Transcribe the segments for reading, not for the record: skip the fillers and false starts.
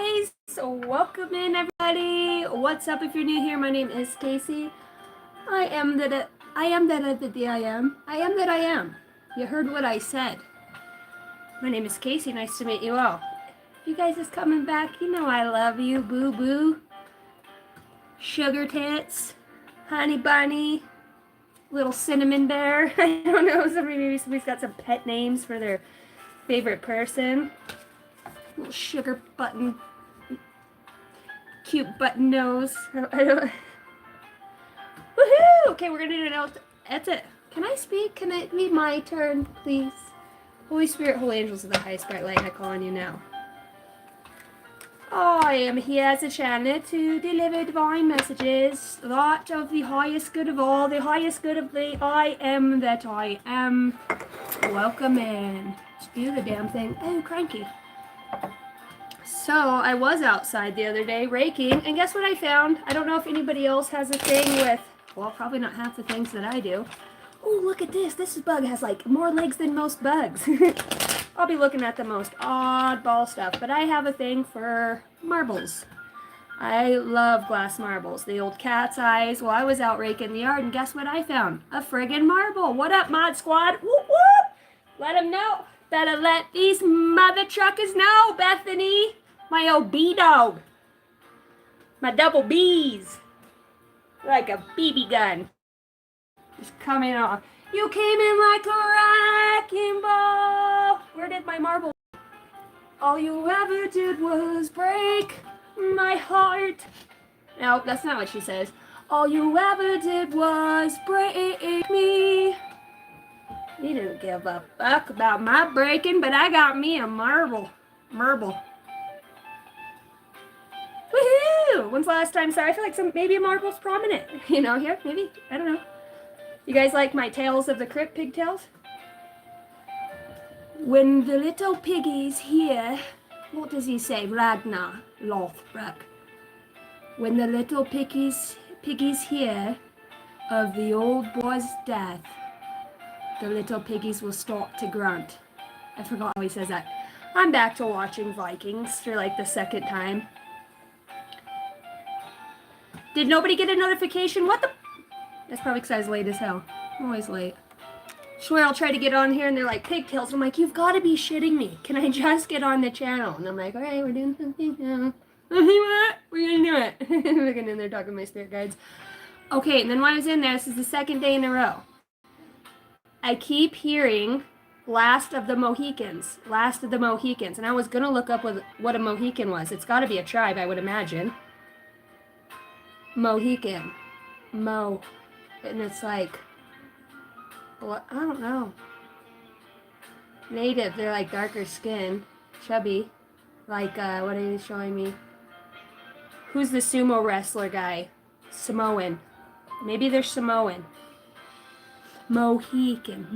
guys, welcome in everybody. What's up if you're new here? My name is Casey. I am that I am. I am that I am. You heard what I said. My name is Casey. Nice to meet you all. If you guys is coming back, you know I love you. Boo boo. Sugar tits. Honey bunny. Little cinnamon bear. I don't know. Maybe somebody's got some pet names for their favorite person. Little sugar button. Cute button nose. Woohoo! Okay, we're gonna do it out. That's it. Can I speak? Can it be my turn, please? Holy Spirit, holy angels of the highest bright light, I call on you now. I am here as a channel to deliver divine messages, that of the highest good of all, the highest good of the I am that I am. Welcome in. Just do the damn thing. Oh, cranky. So, I was outside the other day raking, and guess what I found? I don't know if anybody else has a thing with, well, probably not half the things that I do. Oh, look at this. This bug has, like, more legs than most bugs. I'll be looking at the most oddball stuff, but I have a thing for marbles. I love glass marbles. The old cat's eyes. Well, I was out raking the yard, and guess what I found? A friggin' marble. What up, Mod Squad? Whoop, whoop! Let them know. Better let these mother truckers know, Bethany. My old B-dog. My double B's. Like a BB gun. Just coming off. You came in like a wrecking ball. Where did my marble? All you ever did was break my heart. No, that's not what she says. All you ever did was break me. You didn't give a fuck about my breaking, but I got me a marble. Woohoo! When's the last time? Sorry, I feel like maybe a marble's prominent. You know, here, maybe. I don't know. You guys like my Tales of the Crypt pigtails? When the little piggies hear, what does he say? Ragnar Lothbrok. When the little piggies hear of the old boy's death, the little piggies will start to grunt. I forgot how he says that. I'm back to watching Vikings for like the second time. Did nobody get a notification? What the? That's probably because I was late as hell. I'm always late. I swear I'll try to get on here and they're like pigtails. I'm like, you've got to be shitting me. Can I just get on the channel? And I'm like, all right, we're doing something now. What? We're going to do it. I'm looking in there talking to my spirit guides. Okay, and then when I was in there, this is the second day in a row. I keep hearing Last of the Mohicans. Last of the Mohicans. And I was going to look up what a Mohican was. It's got to be a tribe, I would imagine. Mohican. Mo. And it's like, well, I don't know. Native, they're like darker skin. Chubby. Like, what are you showing me? Who's the sumo wrestler guy? Samoan. Maybe they're Samoan. Mohican.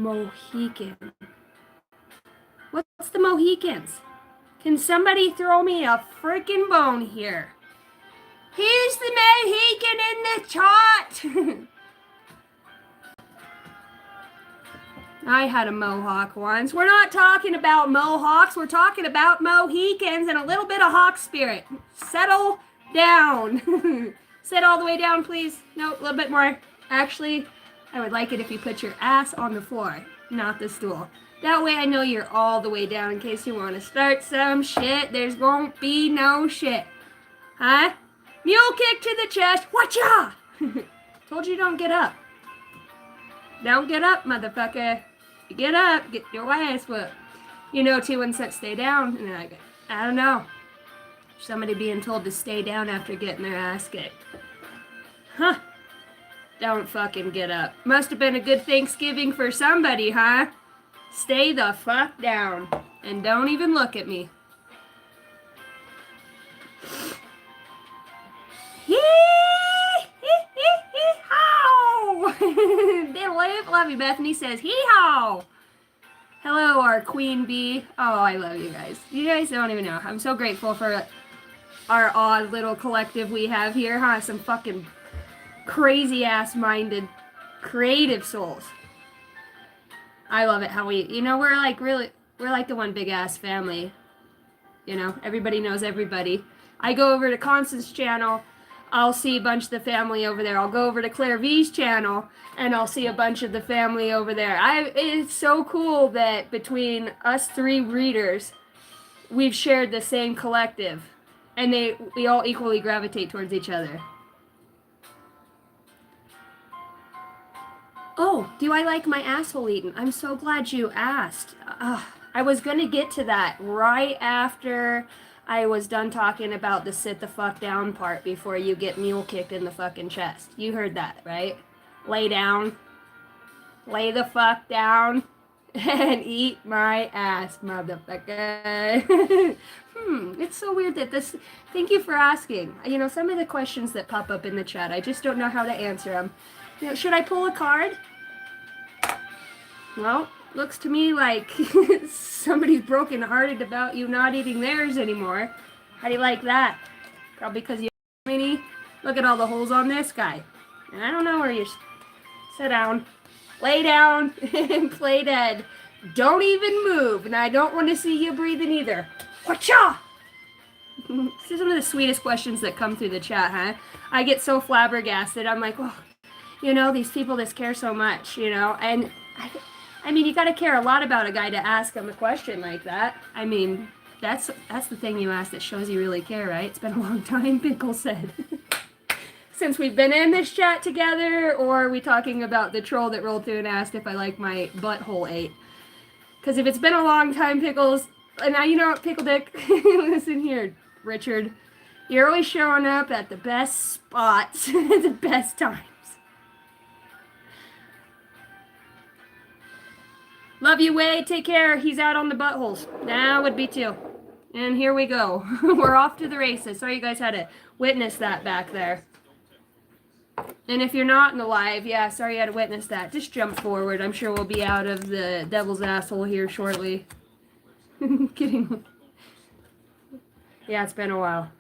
What's the Mohicans? Can somebody throw me a freaking bone here? Who's the Mohican in the chat? I had a mohawk once. We're not talking about mohawks. We're talking about Mohicans and a little bit of hawk spirit. Settle down. Sit all the way down, please. No, a little bit more. Actually, I would like it if you put your ass on the floor, not the stool. That way I know you're all the way down in case you want to start some shit. There's won't be no shit. Huh? Mule kick to the chest. Watcha! Told you don't get up. Don't get up, motherfucker. Get up. Get your ass whooped. You know, too, when such stay down. And like, I don't know. Somebody being told to stay down after getting their ass kicked. Huh. Don't fucking get up. Must have been a good Thanksgiving for somebody, huh? Stay the fuck down. And don't even look at me. Love you, Bethany says, hee-haw! Hello, our queen bee. Oh, I love you guys. You guys don't even know. I'm so grateful for our odd little collective we have here, huh? Some fucking crazy-ass-minded, creative souls. I love it how we're like the one big-ass family. You know, everybody knows everybody. I go over to Constance's channel, I'll see a bunch of the family over there. I'll go over to Claire V's channel, and I'll see a bunch of the family over there. It's so cool that between us 3 readers, we've shared the same collective, and we all equally gravitate towards each other. Oh, do I like my asshole eaten? I'm so glad you asked. I was going to get to that right after I was done talking about the sit the fuck down part before you get mule kicked in the fucking chest. You heard that, right? Lay down. Lay the fuck down and eat my ass, motherfucker. It's so weird that this... Thank you for asking. You know, some of the questions that pop up in the chat, I just don't know how to answer them. You know, should I pull a card? Well, looks to me like somebody's brokenhearted about you not eating theirs anymore. How do you like that? Probably because you mini. Look at all the holes on this guy. And I don't know where you... Sit down. Lay down and play dead. Don't even move. And I don't want to see you breathing either. Whatcha? These are some of the sweetest questions that come through the chat, huh? I get so flabbergasted. I'm like, oh, you know, these people just care so much, you know? And I mean, you got to care a lot about a guy to ask him a question like that. I mean, that's the thing you ask that shows you really care, right? It's been a long time, Pickle said. Since we've been in this chat together, or are we talking about the troll that rolled through and asked if I like my butthole ate? Because if it's been a long time, Pickles, and now you know what, Pickle Dick, listen here, Richard, you're always showing up at the best spots, at the best times. Love you, Wade. Take care. He's out on the buttholes. That would be too. And here we go. We're off to the races. Sorry you guys had to witness that back there. And if you're not in the live, yeah, sorry you had to witness that. Just jump forward. I'm sure we'll be out of the devil's asshole here shortly. Kidding. Yeah, it's been a while.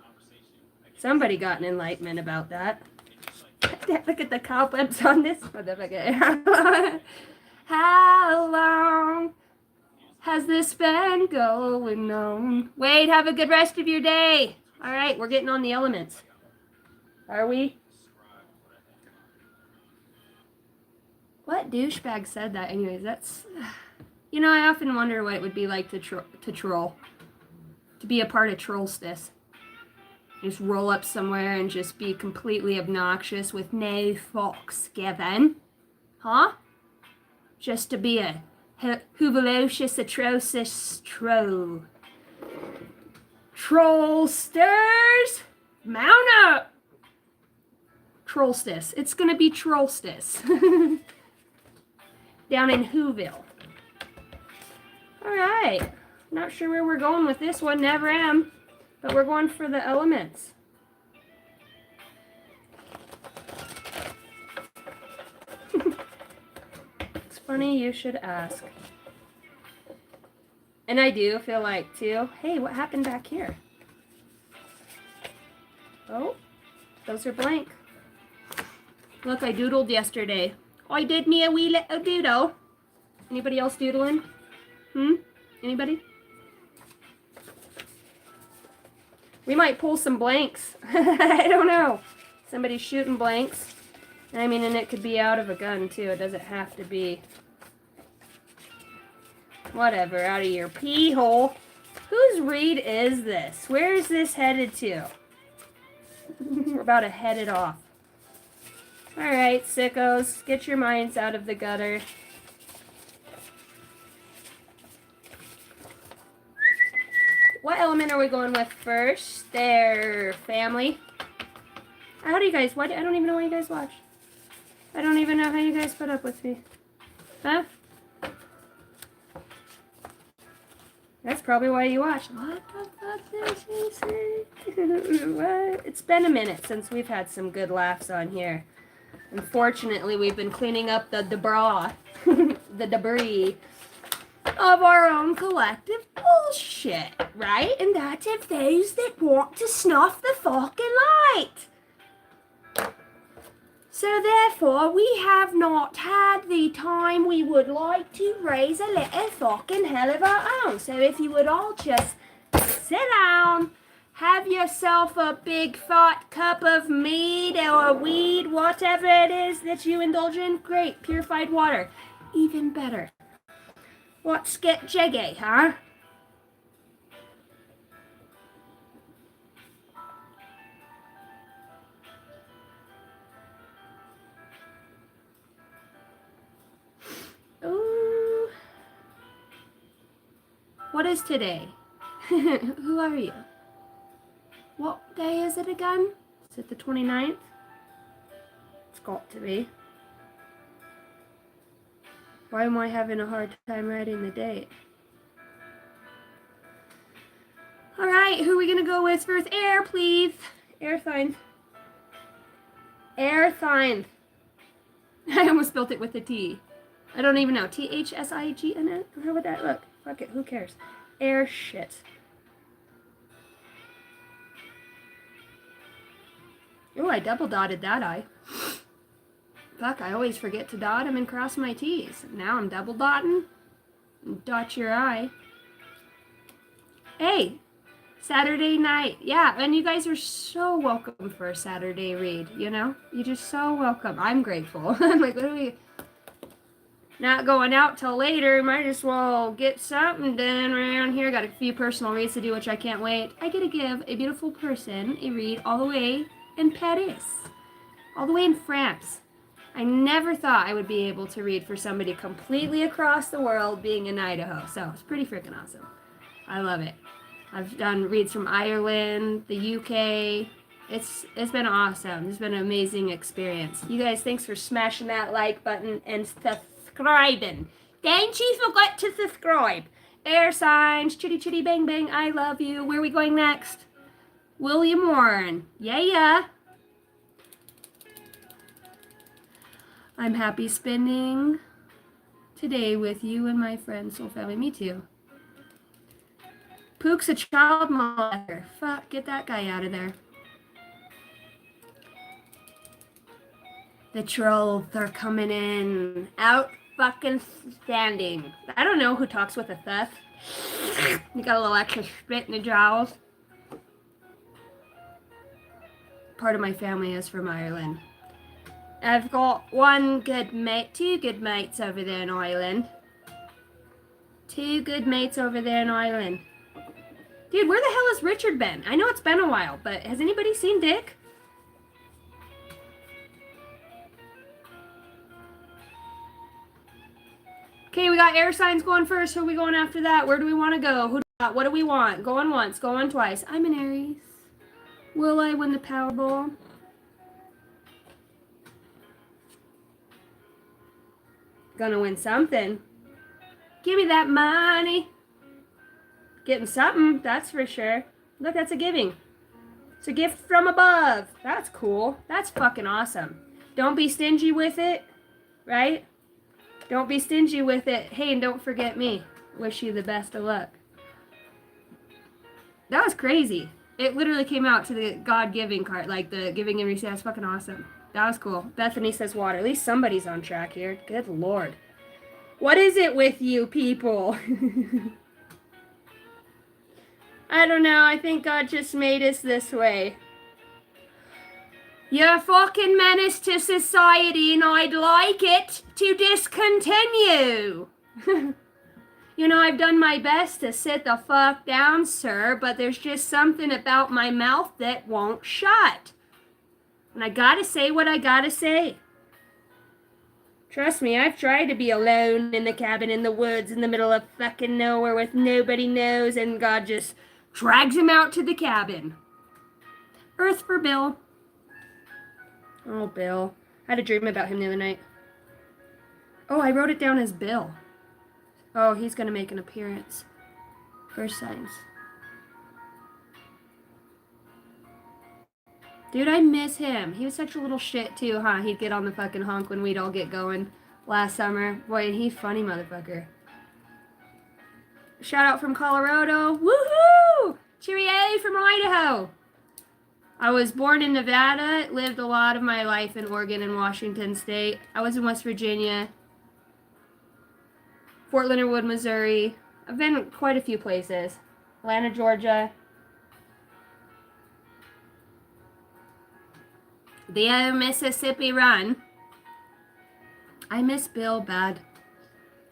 Somebody got an enlightenment about that. Look at the cobwebs on this motherfucker. How long has this been going on? Wade, have a good rest of your day. All right, we're getting on the elements. Are we? What douchebag said that? Anyways, that's... You know, I often wonder what it would be like to troll. To be a part of Trollstis. Just roll up somewhere and just be completely obnoxious with no fucks given. Huh? Just to be a huvalocious, atrocious troll. Trollsters! Mount up! Trollstis. It's gonna be Trollstis. Down in Whoville. Alright. Not sure where we're going with this one. Never am. But we're going for the elements. It's funny you should ask. And I do feel like, too. Hey, what happened back here? Oh, those are blank. Look, I doodled yesterday. I did me a wee little doodle. Anybody else doodling? Anybody? We might pull some blanks. I don't know. Somebody's shooting blanks. I mean, and it could be out of a gun, too. It doesn't have to be... Whatever, out of your pee hole. Whose read is this? Where is this headed to? We're about to head it off. Alright, sickos. Get your minds out of the gutter. What element are we going with first? There, family. How do you guys... I don't even know why you guys watch. I don't even know how you guys put up with me. Huh? That's probably why you watch. What the fuck did she say? What? It's been a minute since we've had some good laughs on here. Unfortunately, we've been cleaning up the the debris of our own collective bullshit, right? And that's of those that want to snuff the fucking light. So therefore, we have not had the time we would like to raise a little fucking hell of our own. So if you would all just sit down. Have yourself a big fat cup of mead or weed, whatever it is that you indulge in. Great, purified water. Even better. Let's get jiggy, huh? Ooh. What is today? Who are you? What day is it again? Is it the 29th? It's got to be. Why am I having a hard time writing the date? Alright, who are we going to go with first? Air, please. Air sign. Air sign. I almost spelled it with a T. I don't even know. T-H-S-I-G-N-N? How would that look? Fuck it, who cares? Air shit. Oh, I double dotted that I. Fuck, I always forget to dot them and cross my T's. Now I'm double dotting. Dot your I. Hey, Saturday night. Yeah, and you guys are so welcome for a Saturday read, you know? You're just so welcome. I'm grateful. I'm like, what are we... Not going out till later. Might as well get something done around here. Got a few personal reads to do, which I can't wait. I get to give a beautiful person a read all the way in Paris. All the way in France. I never thought I would be able to read for somebody completely across the world being in Idaho. So it's pretty freaking awesome. I love it. I've done reads from Ireland, the UK. It's been awesome. It's been an amazing experience. You guys, thanks for smashing that like button and subscribing. Don't you forget to subscribe. Air signs, chitty chitty bang bang, I love you. Where are we going next? William Warren. Yeah. I'm happy spending today with you and my friends, soul family. Me too. Pook's a child molester. Fuck, get that guy out of there. The trolls are coming in. Out fucking standing. I don't know who talks with a thus. You got a little extra spit in the jowls. Part of my family is from Ireland. I've got two good mates over there in Ireland. Two good mates over there in Ireland. Dude, where the hell has Richard been? I know it's been a while, but has anybody seen Dick? Okay, we got air signs going first. Who are we going after that? Where do we want to go? What do we want? Going once, going twice. I'm an Aries. Will I win the Powerball? Gonna win something. Give me that money. Getting something, that's for sure. Look, that's a giving. It's a gift from above. That's cool. That's fucking awesome. Don't be stingy with it, right? Don't be stingy with it. Hey, and don't forget me. Wish you the best of luck. That was crazy. It literally came out to the God-giving card, like the giving and receiving. That's fucking awesome. That was cool. Bethany says water. At least somebody's on track here. Good Lord. What is it with you people? I don't know. I think God just made us this way. You're a fucking menace to society and I'd like it to discontinue. You know, I've done my best to sit the fuck down, sir, but there's just something about my mouth that won't shut. And I gotta say what I gotta say. Trust me, I've tried to be alone in the cabin in the woods in the middle of fucking nowhere with nobody knows, and God just drags him out to the cabin. Earth for Bill. Oh, Bill. I had a dream about him the other night. Oh, I wrote it down as Bill. Oh, he's gonna make an appearance. First signs. Dude, I miss him. He was such a little shit too, huh? He'd get on the fucking honk when we'd all get going last summer. Boy, he's funny motherfucker. Shout out from Colorado. Woohoo! Cheerio from Idaho. I was born in Nevada, lived a lot of my life in Oregon and Washington State. I was in West Virginia, Fort Leonard Wood, Missouri. I've been quite a few places. Atlanta, Georgia. The Mississippi Run. I miss Bill bad.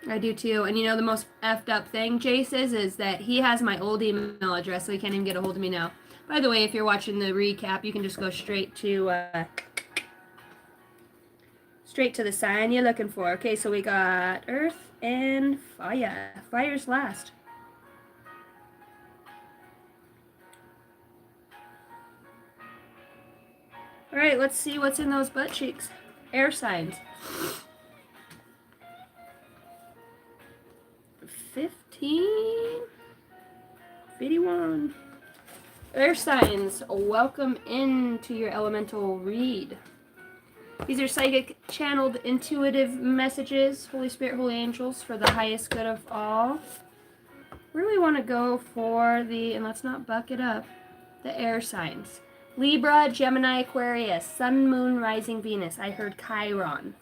I do too. And you know the most effed up thing, Jace, is that he has my old email address, so he can't even get a hold of me now. By the way, if you're watching the recap, you can just go straight to the sign you're looking for. Okay, so we got Earth and Fire. Fire's last. All right, let's see what's in those butt cheeks. Air signs. 15, 51. Air signs, welcome into your elemental read. These are psychic channeled intuitive messages, Holy Spirit, Holy Angels, for the highest good of all. Really want to go for the, and let's not buck it up, the air signs. Libra, Gemini, Aquarius, Sun, Moon, Rising, Venus. I heard Chiron.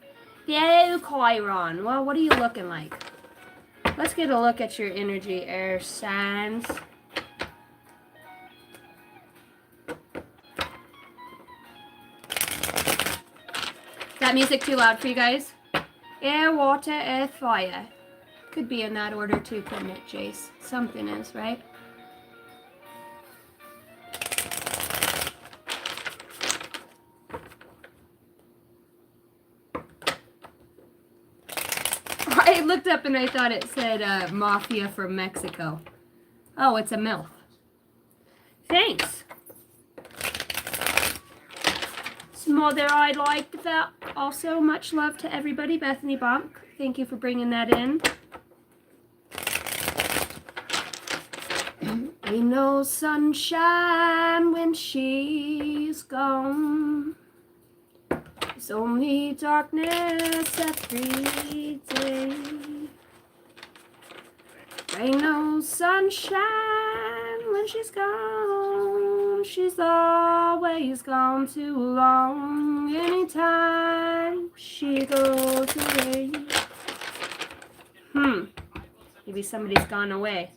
Yo, Chiron. Well, what are you looking like? Let's get a look at your energy, air signs. That music too loud for you guys? Air, water, earth, fire. Could be in that order too, couldn't it, Jace? Something is, right? I looked up and I thought it said Mafia from Mexico. Oh, it's a MILF. Thanks. Smother, I'd like that. Also, much love to everybody. Bethany Bonk, thank you for bringing that in. Ain't no sunshine when she's gone. It's only darkness every day. Ain't no sunshine when she's gone. She's always gone too long. Anytime she goes away. Maybe somebody's gone away.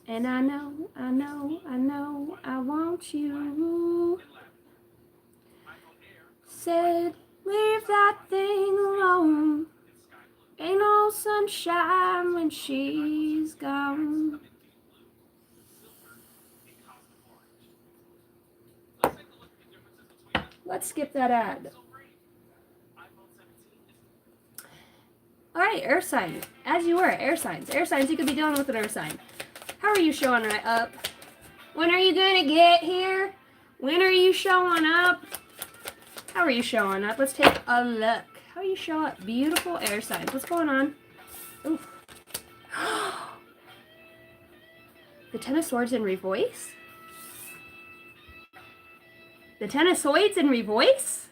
And I know, I want you. Said, leave that thing alone. Ain't no sunshine when she's gone. Let's skip that ad. Alright, earth signs. As you were, air signs. Air signs, you could be dealing with an earth sign. How are you showing up? When are you gonna get here? When are you showing up? How are you showing up? Let's take a look. How you show up? Beautiful air signs. What's going on? Oof. The Ten of Swords in revoice? The Ten of Swords in revoice?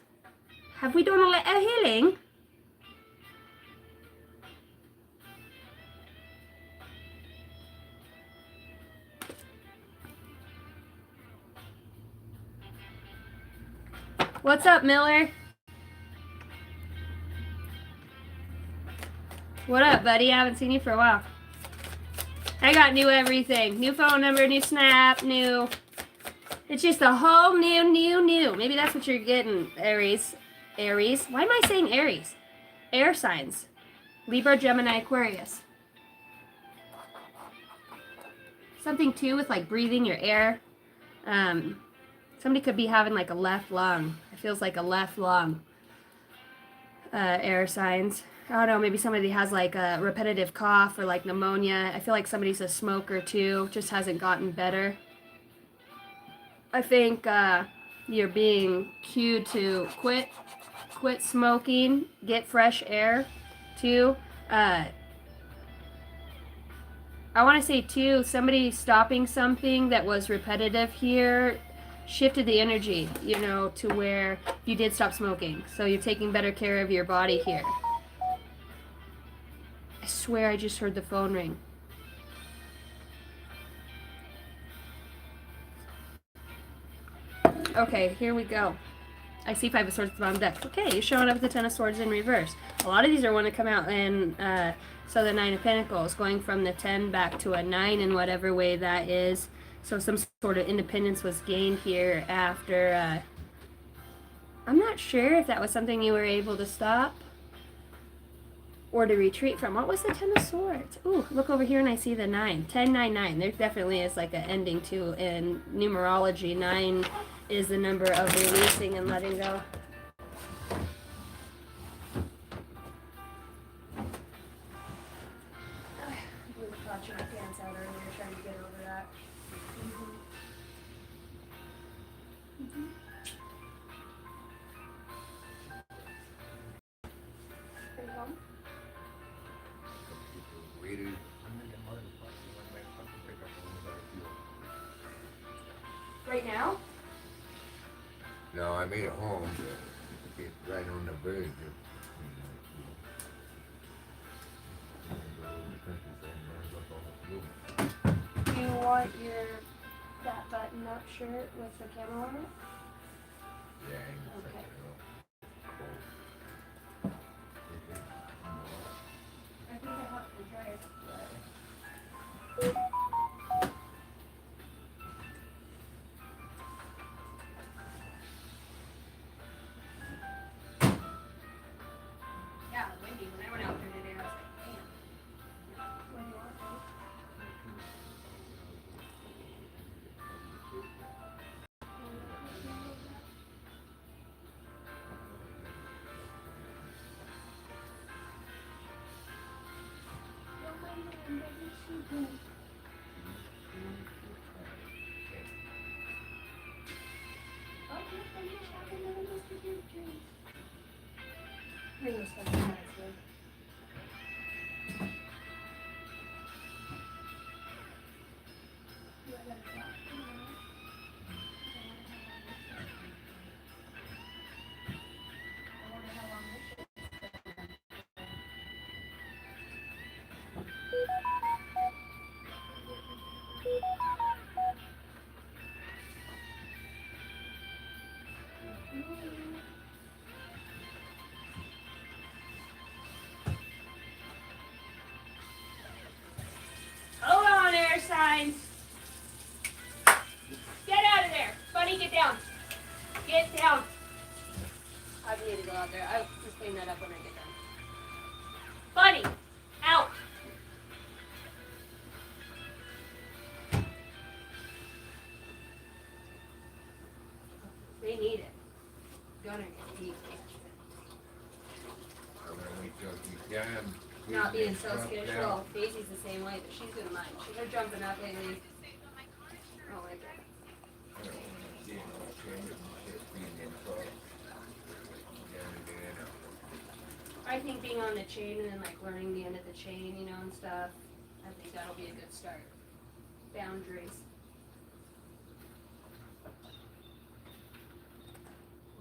Have we done a healing? What's up, Miller? What up, buddy? I haven't seen you for a while. I got new everything. New phone number, new Snap, new... It's just a whole new. Maybe that's what you're getting, Aries. Aries? Why am I saying Aries? Air signs. Libra, Gemini, Aquarius. Something, too, with, like, breathing your air. Somebody could be having, like, a left lung. It feels like a left lung. Air signs. I don't know, maybe somebody has like a repetitive cough or like pneumonia. I feel like somebody's a smoker too, just hasn't gotten better. I think you're being cued to quit smoking, get fresh air too. I want to say too, somebody stopping something that was repetitive here shifted the energy, you know, to where you did stop smoking. So you're taking better care of your body here. I swear I just heard the phone ring. Okay, here we go. I see 5 of swords at the bottom deck. Okay, you're showing up with the 10 of swords in reverse. A lot of these are one to come out in, so the 9 of pentacles, going from the 10 back to a 9 in whatever way that is. So some sort of independence was gained here after, I'm not sure if that was something you were able to stop or to retreat from. What was the 10 of swords? Ooh, look over here and I see the 9. 10, 9, 9. There definitely is like an ending too. In numerology, 9 is the number of releasing and letting go. I blew the crotch of my pants out earlier trying to get over that. Are you home? Right now? No, I made it home. It's right on the bridge. Do you want that button up shirt with the camel on it? Yeah, Okay. I think I have to try it. Yeah, windy. When I went out there today, I was like, damn. What do you want, babe? Bring this one to Hold on, air signs. Get out of there. Bunny, get down. Get down. I need to go out there. I'll just clean that up when I get done. Bunny, out. They need it. Gonna get deep. Not being so skittish. Well, Daisy's the same way, but she's been mine. She's jumping up lately. Oh, right there. I think being on the chain and then like learning the end of the chain, you know, and stuff, I think that'll be a good start. Boundaries.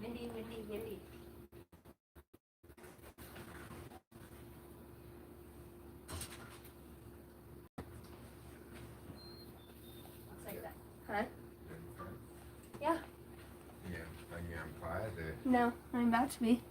Windy, windy, windy. Looks like that. Huh? Yeah. Yeah, I'm positive. No, I'm about to be.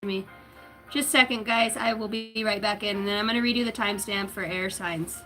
me. Just a second, guys. I will be right back in, and then I'm going to redo the timestamp for air signs.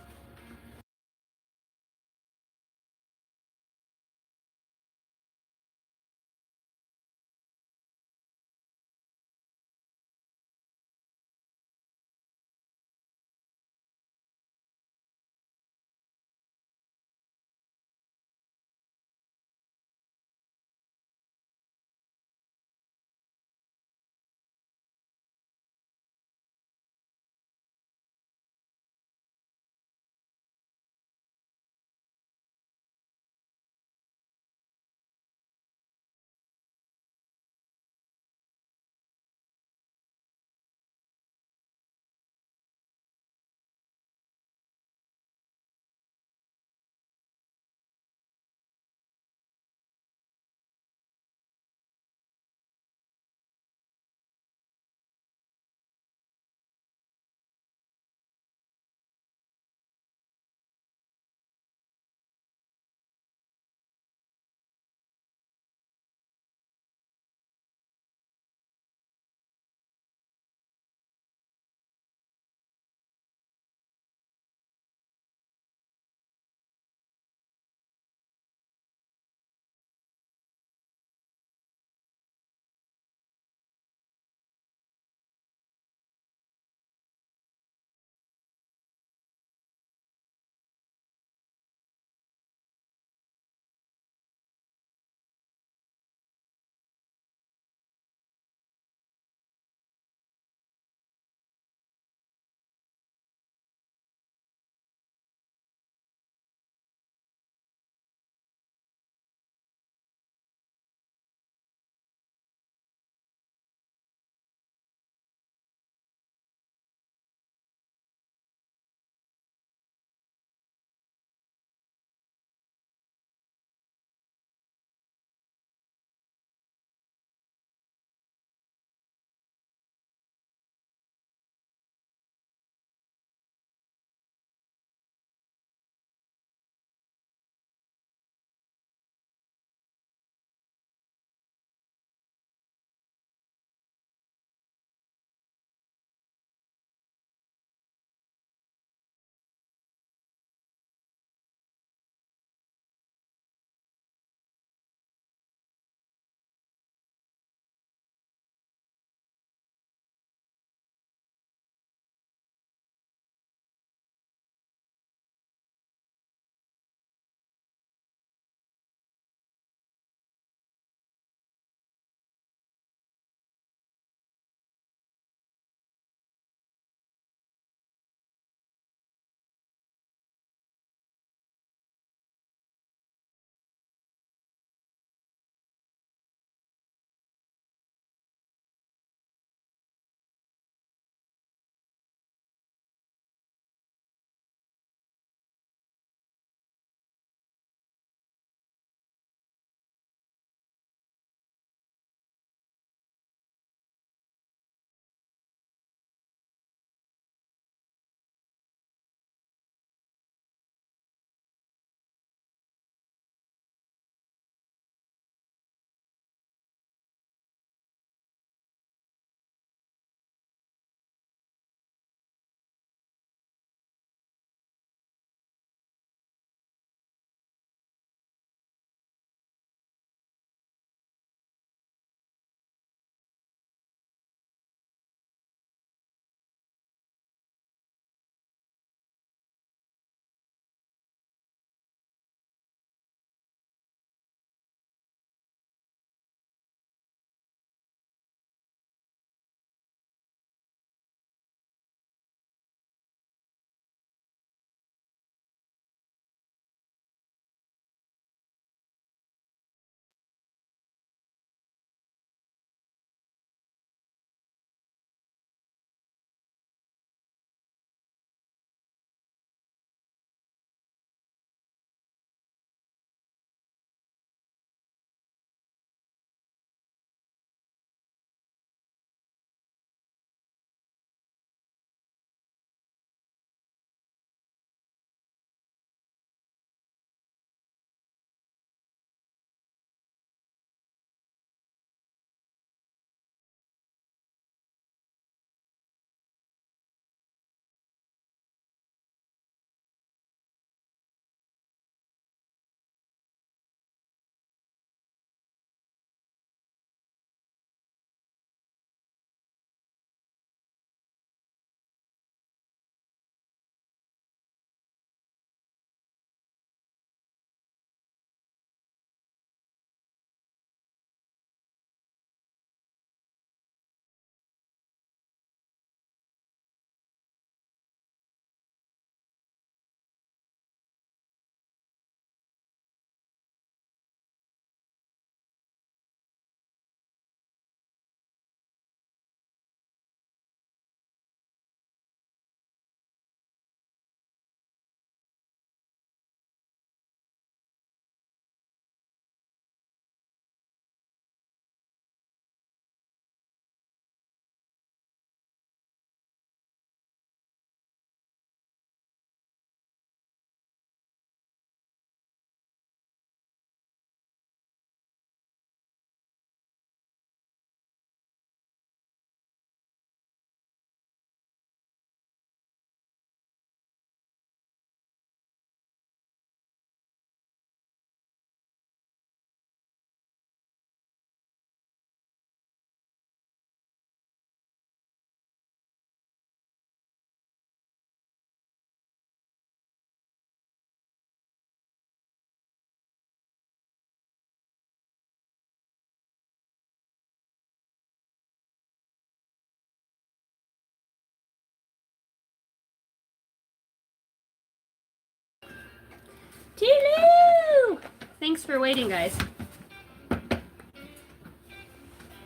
Tilu! Thanks for waiting, guys.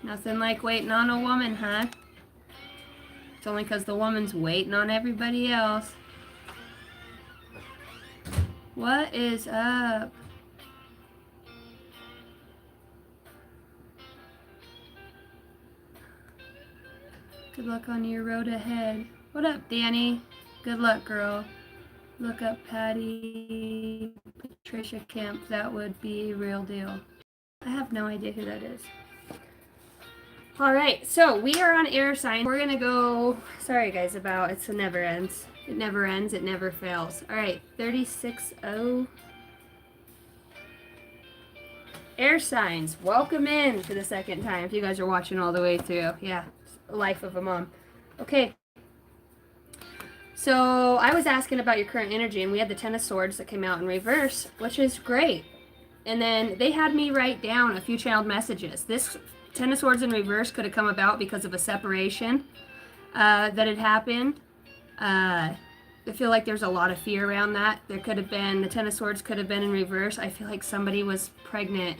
Nothing like waiting on a woman, huh? It's only because the woman's waiting on everybody else. What is up? Good luck on your road ahead. What up, Danny? Good luck, girl. Look up Patty Patricia Kemp. That would be a real deal. I have no idea who that is. All right, so we are on air sign. We're gonna go. Sorry, guys, about it never ends. It never ends. It never fails. All right, 36-0. Air signs. Welcome in for the second time. If you guys are watching all the way through, yeah, life of a mom. Okay. So I was asking about your current energy, and we had the Ten of Swords that came out in reverse, which is great. And then they had me write down a few channeled messages. This Ten of Swords in reverse could have come about because of a separation that had happened. I feel like there's a lot of fear around that. There could have been, the Ten of Swords could have been in reverse. I feel like somebody was pregnant,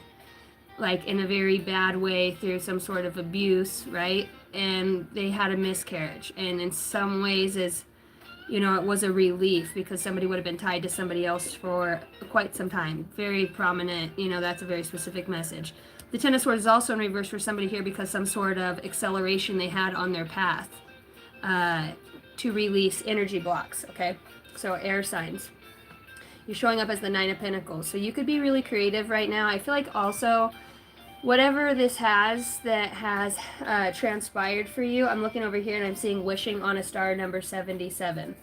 like in a very bad way through some sort of abuse, right? And they had a miscarriage. And in some ways, as you know, it was a relief because somebody would have been tied to somebody else for quite some time. Very prominent, you know, that's a very specific message. The Ten of Swords is also in reverse for somebody here because some sort of acceleration they had on their path to release energy blocks, okay? So air signs. You're showing up as the Nine of Pentacles. So you could be really creative right now. I feel like also whatever this has that has transpired for you, I'm looking over here and I'm seeing wishing on a star number 77.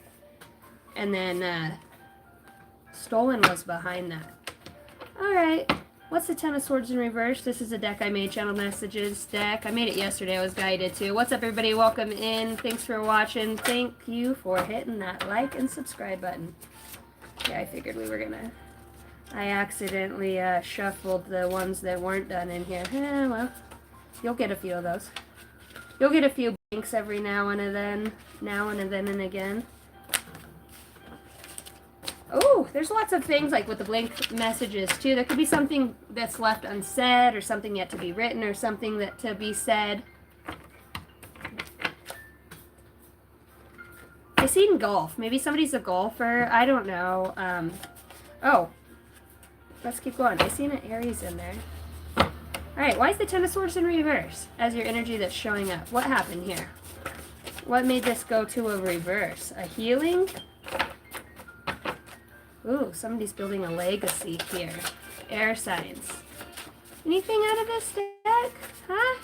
And then stolen was behind that. All right. What's the Ten of Swords in reverse? This is a deck I made, channel messages deck. I made it yesterday. I was guided to. What's up, everybody? Welcome in. Thanks for watching. Thank you for hitting that like and subscribe button. Yeah, I figured we were going to... I accidentally shuffled the ones that weren't done in here. Well, you'll get a few of those. You'll get a few blinks every now and then and again. Oh, there's lots of things like with the blink messages too. There could be something that's left unsaid or something yet to be written or something that to be said. I seen golf. Maybe somebody's a golfer. I don't know. Oh. Let's keep going. I seen an Aries in there. Alright, why is the Ten of Swords in reverse as your energy that's showing up? What happened here? What made this go to a reverse? A healing? Ooh, somebody's building a legacy here. Air signs. Anything out of this deck? Huh?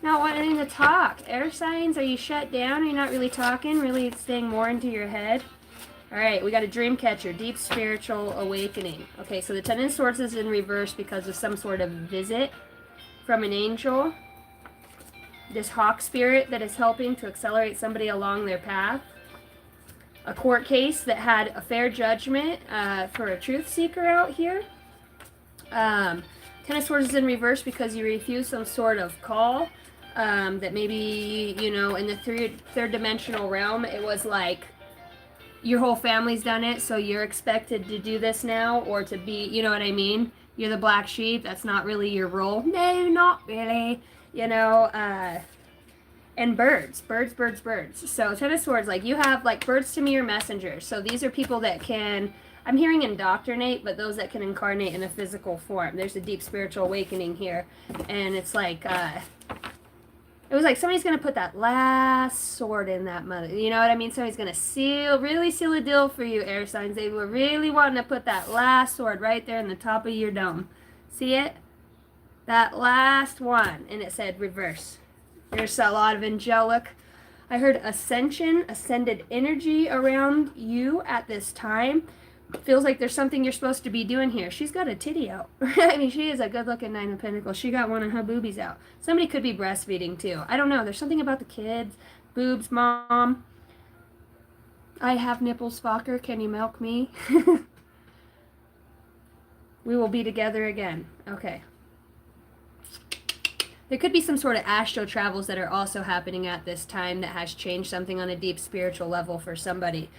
Not wanting to talk. Air signs, are you shut down? Are you not really talking? Really staying more into your head? Alright, we got a dream catcher, deep spiritual awakening. Okay, so the Ten of Swords is in reverse because of some sort of visit from an angel. This hawk spirit that is helping to accelerate somebody along their path. A court case that had a fair judgment for a truth seeker out here. Ten of Swords is in reverse because you refuse some sort of call that maybe, you know, in the third dimensional realm, it was like, your whole family's done it, so you're expected to do this now, or to be, you know what I mean? You're the black sheep. That's not really your role. No, not really. You know, and birds. So Ten of Swords, like you have, like birds to me are messengers. So these are people that can, I'm hearing indoctrinate, but those that can incarnate in a physical form. There's a deep spiritual awakening here. And it's like, it was like somebody's going to put that last sword in that mother. You know what I mean? Somebody's going to really seal a deal for you, air signs. They were really wanting to put that last sword right there in the top of your dome. See it? That last one. And it said reverse. There's a lot of angelic. I heard ascension, ascended energy around you at this time. Feels like there's something you're supposed to be doing here. She's got a titty out. I mean, she is a good-looking Nine of Pentacles. She got one of her boobies out. Somebody could be breastfeeding, too. I don't know. There's something about the kids. Boobs, mom. I have nipples, Fokker. Can you milk me? We will be together again. Okay. There could be some sort of astral travels that are also happening at this time that has changed something on a deep spiritual level for somebody.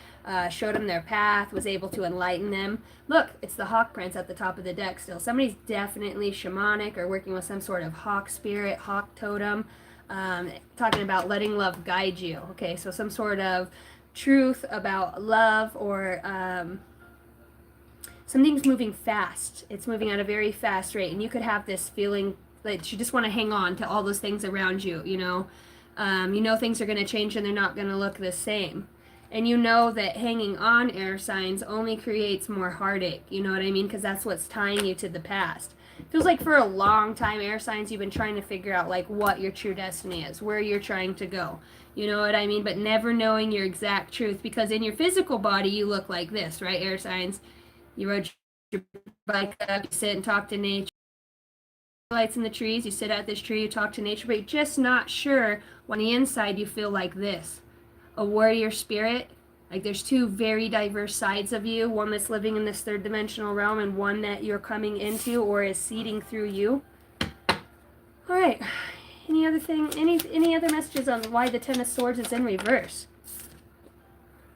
Showed them their path, was able to enlighten them. Look, it's the hawk prince at the top of the deck still. Somebody's definitely shamanic or working with some sort of hawk spirit, hawk totem. Talking about letting love guide you. Okay, so some sort of truth about love or something's moving fast. It's moving at a very fast rate, and you could have this feeling that you just want to hang on to all those things around you. You know things are going to change and they're not going to look the same. And you know that hanging on, air signs, only creates more heartache. You know what I mean? Because that's what's tying you to the past. It feels like for a long time, air signs, you've been trying to figure out like what your true destiny is, where you're trying to go. You know what I mean? But never knowing your exact truth, because in your physical body, you look like this, right, air signs? You rode your bike up, you sit and talk to nature. Lights in the trees, you sit at this tree, you talk to nature, but you're just not sure. On the inside, you feel like this. A warrior spirit. Like there's two very diverse sides of you, one that's living in this third dimensional realm and one that you're coming into or is seeding through you. All right. Any other messages on why the Ten of Swords is in reverse?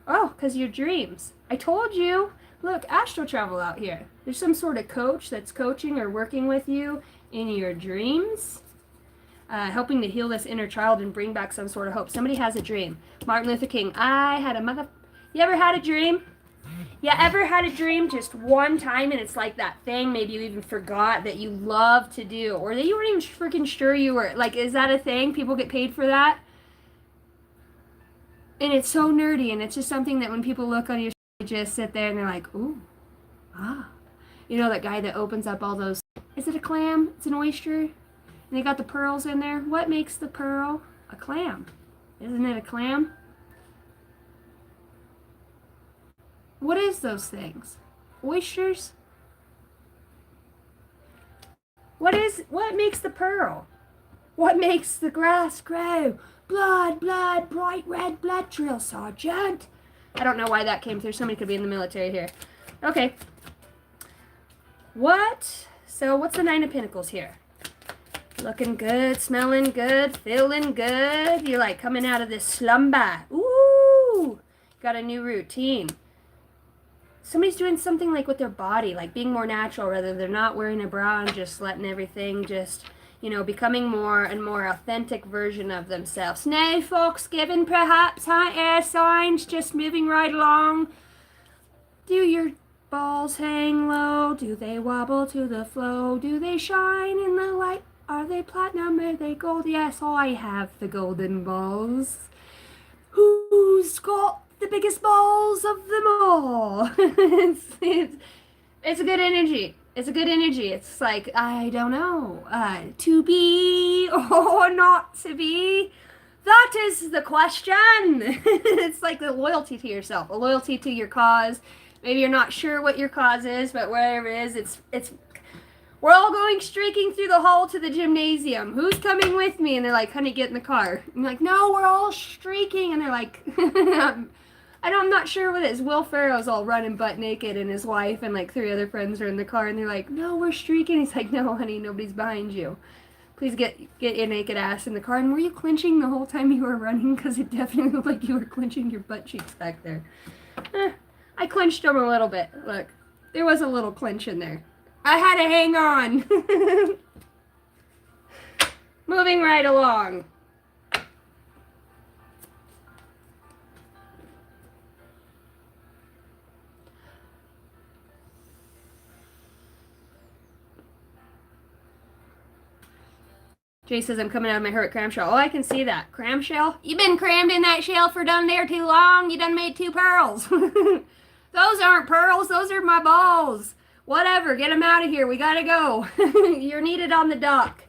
Oh, because your dreams. I told you. Look, astral travel out here. There's some sort of coach that's coaching or working with you in your dreams. Helping to heal this inner child and bring back some sort of hope. Somebody has a dream. Martin Luther King. You ever had a dream? You ever had a dream just one time and it's like that thing maybe you even forgot that you love to do or that you weren't even freaking sure you were, like, is that a thing? People get paid for that? And it's so nerdy and it's just something that when people look on your they just sit there and they're like, ooh, ah. You know that guy that opens up all those, is it a clam? It's an oyster? And they got the pearls in there. What makes the pearl? A clam. Isn't it a clam? What is those things? Oysters? What makes the pearl? What makes the grass grow? Blood, blood, bright red blood drill sergeant. I don't know why that came through. Somebody could be in the military here. Okay. What? So what's the Nine of Pentacles here? Looking good, smelling good, feeling good. You're like coming out of this slumber. Ooh, got a new routine. Somebody's doing something like with their body, like being more natural rather they're not wearing a bra and just letting everything just, becoming more and more authentic version of themselves. No fox given perhaps, huh? Air signs, just moving right along. Do your balls hang low? Do they wobble to the flow? Do they shine in the light? Are they platinum? Are they gold? Yes, I have the golden balls. Who's got the biggest balls of them all? It's a good energy. It's a good energy. It's like, I don't know, to be or not to be. That is the question. It's like the loyalty to yourself, a loyalty to your cause. Maybe you're not sure what your cause is, but whatever it is, it's we're all going streaking through the hall to the gymnasium. Who's coming with me? And they're like, honey, get in the car. I'm like, no, we're all streaking. And they're like, I'm not sure what it is. Will Ferrell's all running butt naked and his wife and like 3 other friends are in the car. And they're like, no, we're streaking. He's like, no, honey, nobody's behind you. Please get your naked ass in the car. And were you clenching the whole time you were running? Because it definitely looked like you were clenching your butt cheeks back there. I clenched them a little bit. Look, there was a little clench in there. I had to hang on. Moving right along. Jay says, I'm coming out of my hurt cram shell. Oh, I can see that. Cram shell? You've been crammed in that shell for done there too long. You done made 2 pearls. Those aren't pearls. Those are my balls. Whatever, get them out of here. We gotta go. You're needed on the dock.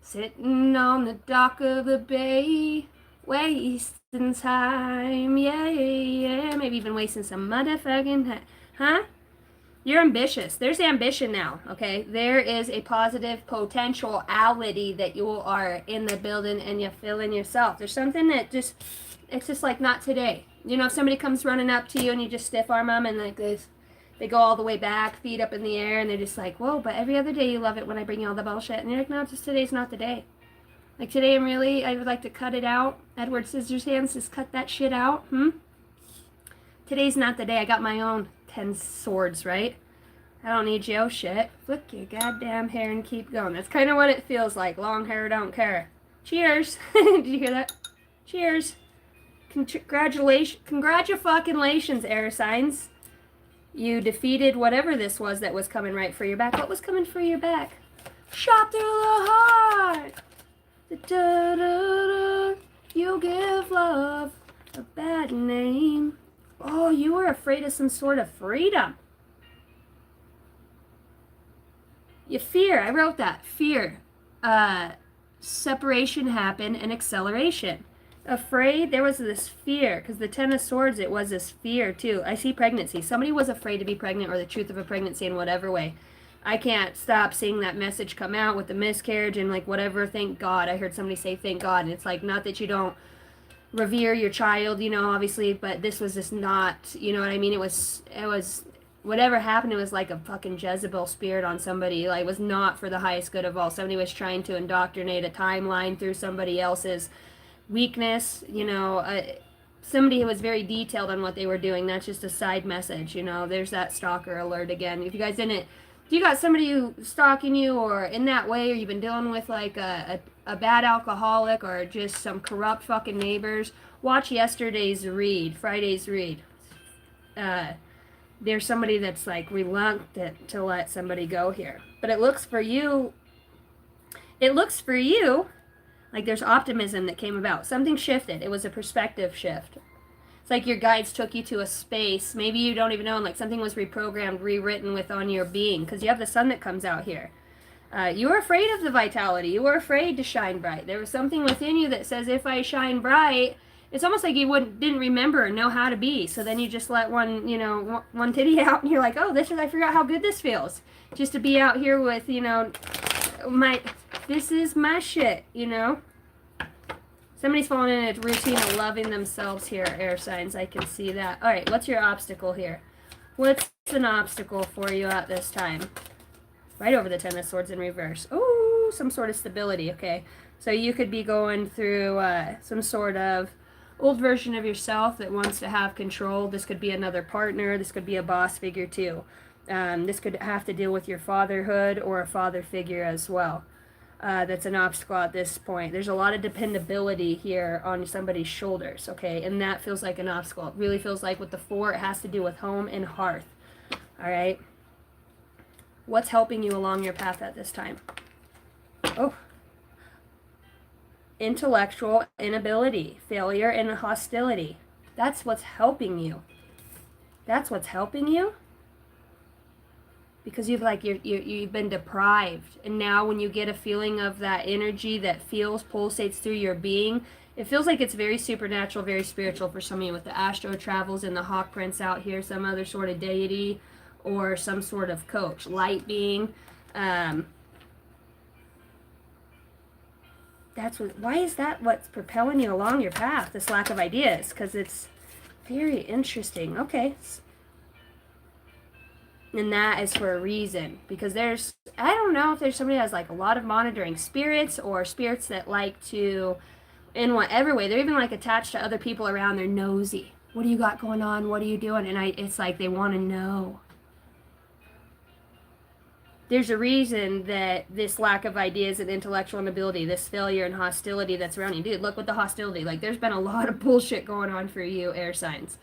Sitting on the dock of the bay, wasting time. Yeah. Maybe even wasting some motherfucking time. Huh? You're ambitious. There's ambition now, okay? There is a positive potentiality that you are in the building and you feel in yourself. There's something that it's just like not today. If somebody comes running up to you and you just stiff arm them and like this, they go all the way back, feet up in the air, and they're just like, whoa, but every other day you love it when I bring you all the bullshit. And you're like, no, just today's not the day. Like today I would like to cut it out. Edward Scissorhands, just cut that shit out. Today's not the day. I got my own 10 swords, right? I don't need your shit. Flick your goddamn hair and keep going. That's kind of what it feels like. Long hair, don't care. Cheers. Did you hear that? Cheers. Congratulations, air signs. You defeated whatever this was that was coming right for your back. What was coming for your back? Shot through the heart. Da-da-da-da. You give love a bad name. Oh, you were afraid of some sort of freedom. You fear. I wrote that. Fear. Separation happened and acceleration. Afraid, there was this fear, because the Ten of Swords, it was this fear too. I see pregnancy. Somebody was afraid to be pregnant, or the truth of a pregnancy in whatever way. I can't stop seeing that message come out with the miscarriage and like whatever. Thank God. I heard somebody say thank God, and it's like, not that you don't revere your child, you know, obviously, but this was just not, you know what I mean? It was whatever happened, it was like a fucking Jezebel spirit on somebody. Like, it was not for the highest good of all. Somebody was trying to indoctrinate a timeline through somebody else's weakness, you know. Somebody who was very detailed on what they were doing. That's just a side message, you know. There's that stalker alert again. If you guys didn't, if you got somebody who stalking you or in that way, or you've been dealing with like a bad alcoholic or just some corrupt fucking neighbors, watch yesterday's read, Friday's read. There's somebody that's like reluctant to let somebody go here. But it looks for you like there's optimism that came about. Something shifted. It was a perspective shift. It's like your guides took you to a space. Maybe you don't even know, and like something was reprogrammed, rewritten with on your being, because you have the sun that comes out here. You were afraid of the vitality. You were afraid to shine bright. There was something within you that says, if I shine bright, it's almost like you didn't remember or know how to be. So then you just let one titty out, and you're like, oh, I forgot how good this feels. Just to be out here with, this is my shit, you know. Somebody's falling in a routine of loving themselves here, air signs. I can see that. All right, what's your obstacle here? What's an obstacle for you at this time? Right over the Ten of Swords in reverse. Ooh, some sort of stability. Okay, so you could be going through some sort of old version of yourself that wants to have control. This could be another partner. This could be a boss figure too. This could have to deal with your fatherhood or a father figure as well. That's an obstacle at this point. There's a lot of dependability here on somebody's shoulders, okay? And that feels like an obstacle. It really feels like with the 4, it has to do with home and hearth, all right? What's helping you along your path at this time? Oh. Intellectual inability, failure, and hostility. That's what's helping you. That's what's helping you? Because you've been deprived, and now when you get a feeling of that energy that pulsates through your being, it feels like it's very supernatural, very spiritual for some of you with the astro travels and the hawk prince out here, some other sort of deity or some sort of coach, light being. Why is that what's propelling you along your path? This lack of ideas, because it's very interesting. Okay. And that is for a reason, because I don't know if there's somebody that has like a lot of monitoring spirits, or spirits that like to, in whatever way, they're even like attached to other people around. They're nosy. What do you got going on? What are you doing? And it's like they want to know. There's a reason that this lack of ideas and intellectual inability, this failure and hostility that's around you. Dude, look with the hostility. Like, there's been a lot of bullshit going on for you, air signs.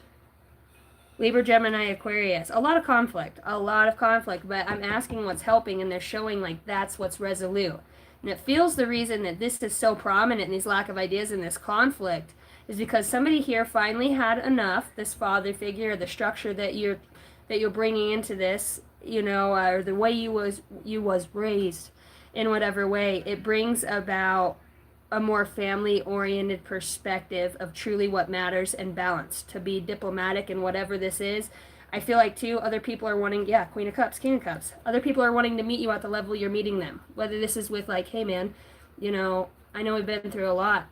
Libra, Gemini, Aquarius. A lot of conflict, but I'm asking what's helping, and they're showing like that's what's resolute. And it feels the reason that this is so prominent in these lack of ideas and this conflict is because somebody here finally had enough, this father figure, the structure that you're bringing into this, or the way you was raised in whatever way, it brings about a more family-oriented perspective of truly what matters and balance, to be diplomatic in whatever this is. I feel like, too, other people are wanting, Queen of Cups, King of Cups. Other people are wanting to meet you at the level you're meeting them. Whether this is with, like, hey, man, I know we've been through a lot.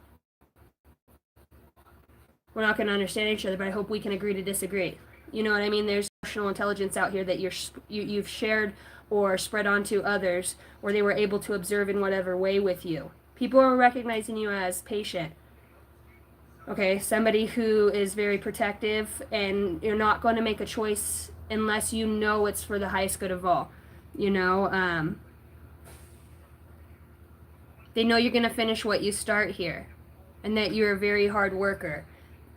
We're not going to understand each other, but I hope we can agree to disagree. You know what I mean? There's emotional intelligence out here that you've shared or spread onto others, or they were able to observe in whatever way with you. People are recognizing you as patient. Okay, somebody who is very protective, and you're not going to make a choice unless you know it's for the highest good of all. You know, they know you're going to finish what you start here, and that you're a very hard worker.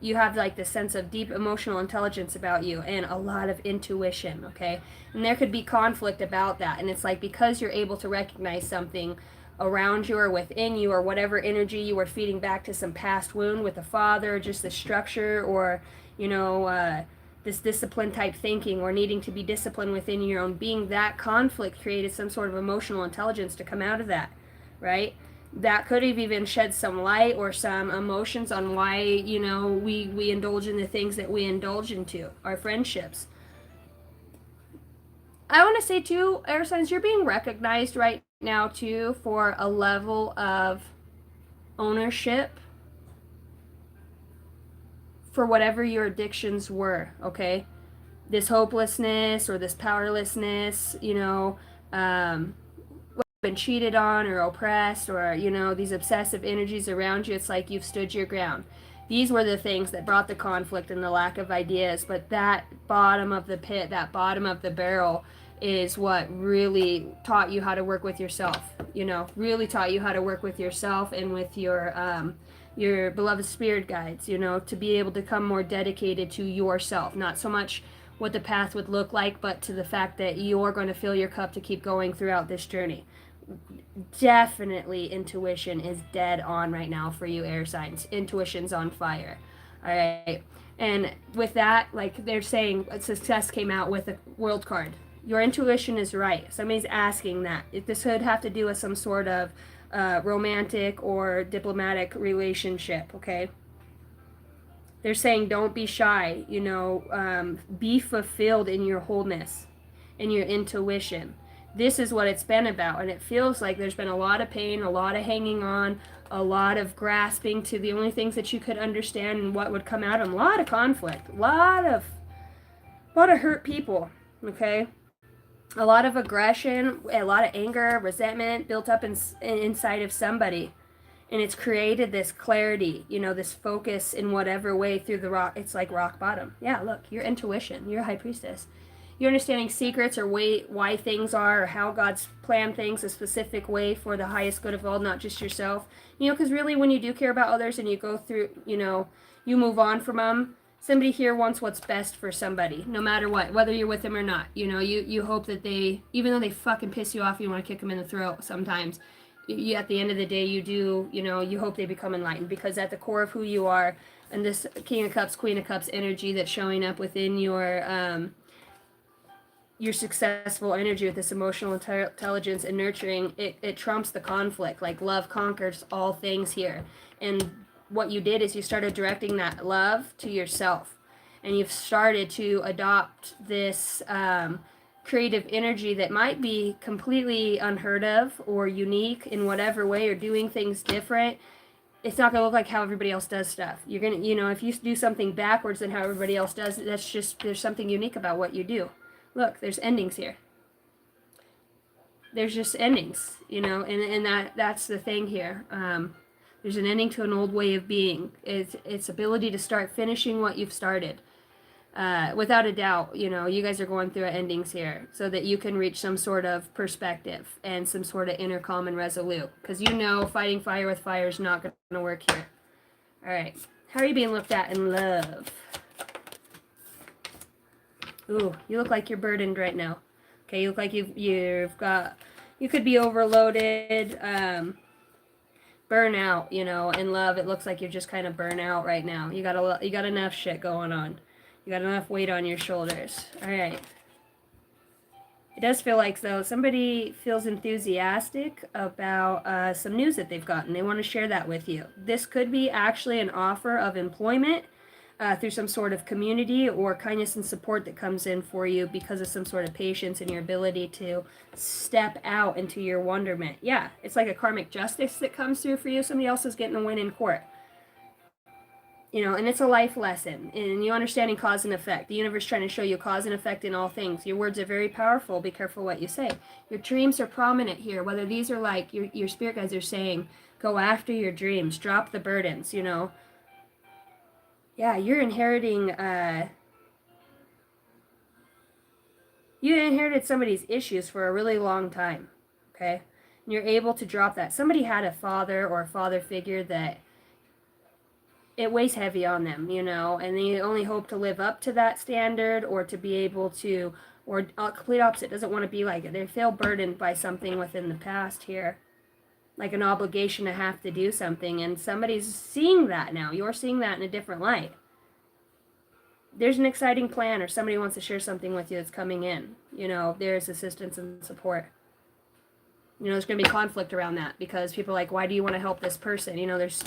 You have like this sense of deep emotional intelligence about you and a lot of intuition, okay? And there could be conflict about that. And it's like, because you're able to recognize something around you or within you, or whatever energy you were feeding back to some past wound with a father, just the structure, or, you know, this discipline type thinking, or needing to be disciplined within your own being, that conflict created some sort of emotional intelligence to come out of that, right? That could have even shed some light or some emotions on why, you know, we indulge in the things that we indulge into, our friendships. I want to say too, air signs, you're being recognized right now too for a level of ownership for whatever your addictions were, okay? This hopelessness or this powerlessness, you know, been cheated on or oppressed, or, you know, these obsessive energies around you. It's like you've stood your ground. These were the things that brought the conflict and the lack of ideas, but that bottom of the pit, that bottom of the barrel, is what really taught you how to work with yourself. You know, really taught you how to work with yourself and with your beloved spirit guides, you know, to be able to come more dedicated to yourself. Not so much what the path would look like, but to the fact that you're going to fill your cup to keep going throughout this journey. Definitely intuition is dead on right now for you, air signs. Intuition's on fire. All right. And with that, like they're saying, success came out with a world card. Your intuition is right. Somebody's asking that. If this could have to do with some sort of romantic or diplomatic relationship, okay? They're saying don't be shy, you know, be fulfilled in your wholeness, in your intuition. This is what it's been about, and it feels like there's been a lot of pain, a lot of hanging on, a lot of grasping to the only things that you could understand and what would come out, and a lot of conflict, a lot of hurt people, okay? A lot of aggression, a lot of anger, resentment built up inside of somebody. And it's created this clarity, you know, this focus in whatever way through the rock. It's like rock bottom. Yeah, look, your intuition, you're a high priestess. You're understanding secrets, or why things are, or how God's planned things a specific way for the highest good of all, not just yourself. You know, because really when you do care about others and you go through, you know, you move on from them, somebody here wants what's best for somebody, no matter what, whether you're with them or not. You know, you hope that they, even though they fucking piss you off, you want to kick them in the throat sometimes. You, at the end of the day, you do, you know, you hope they become enlightened, because at the core of who you are, and this King of Cups, Queen of Cups energy that's showing up within your successful energy with this emotional intelligence and nurturing, it trumps the conflict. Like love conquers all things here. And what you did is you started directing that love to yourself, and you've started to adopt this creative energy that might be completely unheard of or unique in whatever way, or doing things different. It's not going to look like how everybody else does stuff. You're going to, you know, if you do something backwards than how everybody else does, that's just, there's something unique about what you do. Look, there's endings here. There's just endings, you know, and that's the thing here. There's an ending to an old way of being. It's ability to start finishing what you've started. Without a doubt, you know, you guys are going through endings here so that you can reach some sort of perspective and some sort of inner calm and resolute. Because you know fighting fire with fire is not going to work here. All right. How are you being looked at in love? Ooh, you look like you're burdened right now. Okay, you look like you've got, you could be overloaded, burnout, you know, in love. It looks like you're just kind of burnt out right now. You got enough shit going on. You got enough weight on your shoulders. All right. It does feel like, though, somebody feels enthusiastic about some news that they've gotten. They want to share that with you. This could be actually an offer of employment through some sort of community or kindness and support that comes in for you because of some sort of patience and your ability to step out into your wonderment. Yeah, it's like a karmic justice that comes through for you. Somebody else is getting a win in court. You know, and it's a life lesson, and you understanding cause and effect. The universe trying to show you cause and effect in all things. Your words are very powerful. Be careful what you say. Your dreams are prominent here, whether these are like your spirit guides are saying, Go after your dreams. Drop the burdens, you know. Yeah, you're inheriting, you inherited somebody's issues for a really long time, okay? And you're able to drop that. Somebody had a father or a father figure that it weighs heavy on them, you know, and they only hope to live up to that standard or to be able to, or complete opposite, doesn't want to be like it. They feel burdened by something within the past here, like an obligation to have to do something, and somebody's seeing that now. You're seeing that in a different light. There's an exciting plan, or somebody wants to share something with you that's coming in. You know, there's assistance and support. You know, there's going to be conflict around that because people are like, why do you want to help this person? You know, there's,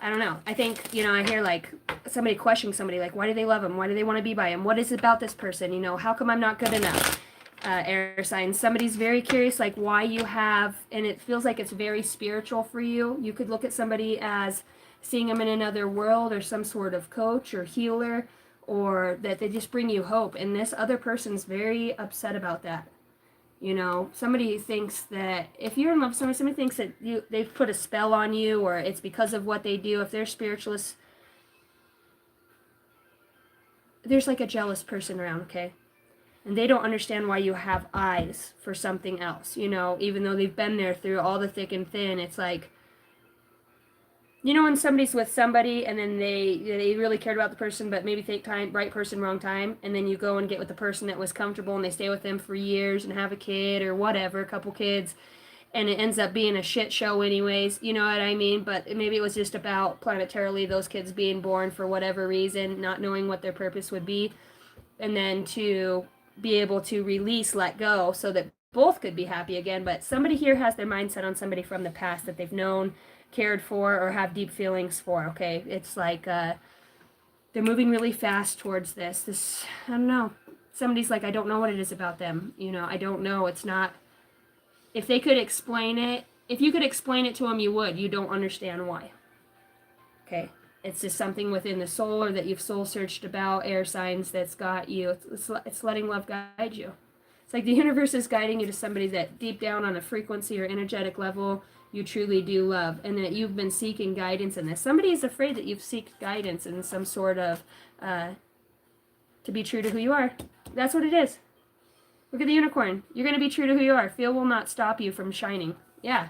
I don't know. I think, you know, I hear like somebody questioning somebody, like, why do they love him? Why do they want to be by him? What is it about this person? You know, how come I'm not good enough? Air signs. Somebody's very curious, like why you have, and it feels like it's very spiritual for you. You could look at somebody as seeing them in another world or some sort of coach or healer, or that they just bring you hope. And this other person's very upset about that. You know, somebody thinks that if you're in love with somebody thinks that they've put a spell on you, or it's because of what they do. If they're spiritualists, there's like a jealous person around, okay? And they don't understand why you have eyes for something else, you know, even though they've been there through all the thick and thin. It's like, you know, when somebody's with somebody and then they really cared about the person, but maybe fake time, right person, wrong time, and then you go and get with the person that was comfortable and they stay with them for years and have a kid or whatever, a couple kids, and it ends up being a shit show anyways, you know what I mean? But maybe it was just about planetarily those kids being born for whatever reason, not knowing what their purpose would be, and then to be able to release, let go, so that both could be happy again. But somebody here has their mindset on somebody from the past that they've known, cared for, or have deep feelings for, okay? It's like they're moving really fast towards this, I don't know. Somebody's like, I don't know what it is about them. You know, I don't know. It's not, if they could explain it, if you could explain it to them, you would. You don't understand why. Okay? It's just something within the soul, or that you've soul searched about, air signs, that's got you. It's letting love guide you. It's like the universe is guiding you to somebody that deep down on a frequency or energetic level you truly do love, and that you've been seeking guidance in this. Somebody is afraid that you've seeked guidance in some sort of, to be true to who you are. That's what it is. Look at the unicorn. You're going to be true to who you are. Fear will not stop you from shining. Yeah.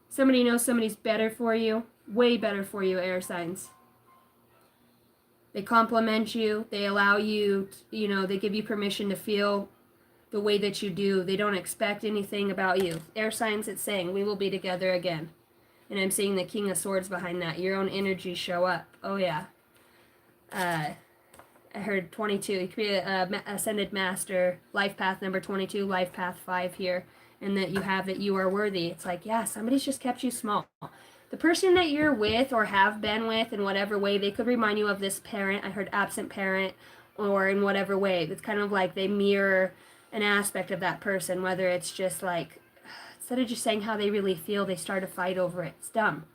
Somebody knows somebody's better for you. Way better for you, air signs. They compliment you. They allow you, you know, they give you permission to feel the way that you do. They don't expect anything about you. Air signs, it's saying, we will be together again. And I'm seeing the King of Swords behind that. Your own energy show up. Oh, yeah. I heard 22. You create a Ascended Master, life path number 22, life path 5 here. And that you have it, you are worthy. It's like, yeah, somebody's just kept you small. The person that you're with or have been with in whatever way, they could remind you of this parent. I heard absent parent, or in whatever way. It's kind of like they mirror an aspect of that person, whether it's just like, instead of just saying how they really feel, they start a fight over it. It's dumb.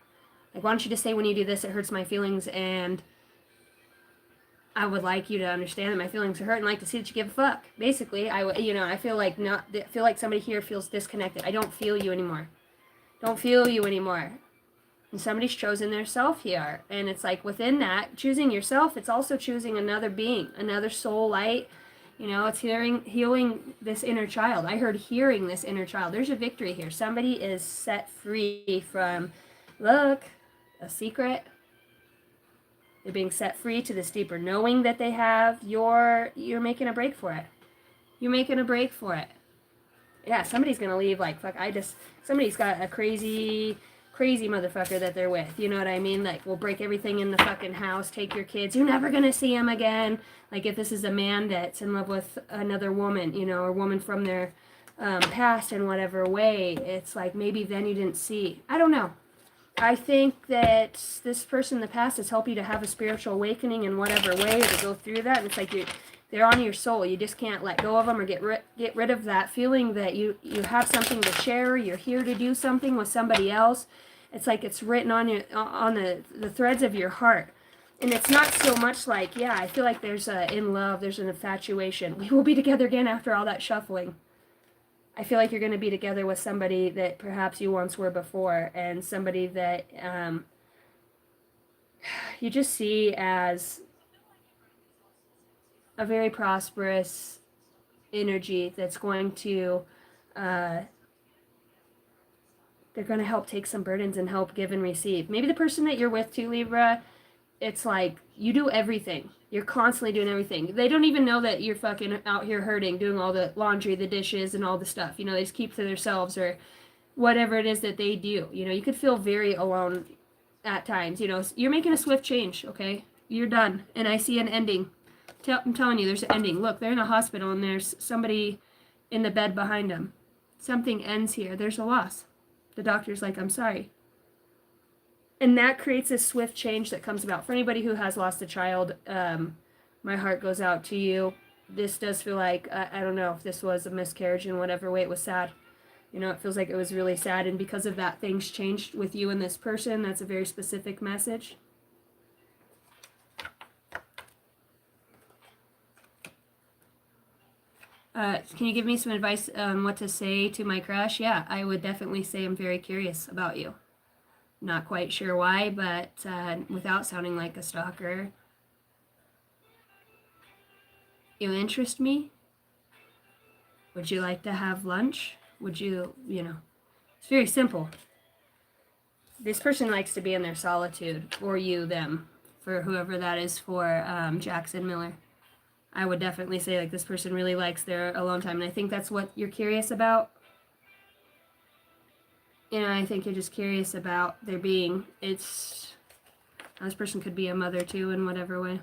Like, why don't you just say, when you do this, it hurts my feelings, and I would like you to understand that my feelings are hurt and like to see that you give a fuck. Basically, I feel like somebody here feels disconnected. I don't feel you anymore. Don't feel you anymore. And somebody's chosen their self here. And it's like, within that, choosing yourself, it's also choosing another being, another soul light. You know, it's healing this inner child. I heard hearing this inner child. There's a victory here. Somebody is set free from, look, a secret. They're being set free to this deeper knowing that they have. You're making a break for it. You're making a break for it. Yeah, somebody's going to leave like, fuck, somebody's got a crazy motherfucker that they're with. You know what I mean? Like, we'll break everything in the fucking house, take your kids. You're never going to see them again. Like, if this is a man that's in love with another woman, you know, or woman from their past in whatever way, it's like, maybe then you didn't see. I don't know. I think that this person in the past has helped you to have a spiritual awakening in whatever way, to go through that. And it's like they're on your soul. You just can't let go of them, or get rid of that feeling that you have something to share. You're here to do something with somebody else. It's like it's written on the threads of your heart. And it's not so much like, yeah, I feel like there's in love, there's an infatuation. We will be together again after all that shuffling. I feel like you're going to be together with somebody that perhaps you once were before, and somebody that you just see as a very prosperous energy that's going to they're going to help take some burdens and help give and receive. Maybe the person that you're with too, Libra, it's like you do everything. You're constantly doing everything. They don't even know that you're fucking out here hurting, doing all the laundry, the dishes, and all the stuff. You know, they just keep to themselves or whatever it is that they do. You know, you could feel very alone at times. You know, you're making a swift change, okay? You're done. And I see an ending. I'm telling you, there's an ending. Look, they're in a hospital and there's somebody in the bed behind them. Something ends here. There's a loss. The doctor's like, I'm sorry. And that creates a swift change that comes about. For anybody who has lost a child, my heart goes out to you. This does feel like, I don't know if this was a miscarriage in whatever way, it was sad. You know, it feels like it was really sad. And because of that, things changed with you and this person. That's a very specific message. Can you give me some advice on what to say to my crush? Yeah, I would definitely say I'm very curious about you. Not quite sure why, but without sounding like a stalker. You interest me? Would you like to have lunch? Would you, you know, it's very simple. This person likes to be in their solitude, or you, them, for whoever that is for Jackson Miller. I would definitely say like this person really likes their alone time, and I think that's what you're curious about. You know, I think you're just curious about their being. This person could be a mother too in whatever way.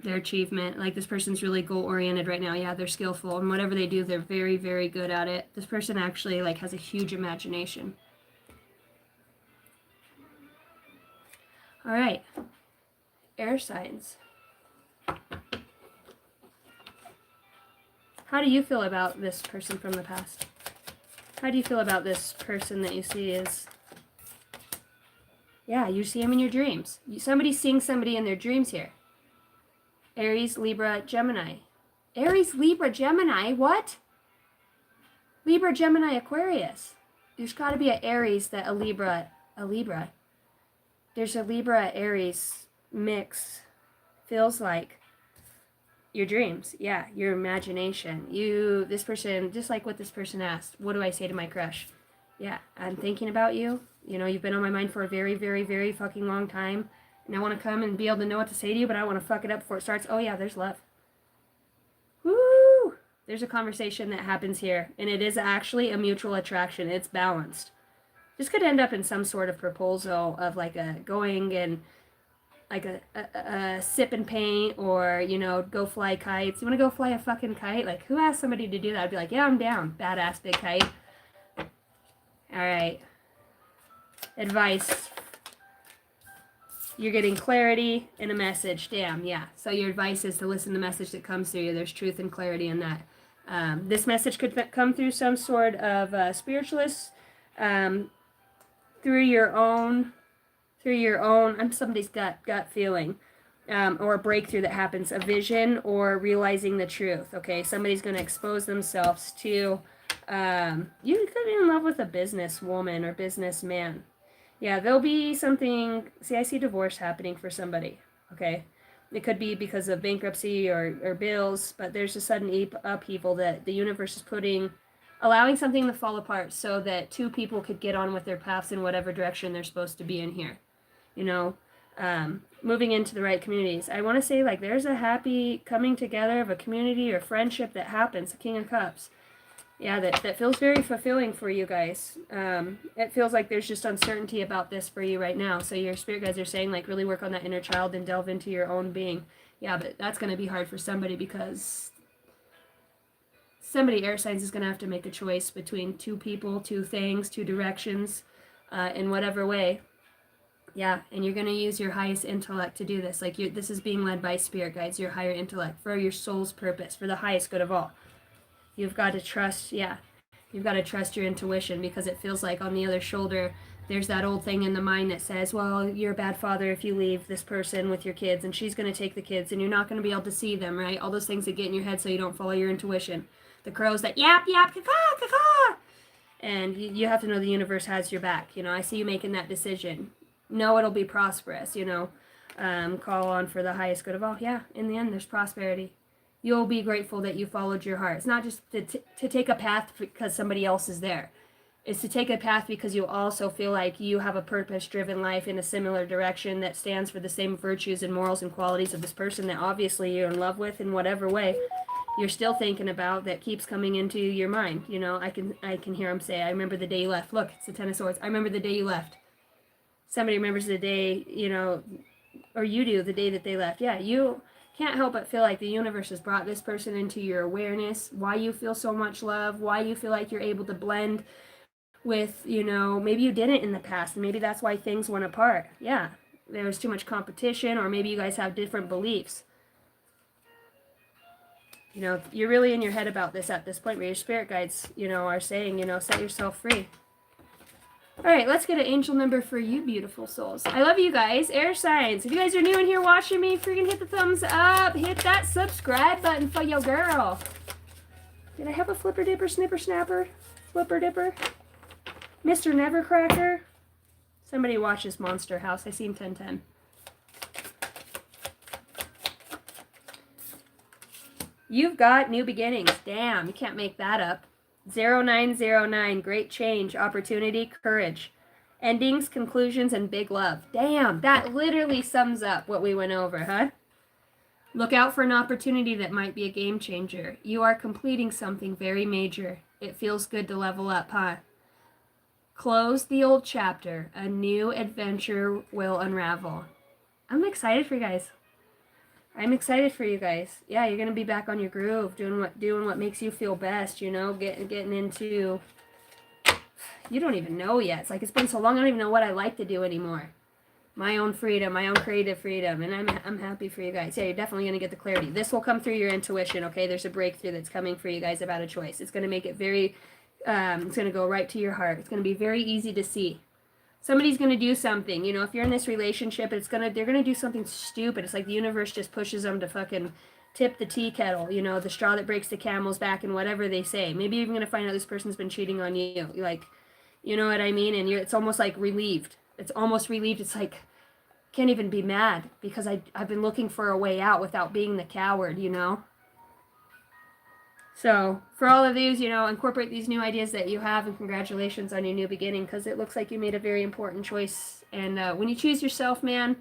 Their achievement, like this person's really goal oriented right now. Yeah, they're skillful, and whatever they do, they're very, very good at it. This person actually like has a huge imagination. All right, air signs. How do you feel about this person from the past? How do you feel about this person that you see is... Yeah, you see him in your dreams. Somebody's seeing somebody in their dreams here. Aries, Libra, Gemini. Aries, Libra, Gemini? What? Libra, Gemini, Aquarius. There's got to be an Aries that a Libra. There's a Libra, Aries mix. Feels like your dreams. Yeah, your imagination. This person, just like what this person asked, what do I say to my crush? Yeah, I'm thinking about you. You know, you've been on my mind for a very, very, very fucking long time. And I want to come and be able to know what to say to you, but I want to fuck it up before it starts. Oh yeah, there's love. Woo! There's a conversation that happens here, and it is actually a mutual attraction. It's balanced. This could end up in some sort of proposal of like a going and like a sip and paint, or, you know, go fly kites. You want to go fly a fucking kite? Like, who asked somebody to do that? I'd be like, yeah, I'm down. Badass big kite. All right. Advice. You're getting clarity and a message. Damn, yeah. So your advice is to listen to the message that comes through you. There's truth and clarity in that. This message could come through some sort of spiritualist, through your own, somebody's gut feeling, or a breakthrough that happens, a vision or realizing the truth. Okay, somebody's going to expose themselves to, you could be in love with a businesswoman or businessman. Yeah, there'll be something, see, I see divorce happening for somebody, okay? It could be because of bankruptcy or bills, but there's a sudden upheaval that the universe is allowing something to fall apart so that two people could get on with their paths in whatever direction they're supposed to be in here. You know, moving into the right communities. I want to say, like, there's a happy coming together of a community or friendship that happens, the King of Cups. Yeah, that feels very fulfilling for you guys. It feels like there's just uncertainty about this for you right now. So your spirit guides are saying, like, really work on that inner child and delve into your own being. Yeah, but that's going to be hard for somebody because somebody, air signs, is going to have to make a choice between two people, two things, two directions, in whatever way. Yeah, and you're going to use your highest intellect to do this. Like, this is being led by spirit guides, your higher intellect, for your soul's purpose, for the highest good of all. You've got to trust, you've got to trust your intuition, because it feels like on the other shoulder, there's that old thing in the mind that says, well, you're a bad father if you leave this person with your kids, and she's going to take the kids, and you're not going to be able to see them, right? All those things that get in your head so you don't follow your intuition. The crows that yap, yap, caw, caw. And you have to know the universe has your back. You know, I see you making that decision. Know it'll be prosperous, you know. Call on for the highest good of all. Yeah, in the end, there's prosperity. You'll be grateful that you followed your heart. It's not just to take a path because somebody else is there. It's to take a path because you also feel like you have a purpose-driven life in a similar direction that stands for the same virtues and morals and qualities of this person that obviously you're in love with in whatever way you're still thinking about that keeps coming into your mind. You know, I can hear him say, I remember the day you left. Look, it's the Ten of Swords. I remember the day you left. Somebody remembers the day, you know, or you do, the day that they left. Yeah, you can't help but feel like the universe has brought this person into your awareness, why you feel so much love, why you feel like you're able to blend with, you know, maybe you didn't in the past, and maybe that's why things went apart. Yeah, there was too much competition, or maybe you guys have different beliefs. You know, you're really in your head about this at this point where your spirit guides, you know, are saying, you know, set yourself free. All right, let's get an angel number for you beautiful souls. I love you guys. Air signs. If you guys are new in here watching me, freaking hit the thumbs up. Hit that subscribe button for your girl. Did I have a flipper dipper, snipper snapper? Flipper dipper? Mr. Nevercracker? Somebody watches Monster House. I seen 1010. You've got new beginnings. Damn, you can't make that up. 0909, great change, opportunity, courage. Endings, conclusions, and big love. Damn, that literally sums up what we went over, huh? Look out for an opportunity that might be a game changer. You are completing something very major. It feels good to level up, huh? Close the old chapter. A new adventure will unravel. I'm excited for you guys. I'm excited for you guys. Yeah, you're gonna be back on your groove, doing what makes you feel best. You know, getting into. You don't even know yet. It's like it's been so long. I don't even know what I like to do anymore. My own freedom, my own creative freedom, and I'm happy for you guys. Yeah, you're definitely gonna get the clarity. This will come through your intuition. Okay, there's a breakthrough that's coming for you guys about a choice. It's gonna make it very. It's gonna go right to your heart. It's gonna be very easy to see. Somebody's gonna do something, you know, if you're in this relationship, they're gonna do something stupid. It's like the universe just pushes them to fucking tip the tea kettle, you know, the straw that breaks the camel's back and whatever they say. Maybe you're even gonna find out this person's been cheating on you. Like, you know what I mean? And it's almost like relieved. It's almost relieved. It's like, can't even be mad because I've been looking for a way out without being the coward, you know? So, for all of these, you know, incorporate these new ideas that you have, and congratulations on your new beginning, because it looks like you made a very important choice. And when you choose yourself, man,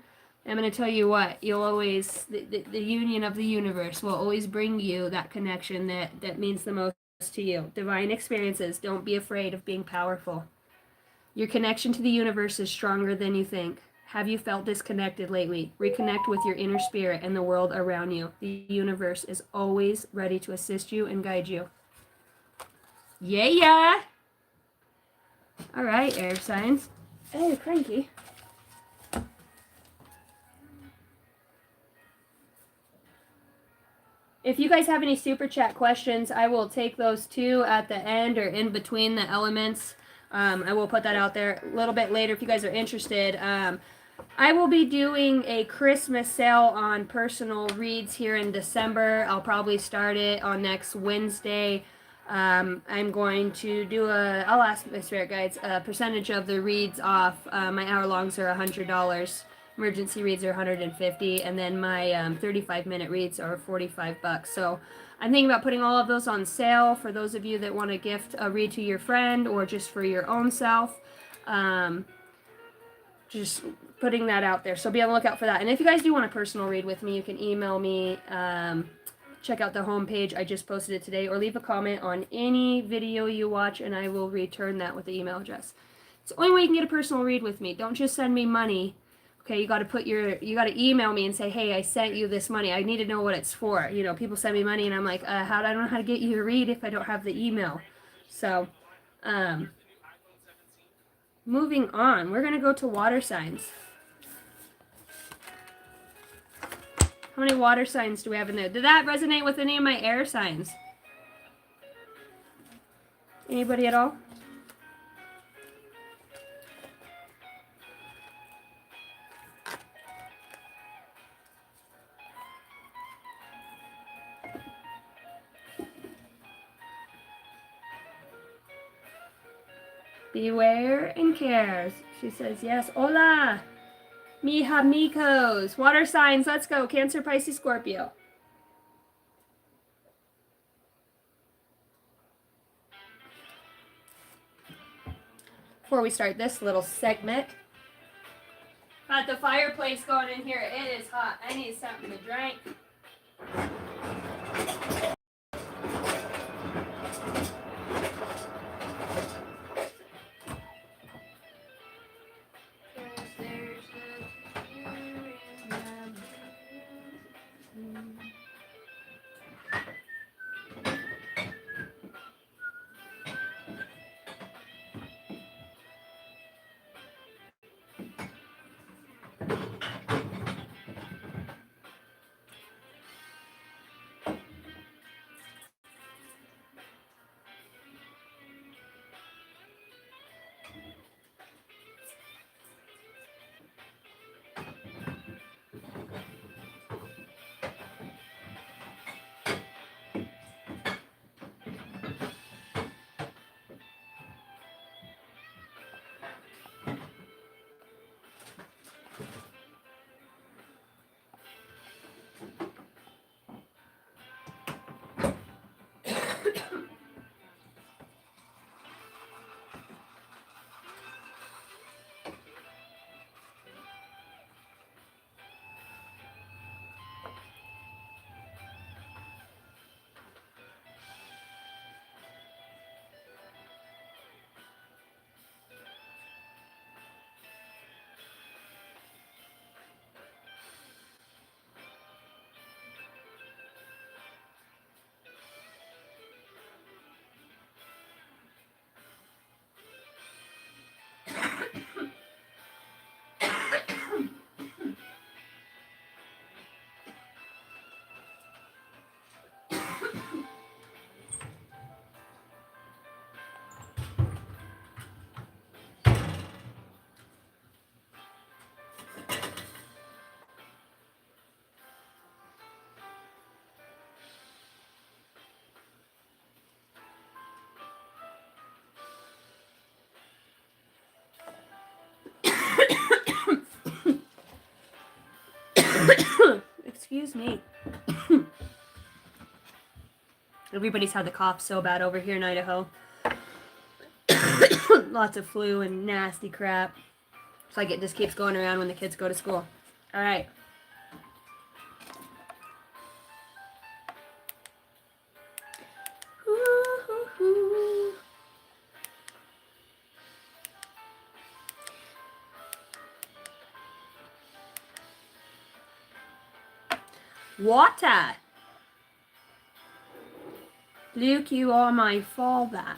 I'm going to tell you what, you'll always, the union of the universe will always bring you that connection that means the most to you. Divine experiences, don't be afraid of being powerful. Your connection to the universe is stronger than you think. Have you felt disconnected lately? Reconnect with your inner spirit and the world around you. The universe is always ready to assist you and guide you. Yeah! All right, air signs. Oh, cranky. If you guys have any super chat questions, I will take those too at the end or in between the elements. I will put that out there a little bit later if you guys are interested. I will be doing a Christmas sale on personal reads here in December. I'll probably start it on next Wednesday. I'm going to do I'll ask my spirit guides, a percentage of the reads off. My hour-longs are $100. Emergency reads are $150, and then my 35-minute reads are $45. So I'm thinking about putting all of those on sale for those of you that want to gift a read to your friend or just for your own self. Just putting that out there. So be on the lookout for that. And if you guys do want a personal read with me, you can email me. Check out the homepage. I just posted it today. Or leave a comment on any video you watch, and I will return that with the email address. It's the only way you can get a personal read with me. Don't just send me money. Okay, you got to email me and say, hey, I sent you this money. I need to know what it's for. You know, people send me money, and I'm like, I don't know how to get you a read if I don't have the email. So, moving on, we're going to go to water signs. How many water signs do we have in there? Did that resonate with any of my air signs? Anybody at all? Beware and cares. She says yes. Hola. Mija Mikos. Water signs. Let's go. Cancer, Pisces, Scorpio. Before we start this little segment, got the fireplace going in here. It is hot. I need something to drink. Excuse me. Everybody's had the cough so bad over here in Idaho. Lots of flu and nasty crap. It's like it just keeps going around when the kids go to school. All right. Water. Luke, you are my father.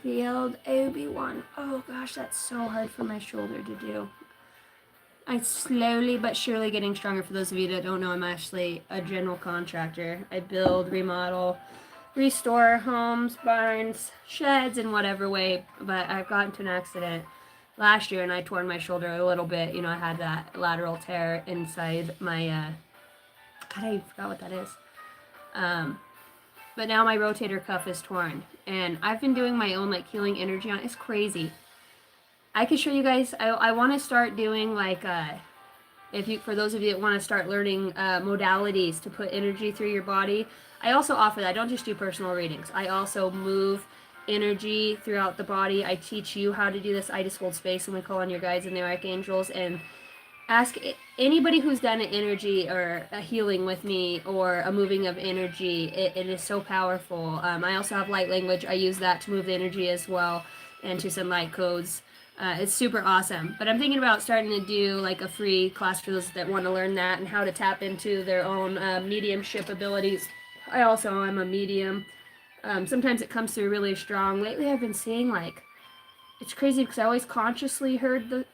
Field Obi-Wan. Oh gosh, that's so hard for my shoulder to do. I'm slowly but surely getting stronger. For those of you that don't know, I'm actually a general contractor. I build, remodel, restore homes, barns, sheds in whatever way. But I've gotten into an accident last year and I tore my shoulder a little bit. You know, I had that lateral tear inside my, God, I forgot what that is. But now my rotator cuff is torn. And I've been doing my own, like, healing energy on it. It's crazy. I can show you guys. I want to start doing, like, for those of you that want to start learning modalities to put energy through your body. I also offer that. I don't just do personal readings. I also move energy throughout the body. I teach you how to do this. I just hold space and we call on your guides and their archangels and ask anybody who's done an energy or a healing with me or a moving of energy. It is so powerful. I also have light language. I use that to move the energy as well and to send light codes. It's super awesome. But I'm thinking about starting to do like a free class for those that want to learn that and how to tap into their own mediumship abilities. I also am a medium. Sometimes it comes through really strong. Lately I've been seeing, like, it's crazy because I always consciously heard the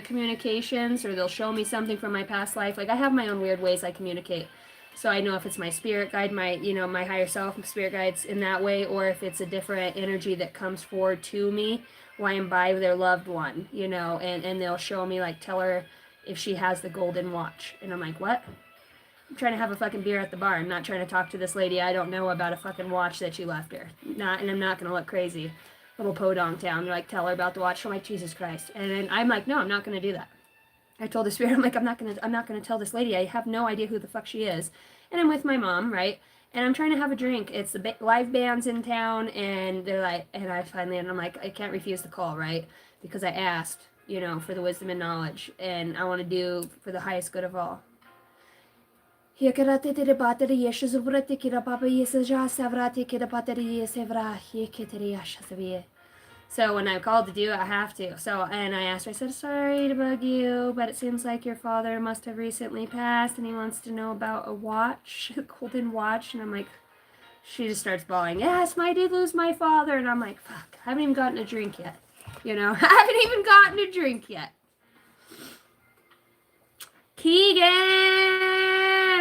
communications, or they'll show me something from my past life. Like, I have my own weird ways I communicate. So I know if it's my spirit guide, my higher self, spirit guides in that way, or if it's a different energy that comes forward to me while I'm by their loved one, and they'll show me, like, tell her if she has the golden watch. And I'm like, what? I'm trying to have a fucking beer at the bar. I'm not trying to talk to this lady I don't know about a fucking watch that she left her. And I'm not going to look crazy. little podunk town. They're like, tell her about the watch. I'm like, Jesus Christ. And then I'm like, no, I'm not going to do that. I told the spirit, I'm like, I'm not gonna tell this lady. I have no idea who the fuck she is. And I'm with my mom, right? And I'm trying to have a drink. It's the live bands in town, and they're like, and I'm like, I can't refuse the call, right? Because I asked, for the wisdom and knowledge, and I want to do for the highest good of all. So when I'm called to do it, I have to. So, and I asked her, I said, sorry to bug you, but it seems like your father must have recently passed and he wants to know about a watch, a golden watch. And I'm like, she just starts bawling, yes, I did lose my father. And I'm like, fuck, I haven't even gotten a drink yet. I haven't even gotten a drink yet. Keegan,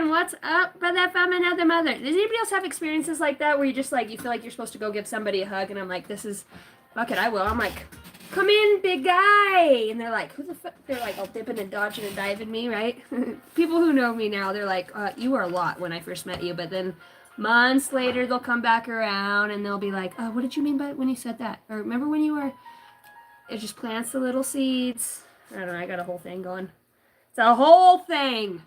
what's up, brother from another mother? Does anybody else have experiences like that where you just like, you feel like you're supposed to go give somebody a hug and I'm like, fuck it, I will. I'm like, come in, big guy. And they're like, who the fuck? They're like all dipping and dodging and diving me, right? People who know me now, they're like, you were a lot when I first met you. But then months later, they'll come back around and they'll be like, what did you mean by when you said that? Or remember when you were, it just plants the little seeds. I don't know, I got a whole thing going. It's a whole thing.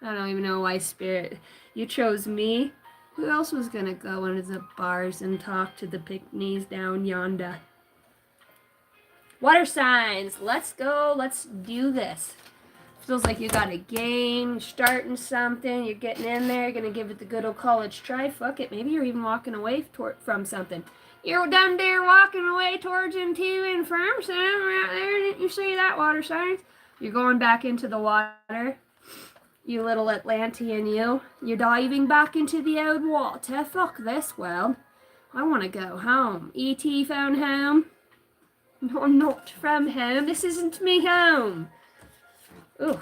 I don't even know why, Spirit. You chose me. Who else was going to go into the bars and talk to the picnics down yonder? Water signs. Let's go. Let's do this. Feels like you got a game, starting something, you're getting in there, you're going to give it the good old college try. Fuck it. Maybe you're even walking away from something. You're down there walking away towards into infirm center right there. Didn't you see that, water signs? You're going back into the water. You little Atlantean, you. You're diving back into the old water. Fuck this world. I want to go home. E.T. phone home. No, I'm not from home. This isn't me home. Ooh.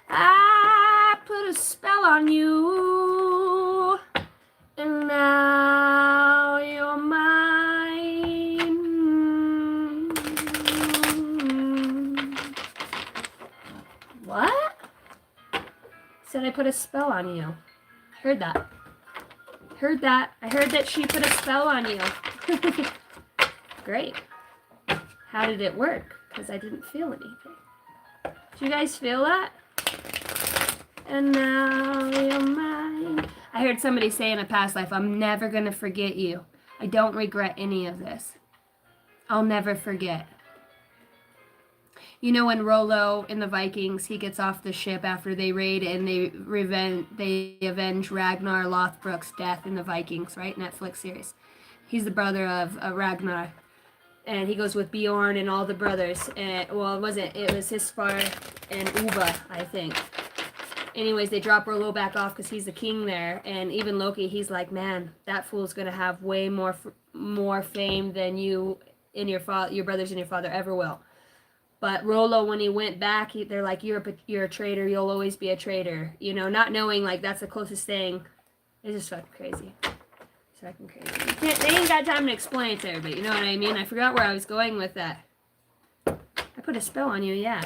I put a spell on you. And now you're mine. What? Said I put a spell on you. Heard that. Heard that. I heard that she put a spell on you. Great. How did it work? Because I didn't feel anything. Did you guys feel that? And now you're mine. I heard somebody say in a past life, I'm never going to forget you. I don't regret any of this. I'll never forget. You know when Rollo in the Vikings, he gets off the ship after they raid and they avenge Ragnar Lothbrok's death in the Vikings, right? Netflix series. He's the brother of Ragnar. And he goes with Bjorn and all the brothers. And, well, it was Hisfar and Uba, I think. Anyways, they drop Rollo back off because he's the king there. And even Loki, he's like, man, that fool's going to have way more fame than you and your brothers and your father ever will. But Rollo, when he went back, they're like, you're a traitor. You'll always be a traitor. Not knowing, like, that's the closest thing. It's just fucking crazy. It's fucking crazy. They ain't got time to explain it to everybody. You know what I mean? I forgot where I was going with that. I put a spell on you, yeah.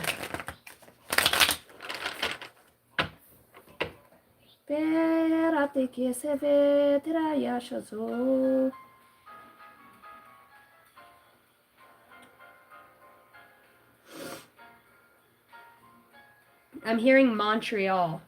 I'm hearing Montreal.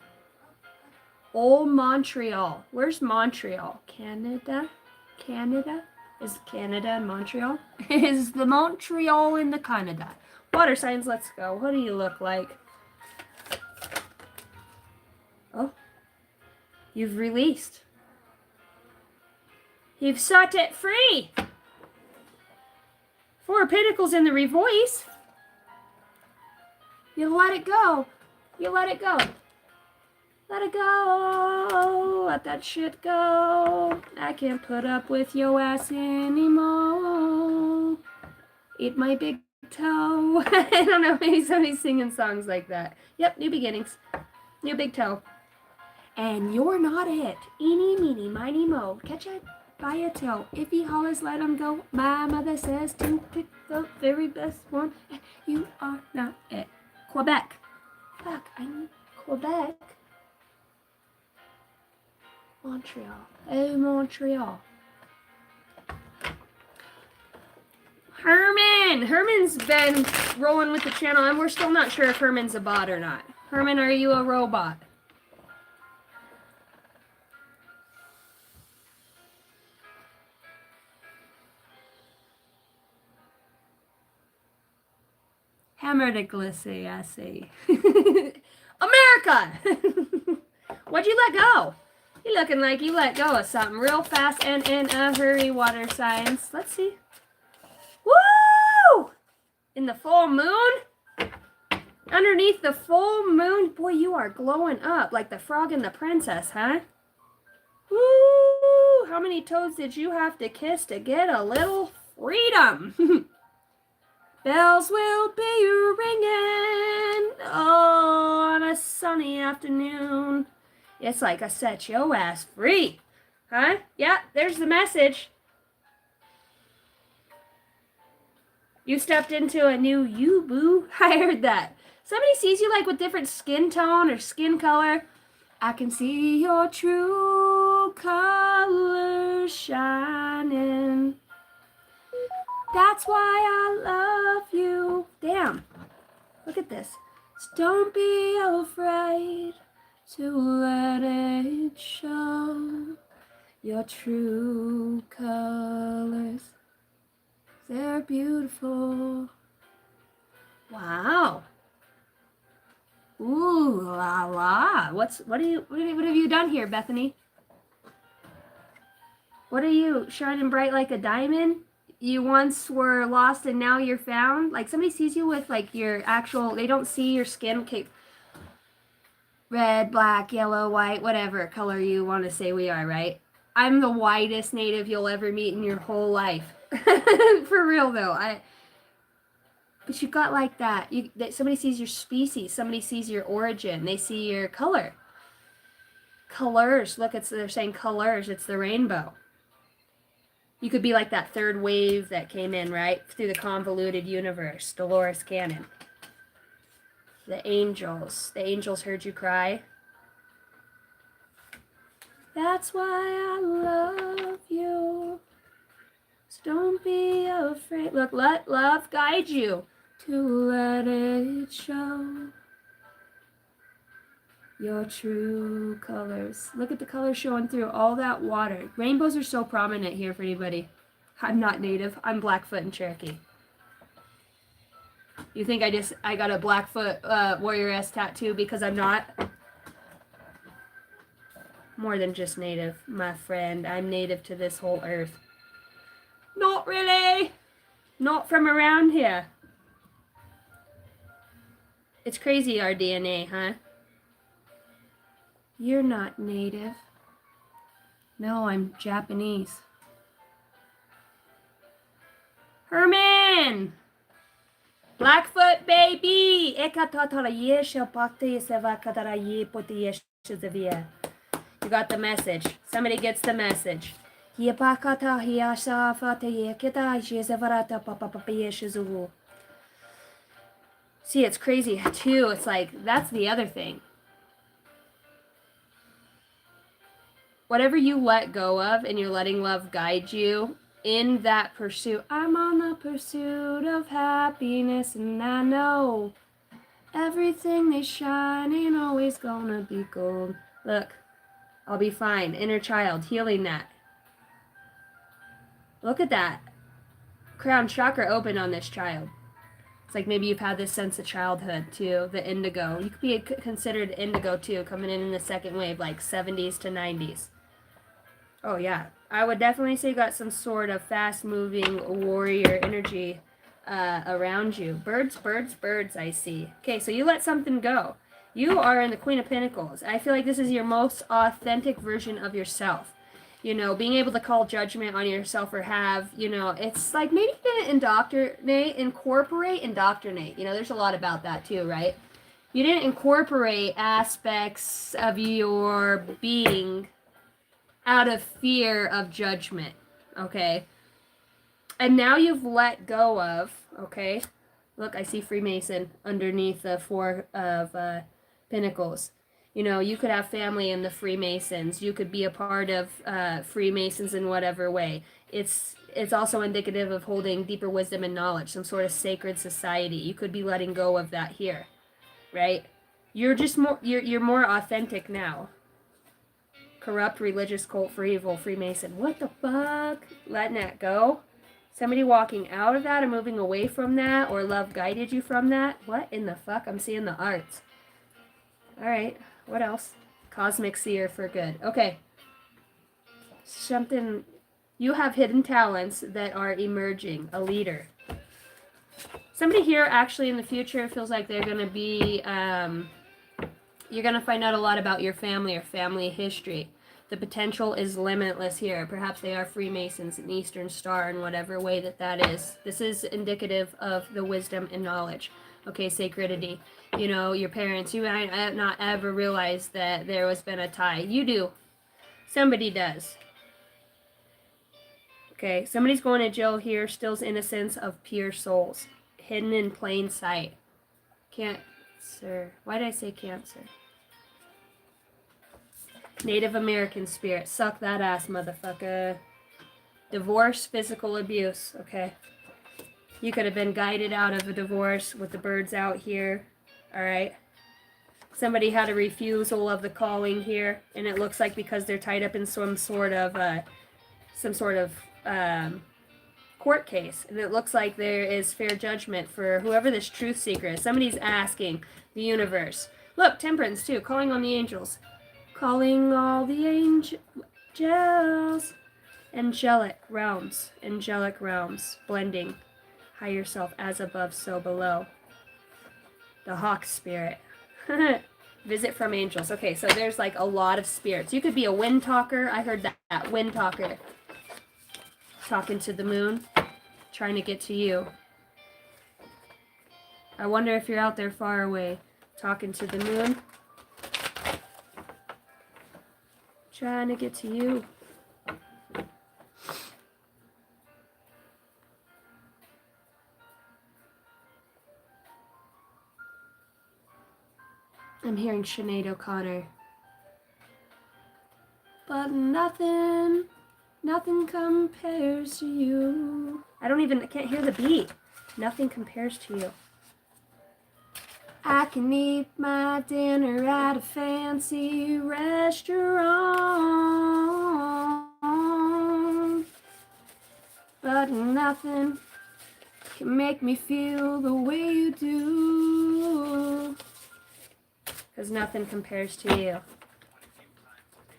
Oh, Montreal. Where's Montreal? Canada? Canada? Is Canada in Montreal? Is the Montreal in the Canada? Water signs, let's go. What do you look like? Oh. You've released. You've set it free. 4 of Pentacles in the revoice. You let it go. You let it go. Let it go. Let that shit go. I can't put up with your ass anymore. Eat my big toe. I don't know. Maybe somebody's singing songs like that. Yep, new beginnings. New big toe. And you're not it. Eeny, meeny, miny, mo. Catch it by a toe. If he hollers, let him go. My mother says to pick the very best one. You are not it. Quebec. Fuck, I need Quebec. Montreal. Oh, Montreal. Herman! Herman's been rolling with the channel, and we're still not sure if Herman's a bot or not. Herman, are you a robot? Hammer de glissy, I see. America! What'd you let go? You looking like you let go of something real fast and in a hurry, water signs. Let's see. Woo! In the full moon? Underneath the full moon? Boy, you are glowing up like the frog and the princess, huh? Woo! How many toads did you have to kiss to get a little freedom? Bells will be ringing on a sunny afternoon. It's like I set your ass free. Huh? Yeah, there's the message. You stepped into a new you, boo. I heard that. Somebody sees you like with different skin tone or skin color. I can see your true colors shining. That's why I love you. Damn. Look at this. So don't be afraid to let it show your true colors. They're beautiful. Wow. Ooh la la. What have you done here, Bethany? What are you, shining bright like a diamond? You once were lost and now you're found? Like somebody sees you with like your actual, they don't see your skin. Okay. Red, black, yellow, white, whatever color you want to say we are, right? I'm the whitest native you'll ever meet in your whole life. For real though. But you got like that. Somebody sees your species. Somebody sees your origin. They see your color. Colors. Look, they're saying colors. It's the rainbow. You could be like that third wave that came in, right? Through the convoluted universe. Dolores Cannon. The angels. The angels heard you cry. That's why I love you. So don't be afraid. Look, let love guide you. To let it show your true colors. Look at the colors showing through all that water. Rainbows are so prominent here for anybody. I'm not native. I'm Blackfoot and Cherokee. You think I got a Blackfoot warrior-esque tattoo because I'm not? More than just native, my friend. I'm native to this whole earth. Not really. Not from around here. It's crazy, our DNA, huh? You're not native. No, I'm Japanese. Herman! Blackfoot baby! You got the message. Somebody gets the message. See, it's crazy too. It's like, that's the other thing. Whatever you let go of and you're letting love guide you in that pursuit. I'm on the pursuit of happiness and I know everything they shine ain't always gonna be gold. Look, I'll be fine. Inner child, healing that. Look at that. Crown chakra open on this child. It's like maybe you've had this sense of childhood too, the indigo. You could be considered indigo too, coming in the second wave, like 70s to 90s. Oh yeah, I would definitely say you got some sort of fast-moving warrior energy around you. Birds, birds, birds, I see. Okay, so you let something go. You are in the Queen of Pentacles. I feel like this is your most authentic version of yourself. You know, being able to call judgment on yourself or have, you know, it's like maybe you didn't indoctrinate. You know, there's a lot about that too, right? You didn't incorporate aspects of your being out of fear of judgment, okay? And now you've let go of, okay? Look, I see Freemason underneath the Four of Pentacles. You know, you could have family in the Freemasons. You could be a part of Freemasons in whatever way. It's it's also indicative of holding deeper wisdom and knowledge, some sort of sacred society. You could be letting go of that here, right? You're just more, you're more authentic now. Corrupt, religious cult for evil, Freemason. What the fuck? Letting that go? Somebody walking out of that or moving away from that, or love guided you from that? What in the fuck? I'm seeing the arts. Alright, what else? Cosmic seer for good. Okay. Something, you have hidden talents that are emerging. A leader. Somebody here actually in the future feels like they're going to be, you're going to find out a lot about your family or family history. The potential is limitless here. Perhaps they are Freemasons, an Eastern Star, in whatever way that is. This is indicative of the wisdom and knowledge. Okay, sacredity. You know, your parents, you might not ever realize that there has been a tie. You do. Somebody does. Okay, somebody's going to jail here, stills innocence of pure souls. Hidden in plain sight. Cancer. Why did I say Cancer? Native American spirit. Suck that ass, motherfucker. Divorce, physical abuse. Okay. You could have been guided out of a divorce with the birds out here. Alright. Somebody had a refusal of the calling here. And it looks like because they're tied up in some sort of court case. And it looks like there is fair judgment for whoever this truth seeker is. Somebody's asking the universe. Look, temperance too. Calling on the angels. Calling all the angels. Angelic realms. Angelic realms. Blending. Higher self as above, so below. The hawk spirit. Visit from angels. Okay, so there's like a lot of spirits. You could be a wind talker. I heard that. Wind talker. Talking to the moon. Trying to get to you. I wonder if you're out there far away. Talking to the moon. Trying to get to you. I'm hearing Sinead O'Connor. But nothing compares to you. I can't hear the beat. Nothing compares to you. I can eat my dinner at a fancy restaurant, but nothing can make me feel the way you do, 'cause nothing compares to you.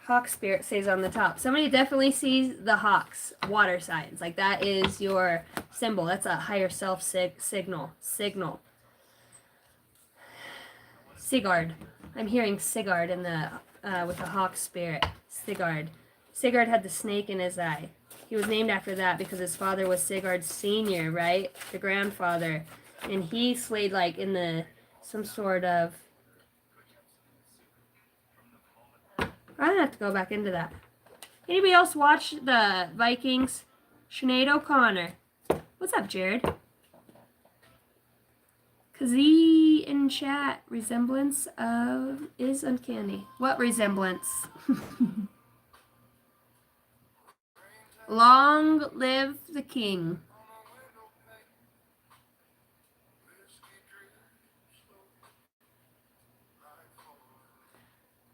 Hawk spirit stays on the top. Somebody definitely sees the hawks, water signs. Like that is your symbol. That's a higher self signal. Sigard. I'm hearing Sigard in the with the hawk spirit. Sigard. Sigard had the snake in his eye. He was named after that because his father was Sigard Senior, right? The grandfather, and he slayed like in the some sort of. I don't have to go back into that. Anybody else watch the Vikings? Sinead O'Connor. What's up, Jared? Kazee in chat. Resemblance of is uncanny. What resemblance? Long live the king.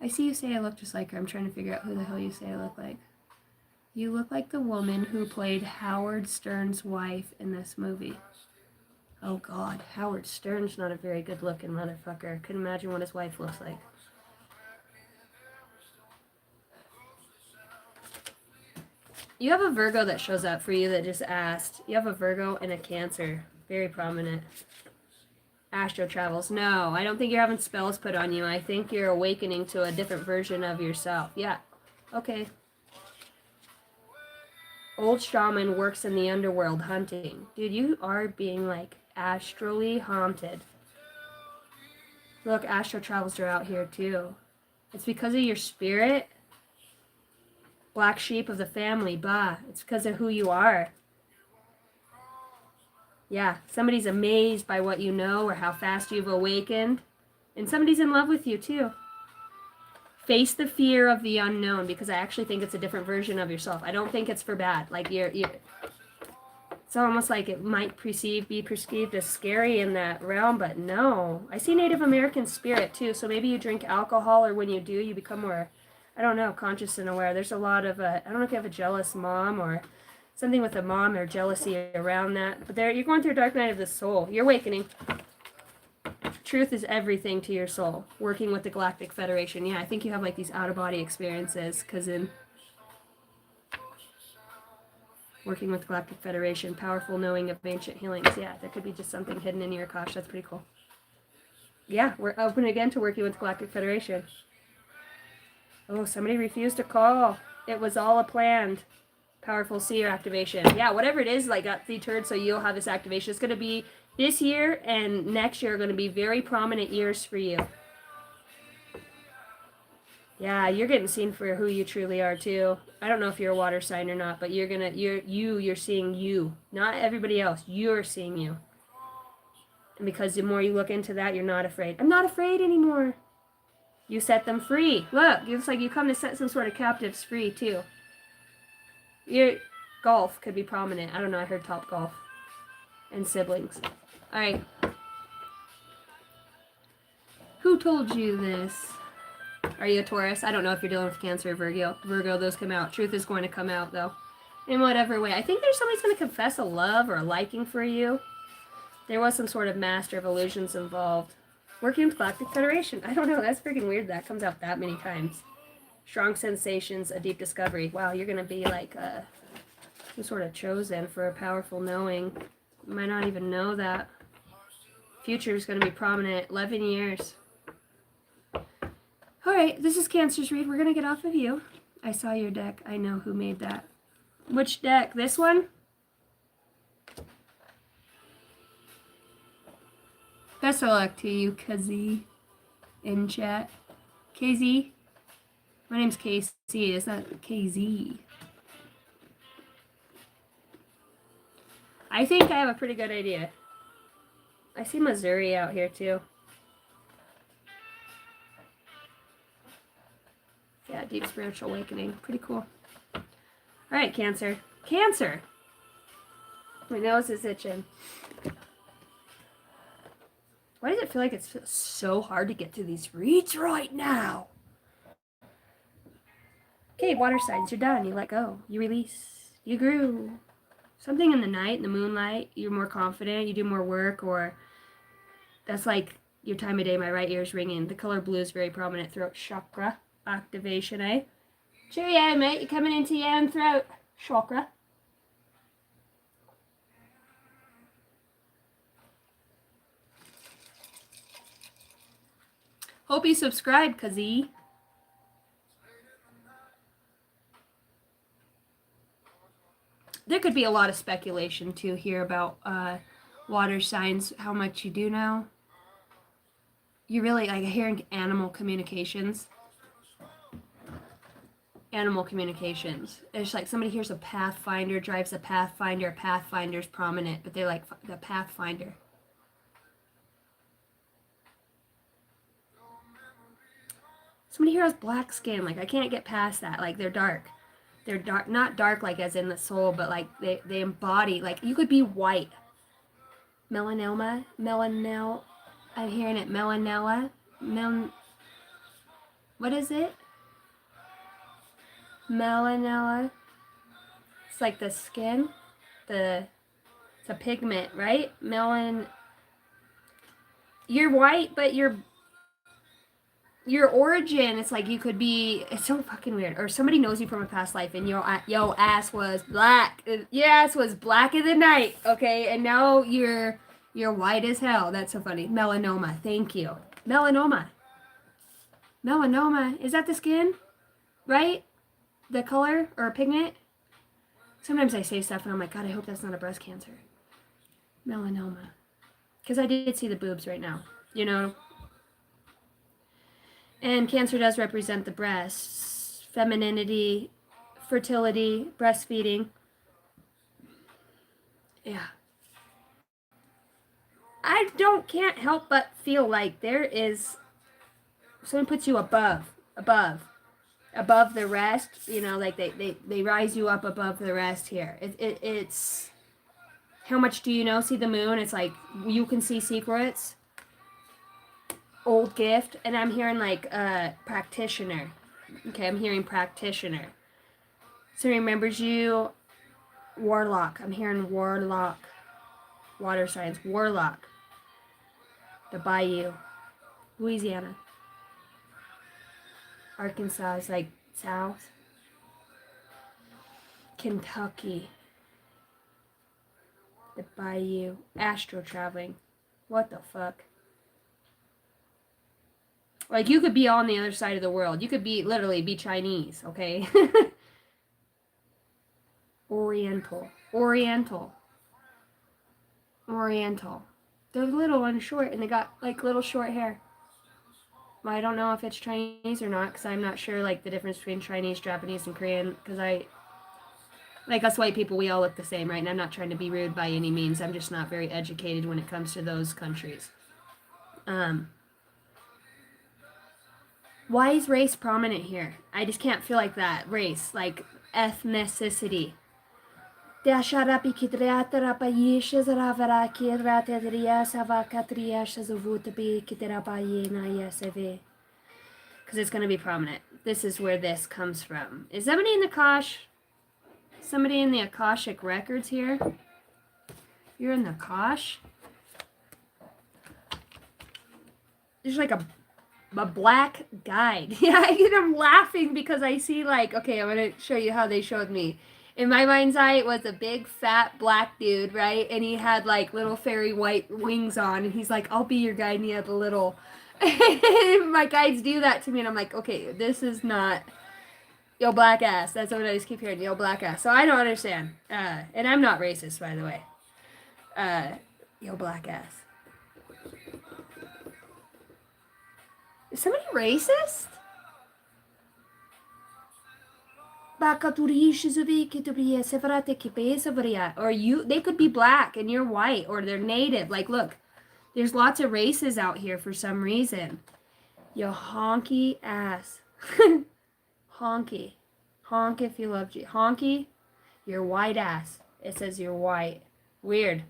I see you say I look just like her. I'm trying to figure out who the hell you say I look like. You look like the woman who played Howard Stern's wife in this movie. Oh God, Howard Stern's not a very good looking motherfucker. I couldn't imagine what his wife looks like. You have a Virgo that shows up for you that just asked. You have a Virgo and a Cancer. Very prominent. Astro travels. No, I don't think you're having spells put on you. I think you're awakening to a different version of yourself. Yeah. Okay. Old shaman works in the underworld hunting. Dude, you are being like astrally haunted. Look, astro travels are out here too. It's because of your spirit. Black sheep of the family. Bah. It's because of who you are. Yeah, somebody's amazed by what you know or how fast you've awakened. And somebody's in love with you too. Face the fear of the unknown, because I actually think it's a different version of yourself. I don't think it's for bad. Like It's almost like it might be perceived as scary in that realm, but no. I see Native American spirit too, so maybe you drink alcohol, or when you do, you become more, I don't know, conscious and aware. There's a lot of, I don't know if you have a jealous mom or something with a mom or jealousy around that, but you're going through a dark night of the soul. You're awakening. Truth is everything to your soul. Working with the Galactic Federation. Yeah, I think you have like these out-of-body experiences, because in working with Galactic Federation, powerful knowing of ancient healings. Yeah, there could be just something hidden in your Akash. That's pretty cool. Yeah, we're open again to working with Galactic Federation. Oh, somebody refused to call. It was all a planned. Powerful seer activation. Yeah, whatever it is, like got deterred, so you'll have this activation. It's going to be this year and next year are going to be very prominent years for you. Yeah, you're getting seen for who you truly are too. I don't know if you're a water sign or not, but you're seeing you, not everybody else. You're seeing you. And because the more you look into that, you're not afraid. I'm not afraid anymore. You set them free. Look, it's like you come to set some sort of captives free too. Your golf could be prominent. I don't know, I heard Top Golf. And siblings. Alright. Who told you this? Are you a Taurus? I don't know if you're dealing with Cancer or Virgo. Virgo, those come out. Truth is going to come out, though. In whatever way. I think there's somebody's going to confess a love or a liking for you. There was some sort of master of illusions involved. Working with Galactic Federation. I don't know. That's freaking weird that comes out that many times. Strong sensations, a deep discovery. Wow, you're going to be like some sort of chosen for a powerful knowing. You might not even know that. Future is going to be prominent. 11 years. Alright, this is Cancer's read. We're going to get off of you. I saw your deck. I know who made that. Which deck? This one? Best of luck to you, KZ, in chat. KZ? My name's KC. It's not KZ. I think I have a pretty good idea. I see Missouri out here too. Yeah, deep spiritual awakening. Pretty cool. Alright, Cancer. Cancer! My nose is itching. Why does it feel like it's so hard to get to these reads right now? Okay, water signs. You're done. You let go. You release. You grew. Something in the night, in the moonlight, you're more confident, you do more work, or that's like your time of day. My right ear's ringing. The color blue is very prominent. Throat chakra activation, eh? Cheerio, mate. You're coming into your own throat chakra. Hope you subscribe, Kazi. There could be a lot of speculation too here about water signs, how much you do know. You're really like hearing animal communications. Animal communications. It's like somebody hears a Pathfinder, drives a Pathfinder's prominent, but they're like the Pathfinder. Somebody here has black skin, like I can't get past that, like they're dark. They're dark, not dark like as in the soul, but like they embody, like you could be white. Melanoma, I'm hearing it, melanella, what is it? Melanella. It's like the skin, it's a pigment, right? You're white, but your origin, it's like you could be, it's so fucking weird. Or somebody knows you from a past life and your ass was black. Your ass was black in the night, okay? And now you're white as hell. That's so funny. Melanoma, thank you. Melanoma. Melanoma, is that the skin? Right? The color or pigment? Sometimes I say stuff and I'm like, God, I hope that's not a breast cancer. Melanoma. Because I did see the boobs right now, you know? And Cancer does represent the breasts, femininity, fertility, breastfeeding. Yeah. I can't help but feel like there is, someone puts you above the rest, you know, like they rise you up above the rest here. It's, How much do you know? See the moon? It's like, you can see secrets. Old gift. And I'm hearing like practitioner. Okay, I'm hearing practitioner. So remembers you. Warlock. I'm hearing warlock. Water signs. Warlock. The bayou. Louisiana. Arkansas is like south. Kentucky. The bayou. Astro traveling. What the fuck? Like, you could be on the other side of the world. You could be, literally, be Chinese, okay? Oriental. Oriental. Oriental. They're little and short, and they got, like, little short hair. Well, I don't know if it's Chinese or not, because I'm not sure, like, the difference between Chinese, Japanese, and Korean, because like, us white people, we all look the same, right? And I'm not trying to be rude by any means. I'm just not very educated when it comes to those countries. Why is race prominent here? I just can't feel like that. Race, like ethnicity. Because it's going to be prominent. This is where this comes from. Is somebody in the Kosh? Somebody in the Akashic records here? You're in the Kosh? There's like a black guide. Yeah, I'm laughing because I see like, okay, I'm going to show you how they showed me. In my mind's eye, it was a big, fat, black dude, right? And he had like little fairy white wings on. And he's like, I'll be your guide. And he had the little... My guides do that to me. And I'm like, okay, this is not... Yo, black ass. That's what I just keep hearing. Yo, black ass. So I don't understand. And I'm not racist, by the way. Yo, black ass. Is somebody racist? Or they could be black and you're white, or they're native. Like, look, there's lots of races out here for some reason. Yo, honky ass. Honky. Honk if you love G. Honky, you're white ass. It says you're white. Weird.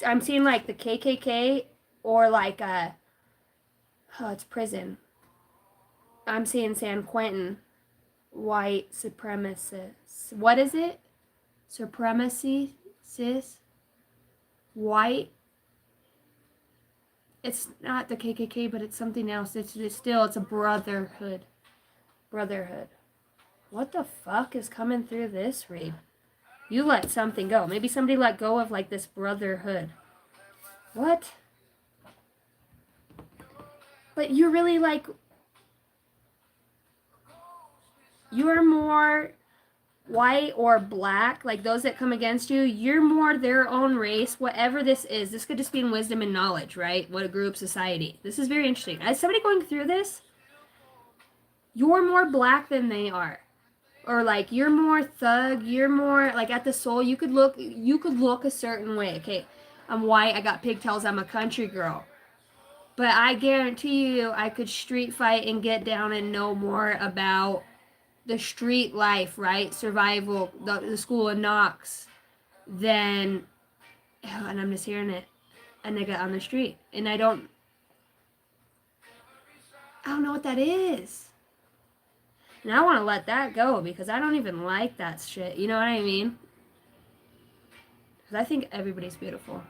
I'm seeing like the KKK or like it's prison. I'm seeing San Quentin. White supremacists. What is it? Supremacy? Sis? White? It's not the KKK, but it's something else. It's a brotherhood. Brotherhood. What the fuck is coming through this read? You let something go. Maybe somebody let go of like this brotherhood. What? But you're really like... You're more white or black, like those that come against you, you're more their own race, whatever this is. This could just be in wisdom and knowledge, right? What a group society. This is very interesting. As somebody going through this, you're more black than they are. Or like you're more thug, you're more like at the soul, you could look a certain way. Okay, I'm white, I got pigtails, I'm a country girl. But I guarantee you I could street fight and get down and know more about the street life, right? Survival, the school of Knox, than, and I'm just hearing it, a nigga on the street. And I don't know what that is. And I want to let that go because I don't even like that shit. You know what I mean? Because I think everybody's beautiful.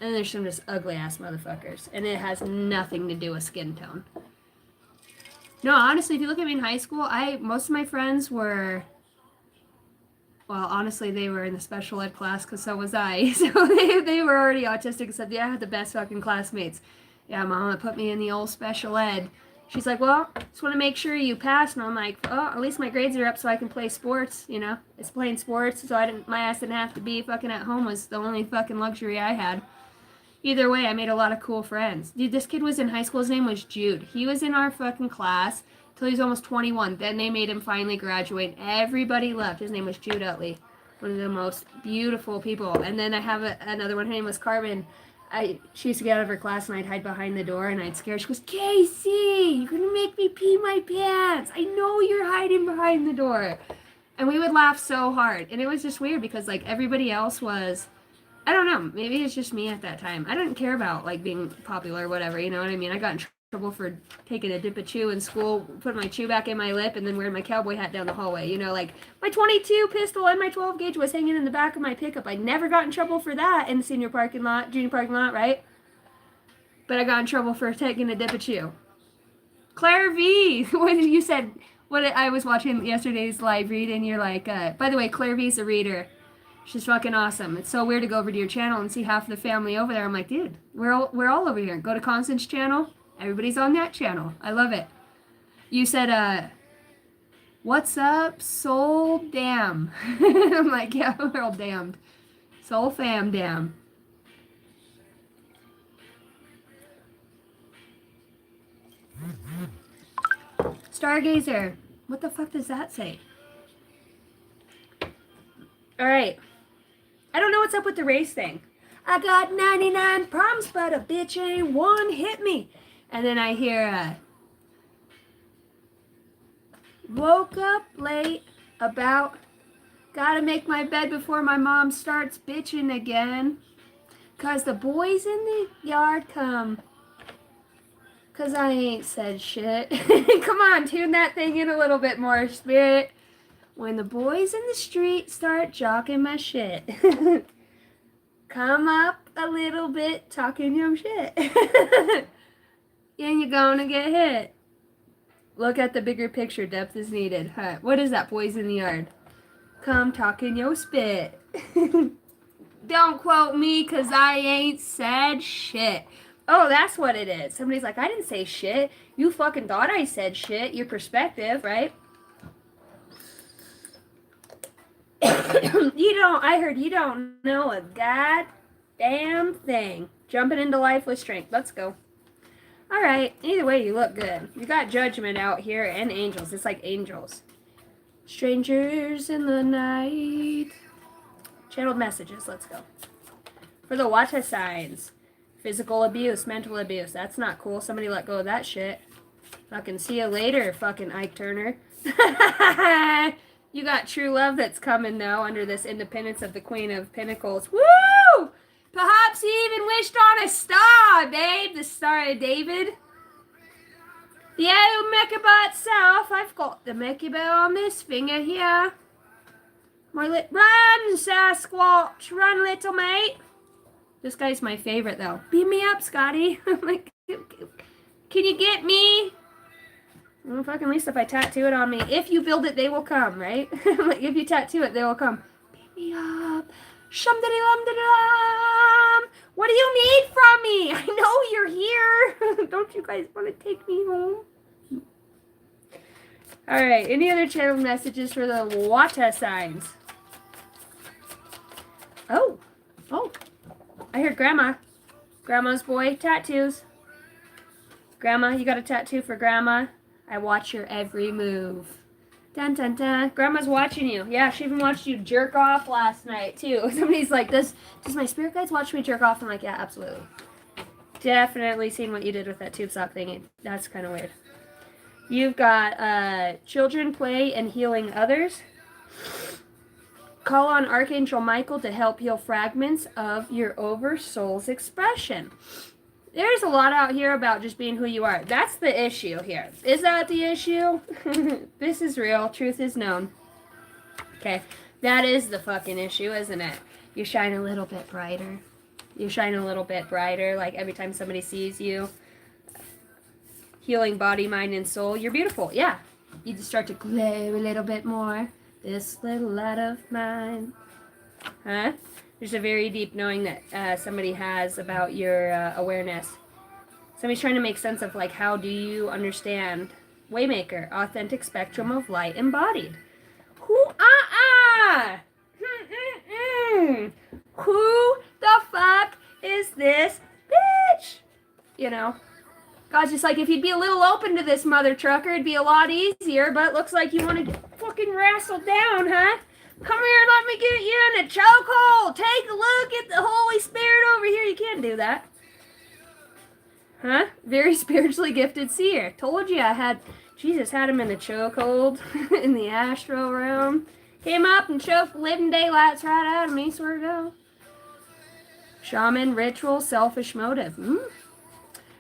And there's some just ugly ass motherfuckers. And it has nothing to do with skin tone. No, honestly, if you look at me in high school, most of my friends were, well, honestly, they were in the special ed class because so was I. So they were already autistic, except I had the best fucking classmates. Yeah, Mama put me in the old special ed. She's like, well, just want to make sure you pass. And I'm like, oh, at least my grades are up so I can play sports, you know. It's playing sports, so my ass didn't have to be fucking at home was the only fucking luxury I had. Either way, I made a lot of cool friends. Dude, this kid was in high school. His name was Jude. He was in our fucking class till he was almost 21. Then they made him finally graduate. Everybody left. His name was Jude Utley. One of the most beautiful people. And then I have another one. Her name was Carmen. She used to get out of her class and I'd hide behind the door and I'd scare her. She goes, Casey, you're going to make me pee my pants. I know you're hiding behind the door. And we would laugh so hard. And it was just weird because like everybody else was, I don't know, maybe it's just me at that time. I didn't care about like being popular or whatever, you know what I mean? I got in trouble for taking a dip of chew in school, putting my chew back in my lip, and then wearing my cowboy hat down the hallway. You know, like my 22 pistol and my 12 gauge was hanging in the back of my pickup. I never got in trouble for that in the junior parking lot, right? But I got in trouble for taking a dip of chew. Claire V, what you said, I was watching yesterday's live read, and you're like, by the way, Claire V's a reader. She's fucking awesome. It's so weird to go over to your channel and see half the family over there. I'm like, dude, we're all over here. Go to Constance's channel. Everybody's on that channel. I love it. You said, what's up, soul damn? I'm like, yeah, we're all damned. Soul fam damn. Stargazer. What the fuck does that say? Alright. I don't know what's up with the race thing. I got 99 problems, but a bitch ain't one hit me. And then I hear, woke up late about, gotta make my bed before my mom starts bitching again. 'Cause the boys in the yard come. 'Cause I ain't said shit. Come on, tune that thing in a little bit more, Spirit. When the boys in the street start jocking my shit. Come up a little bit, talking your shit. And you're gonna get hit. Look at the bigger picture, depth is needed. Huh. What is that, boys in the yard? Come talking your spit. Don't quote me, 'cause I ain't said shit. Oh, that's what it is. Somebody's like, I didn't say shit. You fucking thought I said shit. Your perspective, right? I heard you don't know a goddamn thing. Jumping into life with strength. Let's go. Alright, either way, you look good. You got judgment out here and angels. It's like angels. Strangers in the night. Channeled messages. Let's go. For the water signs. Physical abuse, mental abuse. That's not cool. Somebody let go of that shit. Fucking see you later, fucking Ike Turner. You got true love that's coming now under this independence of the Queen of Pentacles. Woo! Perhaps he even wished on a star, babe. The Star of David. The old Mechaba itself. I've got the Mechaba on this finger here. Run, Sasquatch. Run, little mate. This guy's my favorite, though. Beam me up, Scotty. I'm like, can you get me? Well, fucking at least if I tattoo it on me. If you build it, they will come, right? Like, if you tattoo it, they will come. Beam me up. Shum-diddy-lum-diddy-lum. What do you need from me? I know you're here. Don't you guys want to take me home? Alright, any other channel messages for the water signs? Oh. I heard Grandma. Grandma's boy, tattoos. Grandma, you got a tattoo for Grandma? I watch your every move. Dun dun dun. Grandma's watching you. Yeah, she even watched you jerk off last night, too. Somebody's like, does my spirit guides watch me jerk off? I'm like, yeah, absolutely. Definitely seen what you did with that tube sock thingy. That's kind of weird. You've got children play and healing others. Call on Archangel Michael to help heal fragments of your oversoul's expression. There's a lot out here about just being who you are. That's the issue here. Is that the issue? This is real. Truth is known. Okay. That is the fucking issue, isn't it? You shine a little bit brighter. You shine a little bit brighter. Like every time somebody sees you. Healing body, mind, and soul. You're beautiful. Yeah. You just start to glow a little bit more. This little light of mine. Huh? There's a very deep knowing that somebody has about your awareness. Somebody's trying to make sense of, like, how do you understand Waymaker, authentic spectrum of light embodied. Who Who the fuck is this bitch? You know? God's just like, if you'd be a little open to this mother trucker, it'd be a lot easier, but looks like you want to get fucking wrestled down, huh? Come here and let me get you in a chokehold. Take a look at the Holy Spirit over here. You can't do that. Huh? Very spiritually gifted seer. Told you Jesus had him in the chokehold in the astral realm. Came up and choked the living daylights right out of me, swear to God. Shaman, ritual, selfish motive.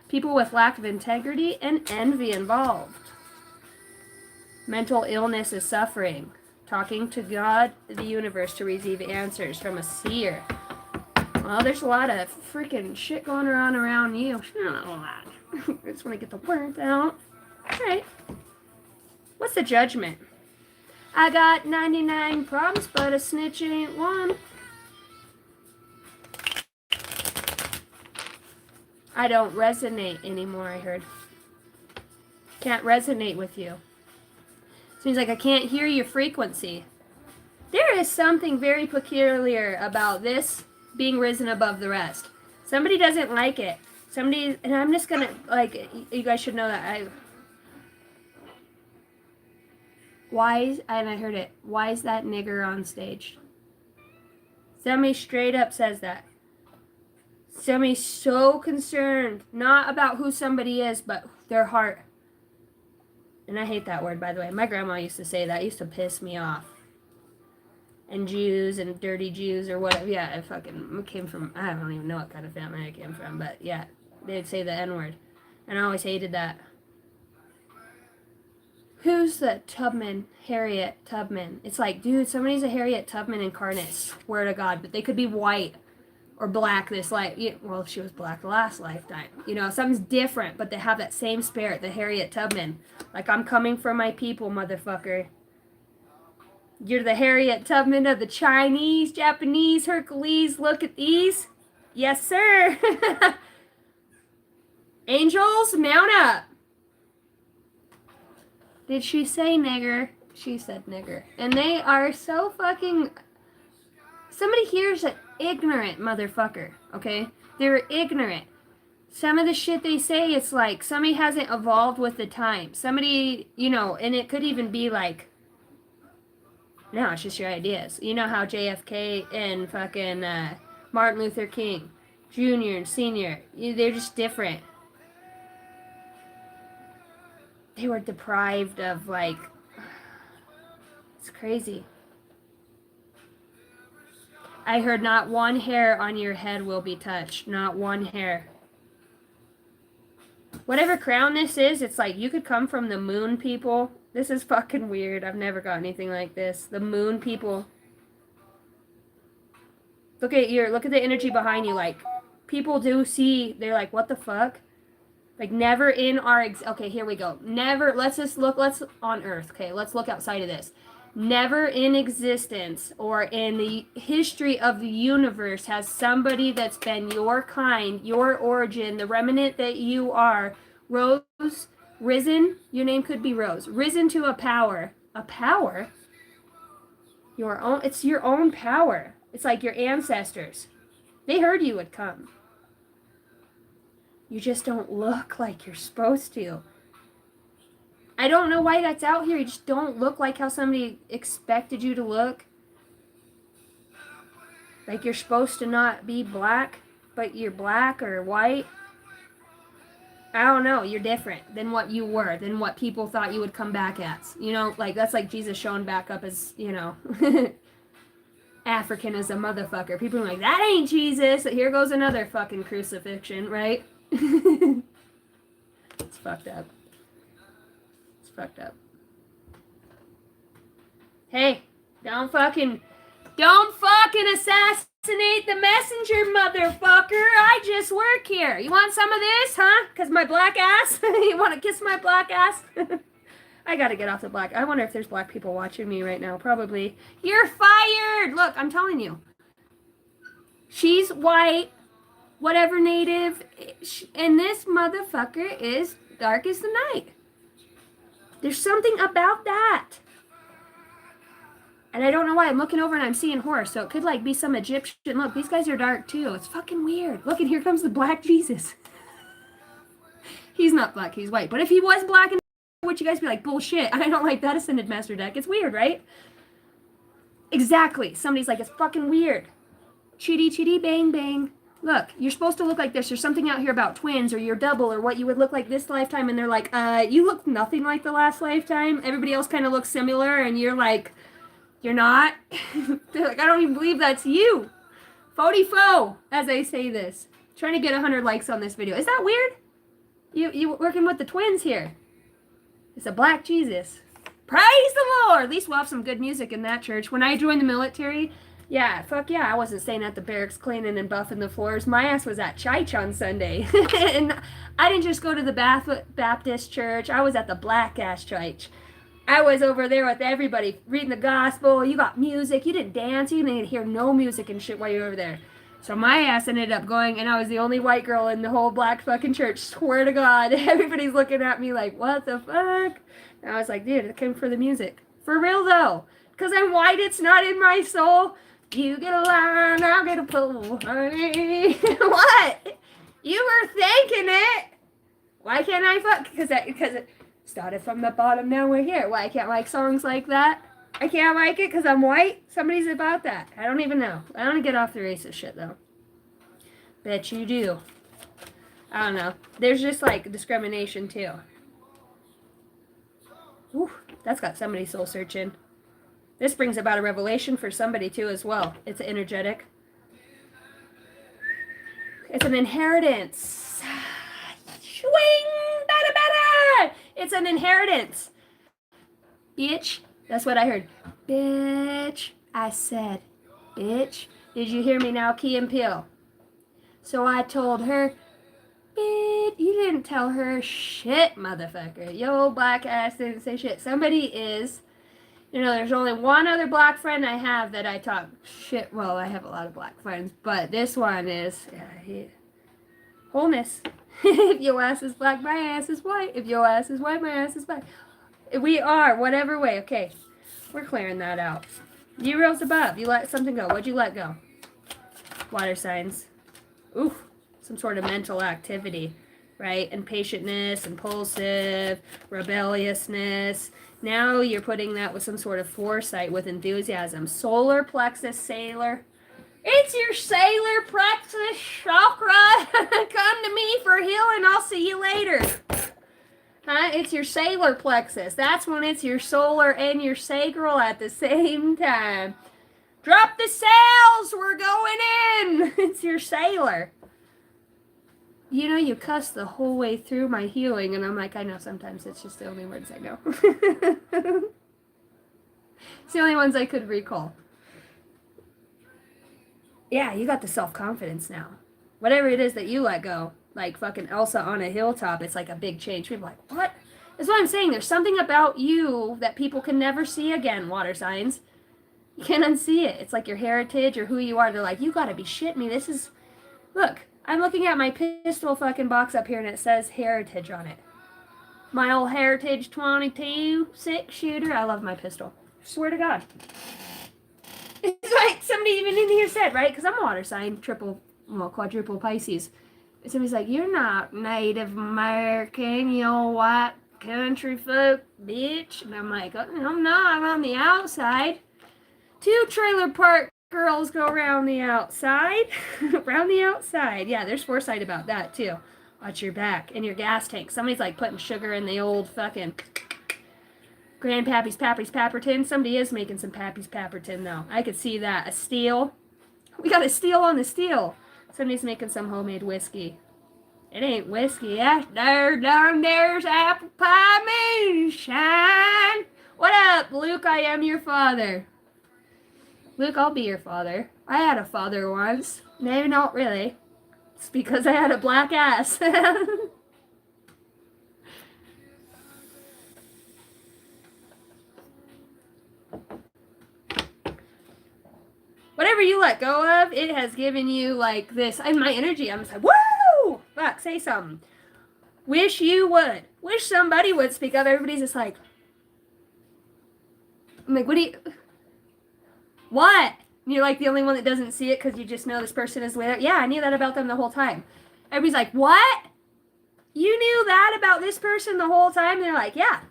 People with lack of integrity and envy involved. Mental illness is suffering. Talking to God, the universe, to receive answers from a seer. Well, there's a lot of freaking shit going around you. I just want to get the words out. Alright. What's the judgment? I got 99 problems, but a snitch ain't one. I don't resonate anymore, I heard. Can't resonate with you. Seems like I can't hear your frequency. There is something very peculiar about this being risen above the rest. Somebody doesn't like it. Somebody, and I'm just gonna, like, you guys should know that and I heard it, why is that nigger on stage? Somebody straight up says that. Somebody's so concerned, not about who somebody is, but their heart. And I hate that word, by the way. My grandma used to say that. It used to piss me off. And Jews and dirty Jews or whatever. Yeah, I fucking came from, I don't even know what kind of family I came from, but yeah, they'd say the N-word. And I always hated that. Who's the Tubman? Harriet Tubman. It's like, dude, somebody's a Harriet Tubman incarnate. Swear to God. But they could be white or black this life. Well, she was black the last lifetime. You know, something's different, but they have that same spirit, the Harriet Tubman. Like, I'm coming for my people, motherfucker. You're the Harriet Tubman of the Chinese, Japanese, Hercules. Look at these. Yes, sir. Angels, mount up. Did she say nigger? She said nigger. And they are so fucking... Somebody here's an ignorant motherfucker, okay? They're ignorant. Some of the shit they say, it's like somebody hasn't evolved with the time. Somebody, you know, and it could even be like... No, it's just your ideas. You know how JFK and fucking Martin Luther King Jr. and Sr., they're just different. They were deprived of, like, it's crazy. I heard not one hair on your head will be touched. Not one hair. Whatever crown this is, it's like you could come from the moon people. This is fucking weird. I've never got anything like this. The moon people. Look at the energy behind you. Like, people do see, they're like, what the fuck? Like, never in our, okay, here we go. Never, let's on Earth, okay, let's look outside of this. Never in existence or in the history of the universe has somebody that's been your kind, your origin, the remnant that you are, risen, your name could be Rose, risen to a power. A power? Your own, it's your own power. It's like your ancestors. They heard you would come. You just don't look like you're supposed to. I don't know why that's out here. You just don't look like how somebody expected you to look. Like you're supposed to not be black, but you're black or white. I don't know. You're different than what you were, than what people thought you would come back as. You know, like that's like Jesus showing back up as, you know, African as a motherfucker. People are like, that ain't Jesus. Here goes another fucking crucifixion, right? It's fucked up. It's fucked up. Hey, don't fucking assassinate the messenger, motherfucker. I just work here. You want some of this, huh? Cause my black ass? You want to kiss my black ass? I gotta get off the black. I wonder if there's black people watching me right now. Probably. You're fired. Look, I'm telling you. She's white. Whatever native, and this motherfucker is dark as the night. There's something about that. And I don't know why I'm looking over and I'm seeing horse, so it could like be some Egyptian. Look, these guys are dark too. It's fucking weird. Look, and here comes the black Jesus. He's not black, he's white. But if he was black, and would you guys be like, bullshit, I don't like that Ascended Master deck. It's weird, right? Exactly. Somebody's like, it's fucking weird. Chitty chitty bang bang. Look, you're supposed to look like this. There's something out here about twins or your double or what you would look like this lifetime. And they're like, you look nothing like the last lifetime. Everybody else kind of looks similar. And you're You're not? They're like, I don't even believe that's you. Fo, as I say this. Trying to get 100 likes on this video. Is that weird? You working with the twins here. It's a black Jesus. Praise the Lord! At least we'll have some good music in that church. When I joined the military, yeah, fuck yeah, I wasn't staying at the barracks cleaning and buffing the floors. My ass was at church on Sunday. And I didn't just go to the Baptist church. I was at the black ass church. I was over there with everybody, reading the gospel. You got music. You didn't dance. You didn't hear no music and shit while you were over there. So my ass ended up going, and I was the only white girl in the whole black fucking church. Swear to God. Everybody's looking at me like, what the fuck? And I was like, dude, I came for the music. For real, though. Because I'm white, it's not in my soul. You get a line, I'll get a pull, honey. What? You were thinking it. Why can't I fuck? Because it started from the bottom, now we're here. Why I can't like songs like that? I can't like it because I'm white? Somebody's about that. I don't even know. I don't get off the racist shit, though. Bet you do. I don't know. There's just, like, discrimination, too. Ooh, that's got somebody soul searching. This brings about a revelation for somebody, too, as well. It's energetic. It's an inheritance. Swing! Bada, bada! It's an inheritance. Bitch. That's what I heard. Bitch. I said, bitch. Did you hear me now, Key and Peele? So I told her, bitch. You didn't tell her shit, motherfucker. Yo, black ass didn't say shit. Somebody is, you know, there's only one other black friend I have that I talk shit. Well, I have a lot of black friends, but this one is, wholeness. If your ass is black, my ass is white. If your ass is white, my ass is black. We are, whatever way. Okay, we're clearing that out. You rose above. You let something go. What'd you let go? Water signs. Oof. Some sort of mental activity, right? Impatientness, impulsive, rebelliousness. Now you're putting that with some sort of foresight, with enthusiasm. Solar plexus, sailor. It's your sailor plexus chakra. Come to me for healing. I'll see you later. Huh? It's your sailor plexus. That's when it's your solar and your sacral at the same time. Drop the sails. We're going in. It's your sailor. You know, you cuss the whole way through my healing, and I'm like, I know sometimes it's just the only words I know. It's the only ones I could recall. Yeah, you got the self-confidence now. Whatever it is that you let go, like fucking Elsa on a hilltop, it's like a big change. People are like, what? That's what I'm saying. There's something about you that people can never see again, water signs. You can't unsee it. It's like your heritage or who you are. They're like, you gotta be shitting me. This is... Look, I'm looking at my pistol fucking box up here and it says heritage on it. My old Heritage 22 6-shooter. I love my pistol. Swear to God. It's like somebody even in here said, right? Because I'm a water sign, quadruple Pisces. And somebody's like, you're not Native American, you white country folk, bitch. And I'm like, oh, I'm not. I'm on the outside. 2 trailer park girls go around the outside. Around the outside. Yeah, there's foresight about that, too. Watch your back and your gas tank. Somebody's like putting sugar in the old fucking... Grandpappy's Papperton. Somebody is making some Pappy's Papperton, though. I could see that. A steel. We got a steel on the steel. Somebody's making some homemade whiskey. It ain't whiskey. Down there's apple pie moonshine. What up, Luke? I am your father. Luke, I'll be your father. I had a father once. Maybe not really. It's because I had a black ass. Whatever you let go of, it has given you like this. And my energy, I'm just like, woo! Fuck, say something. Wish you would. Wish somebody would speak up. Everybody's just like, I'm like, what do you... What? And you're like the only one that doesn't see it because you just know this person is with it. Yeah, I knew that about them the whole time. Everybody's like, what? You knew that about this person the whole time? And they're like, yeah.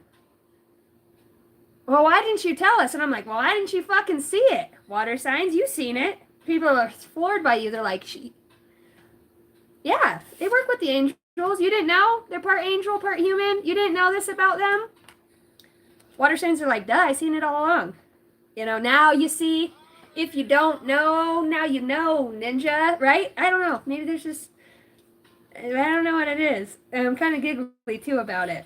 Well, why didn't you tell us? And I'm like, well, why didn't you fucking see it? Water signs, you seen it. People are floored by you. They're like, yeah, they work with the angels. You didn't know? They're part angel, part human. You didn't know this about them? Water signs are like, duh, I seen it all along. You know, now you see. If you don't know, now you know, ninja, right? I don't know. Maybe there's just, I don't know what it is. And I'm kind of giggly too about it.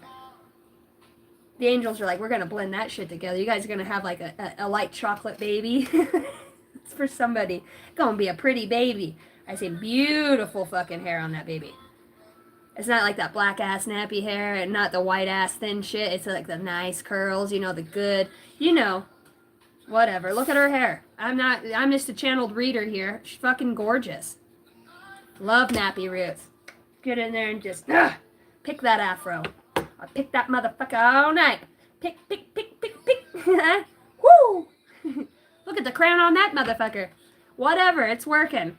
The angels are like, we're going to blend that shit together. You guys are going to have like a light chocolate baby. It's for somebody. Going to be a pretty baby. I say beautiful fucking hair on that baby. It's not like that black ass nappy hair and not the white ass thin shit. It's like the nice curls, you know, the good, you know. Whatever. Look at her hair. I'm just a channeled reader here. She's fucking gorgeous. Love nappy roots. Get in there and just pick that afro. I pick that motherfucker all night. Pick. Woo! Look at the crown on that motherfucker. Whatever, it's working.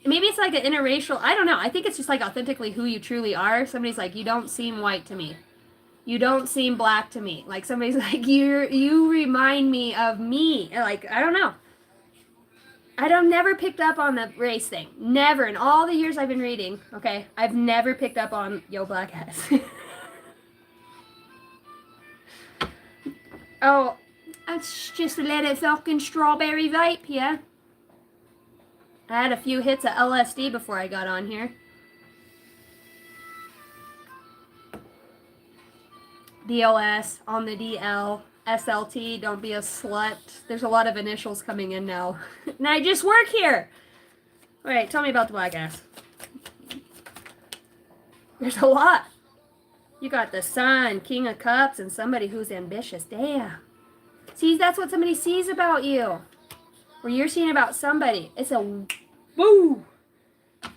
Maybe it's like an interracial, I don't know. I think it's just like authentically who you truly are. Somebody's like, you don't seem white to me. You don't seem black to me. Like somebody's like, you remind me of me. Like, I don't know. I don't never picked up on the race thing. Never. In all the years I've been reading, okay, I've never picked up on yo black ass. Oh, it's just a little fucking strawberry vape, yeah. I had a few hits of LSD before I got on here. DOS, on the DL, SLT, don't be a slut. There's a lot of initials coming in now. And I just work here. Alright, tell me about the black ass. There's a lot. You got the Sun, King of Cups, and somebody who's ambitious. Damn. See, that's what somebody sees about you. Or you're seeing about somebody. It's a woo.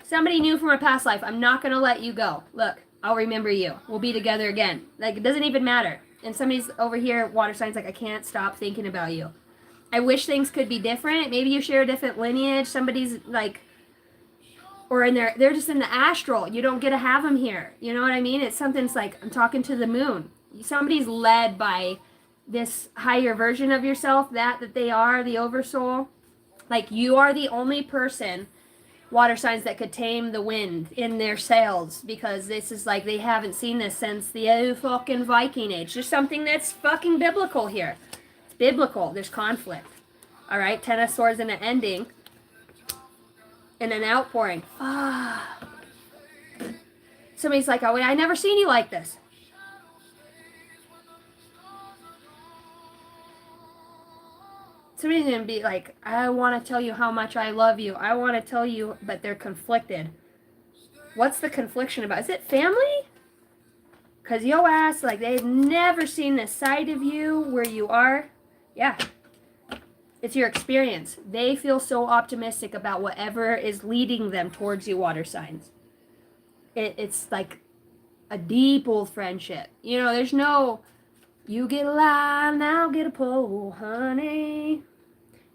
Somebody new from a past life. I'm not going to let you go. Look, I'll remember you. We'll be together again. Like, it doesn't even matter. And somebody's over here, water signs, like, I can't stop thinking about you. I wish things could be different. Maybe you share a different lineage. Somebody's, like, or in their, they're just in the astral. You don't get to have them here. You know what I mean? It's something's like, I'm talking to the moon. Somebody's led by this higher version of yourself, that they are, the oversoul. Like, you are the only person, water signs, that could tame the wind in their sails, because this is like, they haven't seen this since the fucking Viking Age. There's something that's fucking biblical here. It's biblical. There's conflict. All right, Ten of Swords and an ending and an outpouring. Somebody's like, oh, I never seen you like this. Somebody's going to be like, I want to tell you how much I love you. I want to tell you, but they're conflicted. What's the confliction about? Is it family? Because yo ass, like, they've never seen this side of you where you are. Yeah. It's your experience. They feel so optimistic about whatever is leading them towards you, water signs. It's like a deep old friendship. You know, there's no, you get a line, I'll get a pole, honey.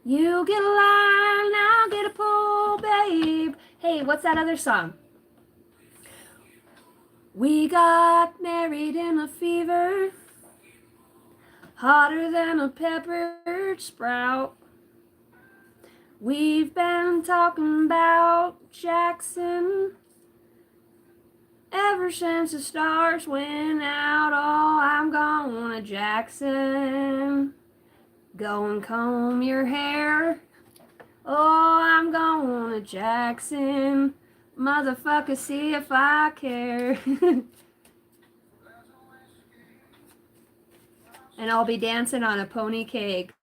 You get a line, I'll get a pole, babe. Hey, what's that other song? We got married in a fever, hotter than a peppered sprout. We've been talking about Jackson ever since the stars went out. Oh, I'm going to Jackson. Go and comb your hair. Oh, I'm going to Jackson. Motherfucker, see if I care. And I'll be dancing on a pony cake.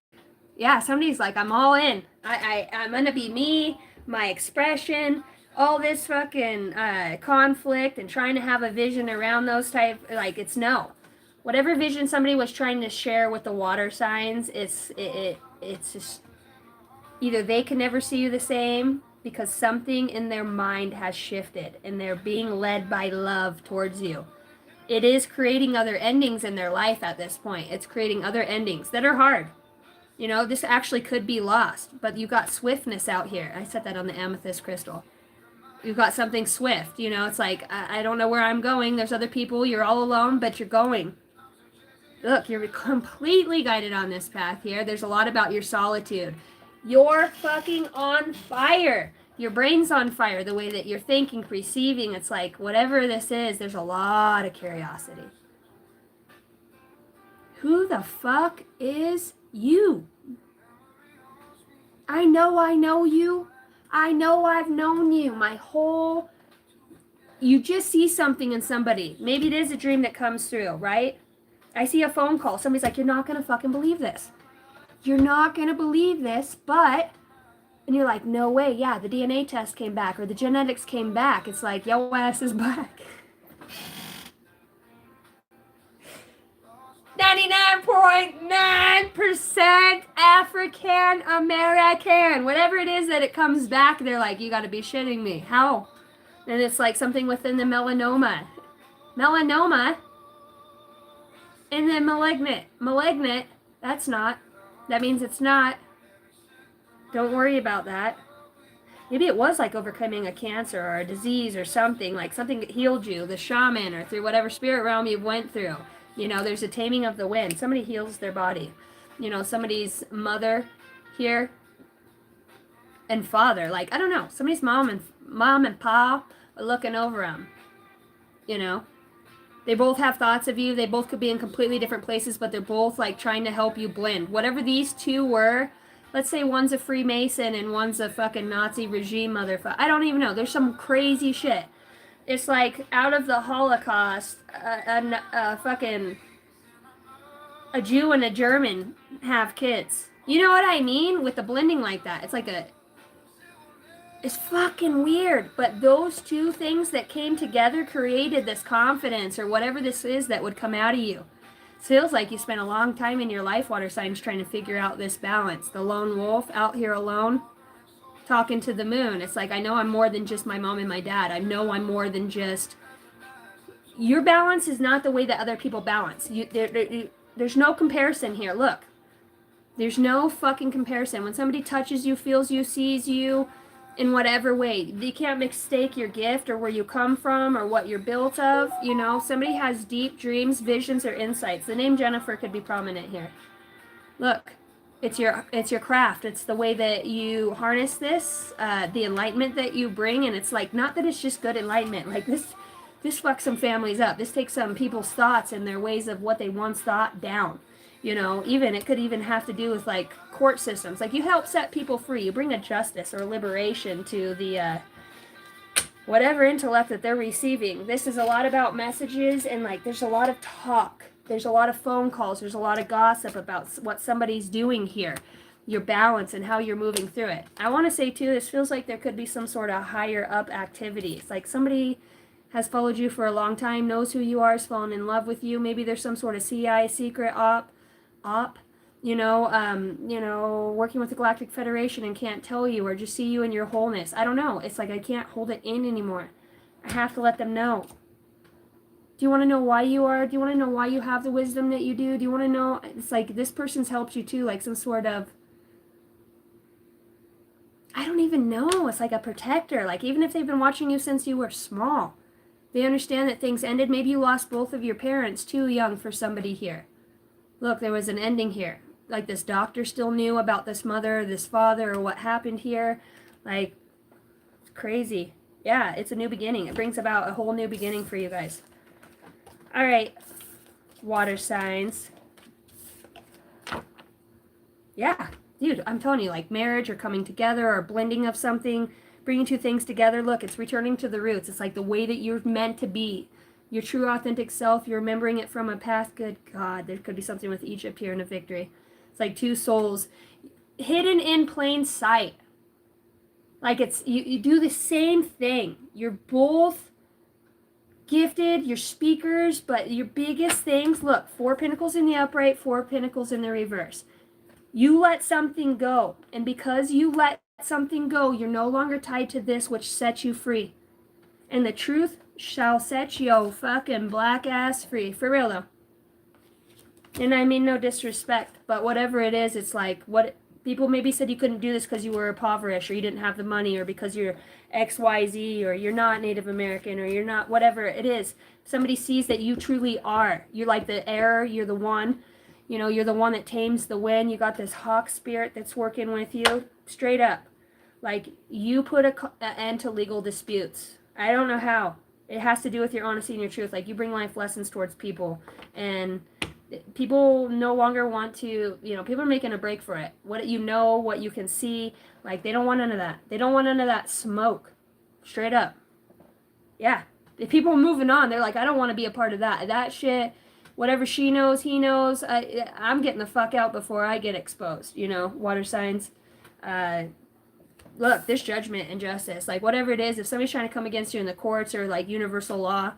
Yeah, somebody's like, I'm all in. I'm gonna be me, my expression, all this fucking conflict and trying to have a vision around those type, like, it's no. Whatever vision somebody was trying to share with the water signs, it's just either they can never see you the same because something in their mind has shifted and they're being led by love towards you. It is creating other endings in their life at this point. It's creating other endings that are hard. You know, this actually could be lost, but you got swiftness out here. I set that on the amethyst crystal. You've got something swift. You know, it's like, I don't know where I'm going. There's other people. You're all alone, but you're going. Look, you're completely guided on this path here. There's a lot about your solitude. You're fucking on fire. Your brain's on fire, the way that you're thinking, perceiving. It's like, whatever this is, there's a lot of curiosity. Who the fuck is you? I know you. I know I've known you my whole... You just see something in somebody. Maybe it is a dream that comes through, right? I see a phone call. Somebody's like, you're not going to fucking believe this. You're not going to believe this, but... And you're like, no way. Yeah, the DNA test came back or the genetics came back. It's like, yo ass is back. 99.9% African American. Whatever it is that it comes back, they're like, you got to be shitting me. How? And it's like something within the melanoma. Melanoma. And then malignant. Malignant. That's not. That means it's not. Don't worry about that. Maybe it was like overcoming a cancer or a disease or something. Like something that healed you. The shaman or through whatever spirit realm you went through. You know, there's a taming of the wind. Somebody heals their body. You know, somebody's mother here and father. Like, I don't know. Somebody's mom and pa are looking over them. You know. They both have thoughts of you. They both could be in completely different places, but they're both like trying to help you blend. Whatever these two were, let's say one's a Freemason and one's a fucking Nazi regime motherfucker. I don't even know. There's some crazy shit. It's like out of the Holocaust, a Jew and a German have kids. You know what I mean? With the blending like that. It's like it's fucking weird. But those two things that came together created this confidence or whatever this is that would come out of you. It feels like you spent a long time in your life, water signs, trying to figure out this balance. The lone wolf out here alone. Talking to the moon. It's like, I know I'm more than just my mom and my dad. I know I'm more than just... Your balance is not the way that other people balance. There's no comparison here. Look. There's no fucking comparison. When somebody touches you, feels you, sees you, in whatever way, they can't mistake your gift or where you come from or what you're built of. You know, somebody has deep dreams, visions, or insights. The name Jennifer could be prominent here. Look. It's your craft. It's the way that you harness this, the enlightenment that you bring, and it's like, not that it's just good enlightenment. Like this fucks some families up. This takes some people's thoughts and their ways of what they once thought down. You know, even it could even have to do with like court systems. Like you help set people free. You bring a justice or liberation to the whatever intellect that they're receiving. This is a lot about messages and like there's a lot of talk. There's a lot of phone calls. There's a lot of gossip about what somebody's doing here. Your balance and how you're moving through it. I want to say, too, this feels like there could be some sort of higher up activities. Like somebody has followed you for a long time, knows who you are, has fallen in love with you. Maybe there's some sort of CIA secret op, working with the Galactic Federation and can't tell you or just see you in your wholeness. I don't know. It's like I can't hold it in anymore. I have to let them know. Do you want to know why you are? Do you want to know why you have the wisdom that you do? Do you want to know? It's like this person's helped you too, like some sort of... I don't even know. It's like a protector. Like even if they've been watching you since you were small. They understand that things ended. Maybe you lost both of your parents too young for somebody here. Look, there was an ending here. Like this doctor still knew about this mother, this father, or what happened here. Like, it's crazy. Yeah, it's a new beginning. It brings about a whole new beginning for you guys. All right, water signs. Yeah, dude, I'm telling you, like marriage or coming together or blending of something, bringing two things together. Look, it's returning to the roots. It's like the way that you're meant to be. Your true authentic self, you're remembering it from a past. Good God, there could be something with Egypt here in a victory. It's like two souls hidden in plain sight. Like it's, you do the same thing. You're both gifted, you're speakers, but your biggest things, look, 4 pentacles in the upright, 4 pentacles in the reverse. You let something go, and because you let something go, you're no longer tied to this which sets you free. And the truth shall set you fucking black ass free. For real though. And I mean no disrespect, but whatever it is, it's like, what people maybe said you couldn't do this because you were impoverished or you didn't have the money or because you're XYZ or you're not Native American or you're not whatever it is. Somebody sees that you truly are. You're like the air, you're the one. You know, you're the one that tames the wind. You got this hawk spirit that's working with you. Straight up. Like, you put an end to legal disputes. I don't know how. It has to do with your honesty and your truth. Like, you bring life lessons towards people, and people no longer want to, people are making a break for it. What what you can see, like, they don't want none of that. They don't want none of that smoke. Straight up. Yeah. If people are moving on, they're like, I don't want to be a part of that. That shit, whatever she knows, he knows, I'm getting the fuck out before I get exposed, water signs. Look, there's judgment and justice. Like, whatever it is, if somebody's trying to come against you in the courts or like universal law,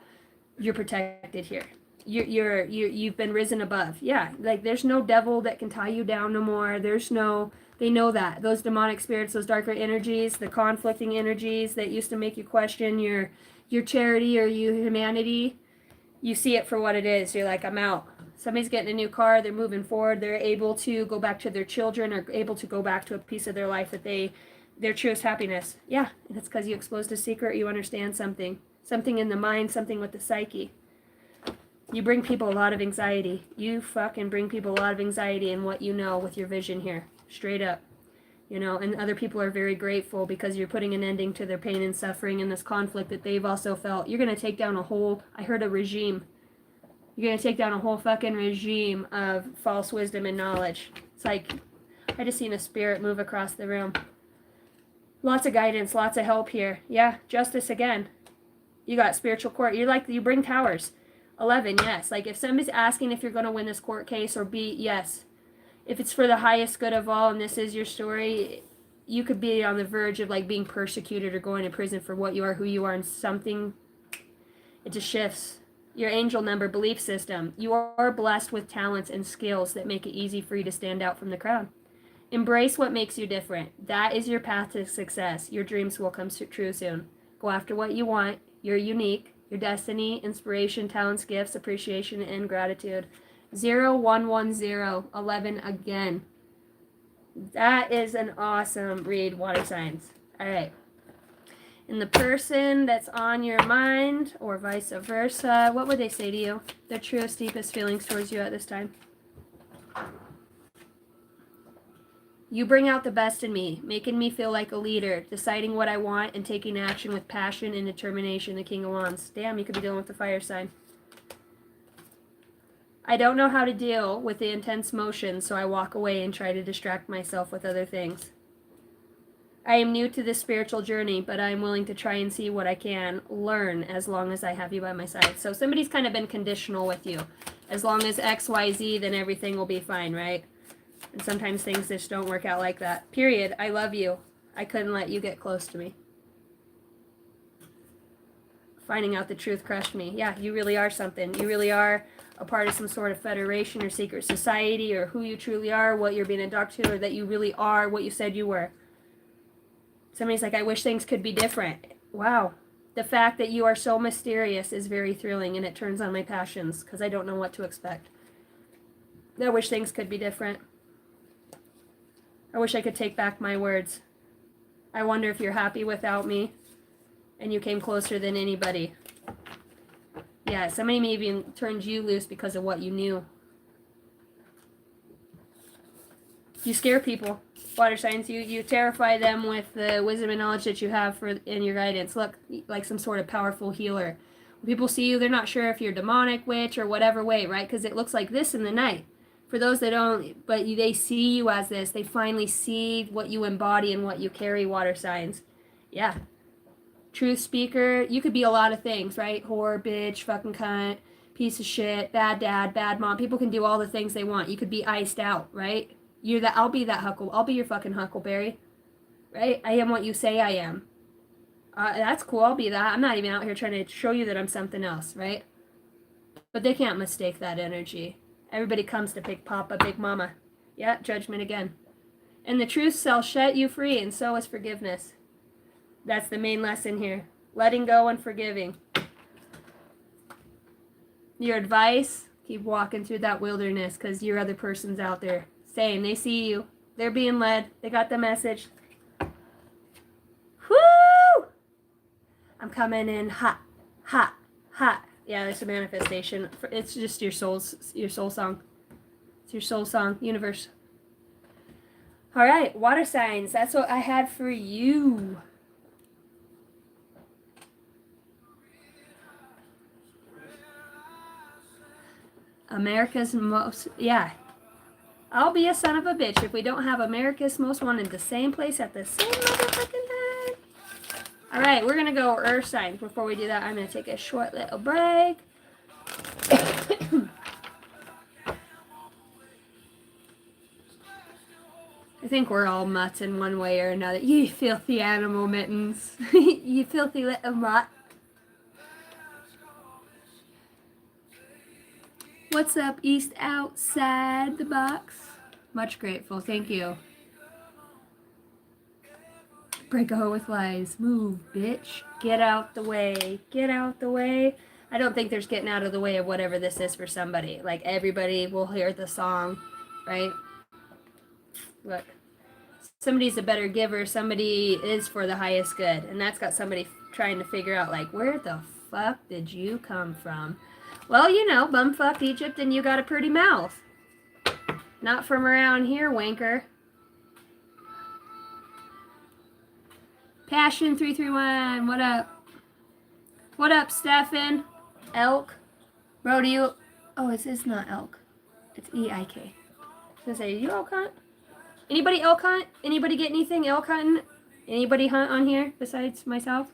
you're protected here. You've been risen above. Yeah, like, there's no devil that can tie you down no more. They know that. Those demonic spirits, those darker energies, the conflicting energies that used to make you question your charity or your humanity, you see it for what it is. You're like, I'm out. Somebody's getting a new car, they're moving forward, they're able to go back to their children or able to go back to a piece of their life that their truest happiness. Yeah, and it's because you exposed a secret, you understand something in the mind, something with the psyche. You bring people a lot of anxiety. You fucking bring people a lot of anxiety in what you know with your vision here. Straight up. And other people are very grateful because you're putting an ending to their pain and suffering and this conflict that they've also felt. You're going to take down I heard a regime. You're going to take down a whole fucking regime of false wisdom and knowledge. It's like, I just seen a spirit move across the room. Lots of guidance, lots of help here. Yeah, justice again. You got spiritual court. You bring towers. 11, yes. Like, if somebody's asking if you're going to win this court case or be, yes. If it's for the highest good of all and this is your story, you could be on the verge of like being persecuted or going to prison for what you are, who you are, and something, it just shifts. Your angel number, belief system. You are blessed with talents and skills that make it easy for you to stand out from the crowd. Embrace what makes you different. That is your path to success. Your dreams will come true soon. Go after what you want. You're unique. Your destiny, inspiration, talents, gifts, appreciation, and gratitude. 0110, 11 again. That is an awesome read, water signs. All right. And the person that's on your mind, or vice versa, what would they say to you? Their truest, deepest feelings towards you at this time? You bring out the best in me, making me feel like a leader, deciding what I want and taking action with passion and determination, the King of Wands. Damn, you could be dealing with the fire sign. I don't know how to deal with the intense motion, so I walk away and try to distract myself with other things. I am new to this spiritual journey, but I am willing to try and see what I can learn as long as I have you by my side. So somebody's kind of been conditional with you. As long as X, Y, Z, then everything will be fine, right? And sometimes things just don't work out like that. Period. I love you. I couldn't let you get close to me. Finding out the truth crushed me. Yeah, you really are something. You really are a part of some sort of federation or secret society, or who you truly are, what you're being inducted to, or that you really are what you said you were. Somebody's like, I wish things could be different. Wow. The fact that you are so mysterious is very thrilling, and it turns on my passions because I don't know what to expect. I wish things could be different. I wish I could take back my words. I wonder if you're happy without me and you came closer than anybody. Yeah, somebody maybe even turned you loose because of what you knew. You scare people. Water signs, you terrify them with the wisdom and knowledge that you have in your guidance. Look, like some sort of powerful healer. When people see you, they're not sure if you're demonic, witch, or whatever way, right? Because it looks like this in the night. For those that don't, but they see you as this. They finally see what you embody and what you carry, water signs. Yeah. Truth speaker. You could be a lot of things, right? Whore, bitch, fucking cunt, piece of shit, bad dad, bad mom. People can do all the things they want. You could be iced out, right? I'll be that I'll be your fucking Huckleberry. Right? I am what you say I am. That's cool. I'll be that. I'm not even out here trying to show you that I'm something else, right? But they can't mistake that energy. Everybody comes to pick Papa, Big Mama. Yeah, judgment again. And the truth shall set you free, and so is forgiveness. That's the main lesson here. Letting go and forgiving. Your advice, keep walking through that wilderness because your other person's out there. Same, they see you. They're being led. They got the message. Whoo! I'm coming in hot, hot, hot. Yeah, there's a manifestation. It's just your soul song. It's your soul song, universe. All right, water signs. That's what I had for you. America's most, yeah. I'll be a son of a bitch if we don't have America's Most Wanted the same place at the same motherfucking time. All right, we're gonna go earth signs. Before we do that, I'm gonna take a short little break. I think we're all mutts in one way or another. You filthy animal mittens. You filthy little mutt. What's up, East outside the box? Much grateful, thank you. Break a hoe with lies. Move, bitch. Get out the way. Get out the way. I don't think there's getting out of the way of whatever this is for somebody. Like, everybody will hear the song, right? Look. Somebody's a better giver. Somebody is for the highest good. And that's got somebody trying to figure out, like, where the fuck did you come from? Well, you know, bumfuck Egypt and you got a pretty mouth. Not from around here, wanker. Passion 331, what up? What up, Stefan? Elk? Bro, do you... Oh, it's not elk. It's E-I-K. I was gonna say, you elk hunt? Anybody elk hunt? Anybody get anything elk hunting? Anybody hunt on here besides myself?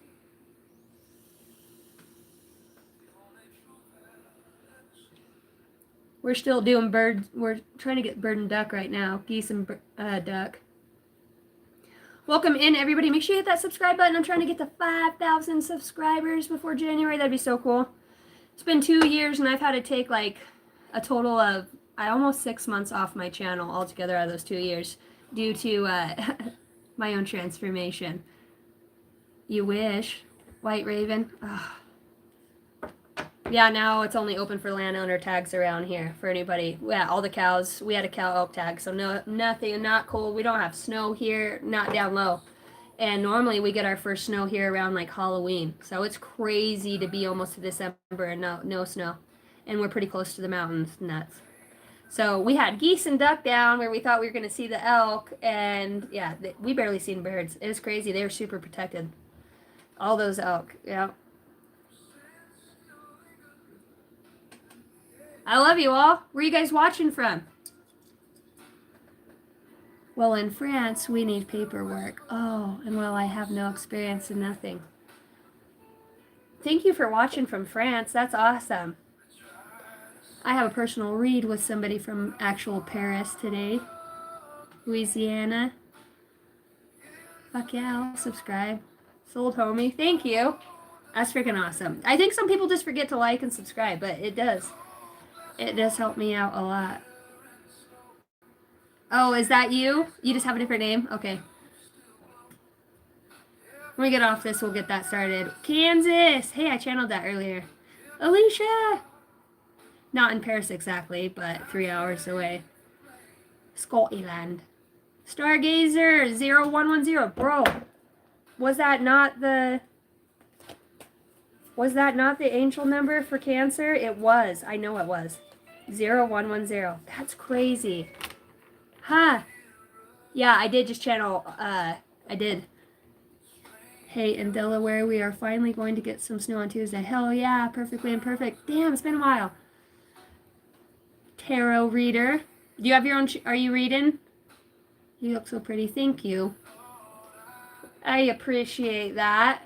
We're still doing birds. We're trying to get bird and duck right now. Geese and duck. Welcome in, everybody. Make sure you hit that subscribe button. I'm trying to get to 5,000 subscribers before January. That'd be so cool. It's been 2 years, and I've had to take like a total of almost 6 months off my channel altogether out of those 2 years due to my own transformation. You wish. White Raven. Ugh. Yeah, now it's only open for landowner tags around here for anybody. Yeah, all the cows. We had a cow elk tag, so no, nothing, not cold. We don't have snow here, not down low. And normally we get our first snow here around like Halloween. So it's crazy to be almost to December and no snow. And we're pretty close to the mountains. Nuts. So we had geese and duck down where we thought we were going to see the elk. And yeah, we barely seen birds. It was crazy. They were super protected. All those elk. Yeah. I love you all. Where are you guys watching from? Well, in France, we need paperwork. Oh, and well, I have no experience in nothing. Thank you for watching from France. That's awesome. I have a personal read with somebody from actual Paris today. Louisiana. Fuck yeah, I'll subscribe. Sold homie. Thank you. That's freaking awesome. I think some people just forget to like and subscribe, but it does. It does help me out a lot. Oh, is that you? You just have a different name? Okay. When we get off this, we'll get that started. Kansas! Hey, I channeled that earlier. Alicia! Not in Paris exactly, but 3 hours away. Scotland. Stargazer 0110. Bro, was that not the angel number for Cancer? It was. I know it was. 0110. That's crazy. Huh. Yeah, I did just channel, I did. Hey, in Delaware, we are finally going to get some snow on Tuesday. Hell yeah, perfectly imperfect. Damn, it's been a while. Tarot reader. Do you have your own, are you reading? You look so pretty, thank you. I appreciate that.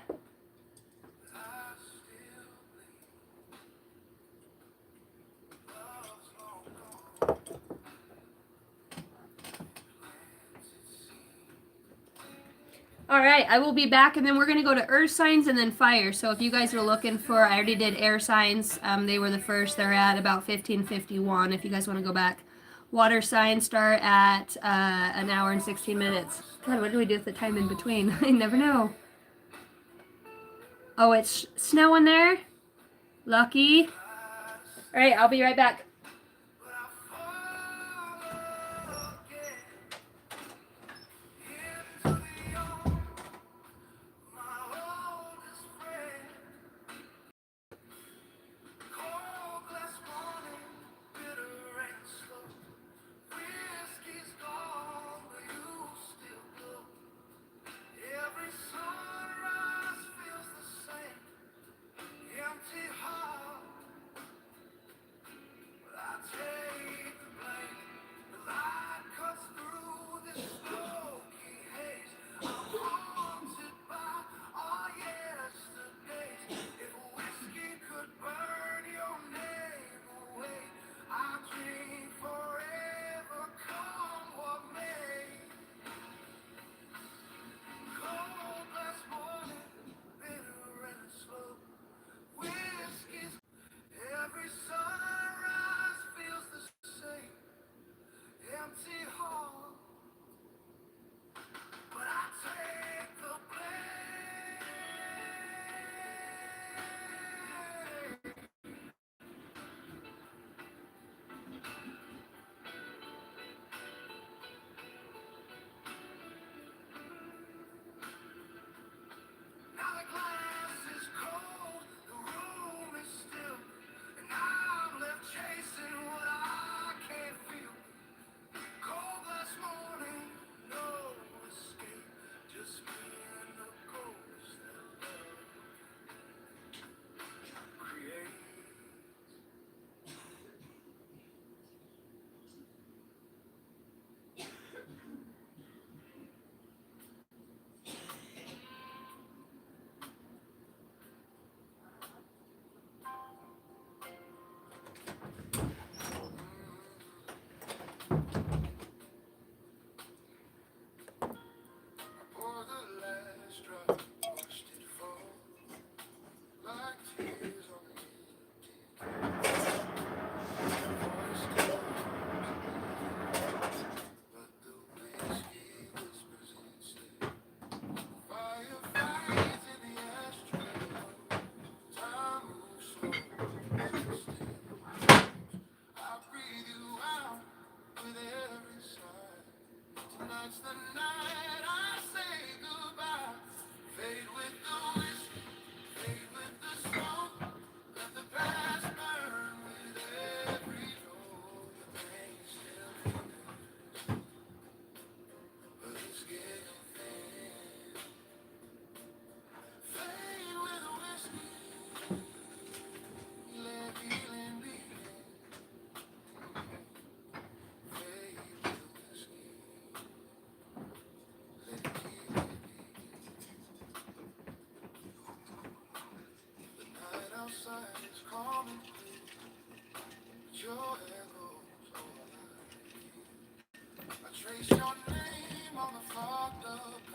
All right, I will be back, and then we're going to go to earth signs and then fire. So if you guys are looking for, I already did air signs. They were the first. They're at about 15:51 if you guys want to go back. Water signs start at an hour and 16 minutes. God, what do we do with the time in between? I never know. Oh, it's snowing there? Lucky. All right, I'll be right back.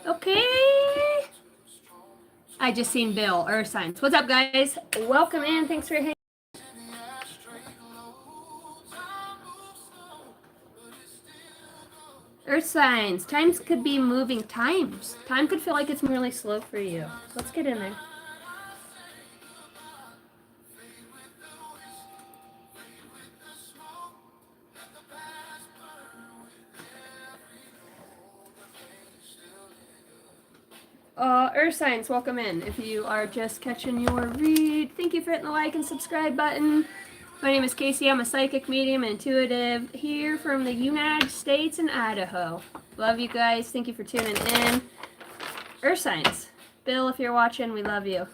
Okay. I just seen Bill, Earth Signs. What's up, guys? Welcome in. Thanks for hanging. Earth Signs. Times could be moving times. Time could feel like it's really slow for you. Let's get in there. Earth Signs, welcome in. If you are just catching your read, thank you for hitting the like and subscribe button. My name is Casey. I'm a psychic medium and intuitive here from the United States and Idaho. Love you guys. Thank you for tuning in. Earth Signs. Bill, if you're watching, we love you.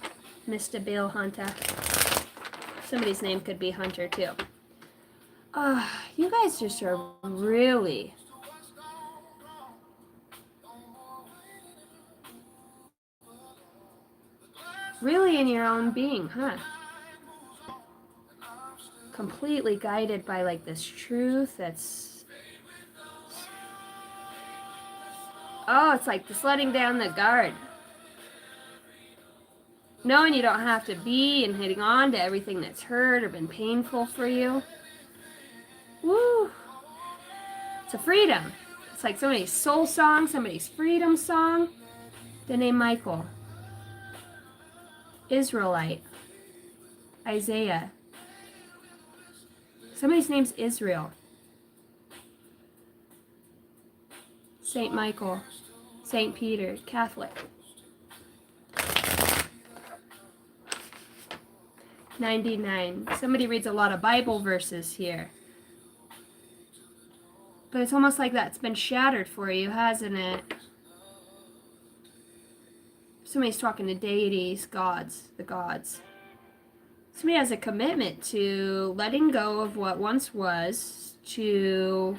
Mr. Bill Hunter. Somebody's name could be Hunter, too. You guys just are really... really in your own being, huh? Completely guided by like this truth that's... oh, it's like just letting down the guard. Knowing you don't have to be and hitting on to everything that's hurt or been painful for you. Woo! It's a freedom. It's like somebody's soul song, somebody's freedom song. The name Michael. Israelite. Isaiah. Somebody's name's Israel. Saint Michael. Saint Peter. Catholic. 99. Somebody reads a lot of Bible verses here. But it's almost like that's been shattered for you, hasn't it? Somebody's talking to deities, gods, the gods. Somebody has a commitment to letting go of what once was, to...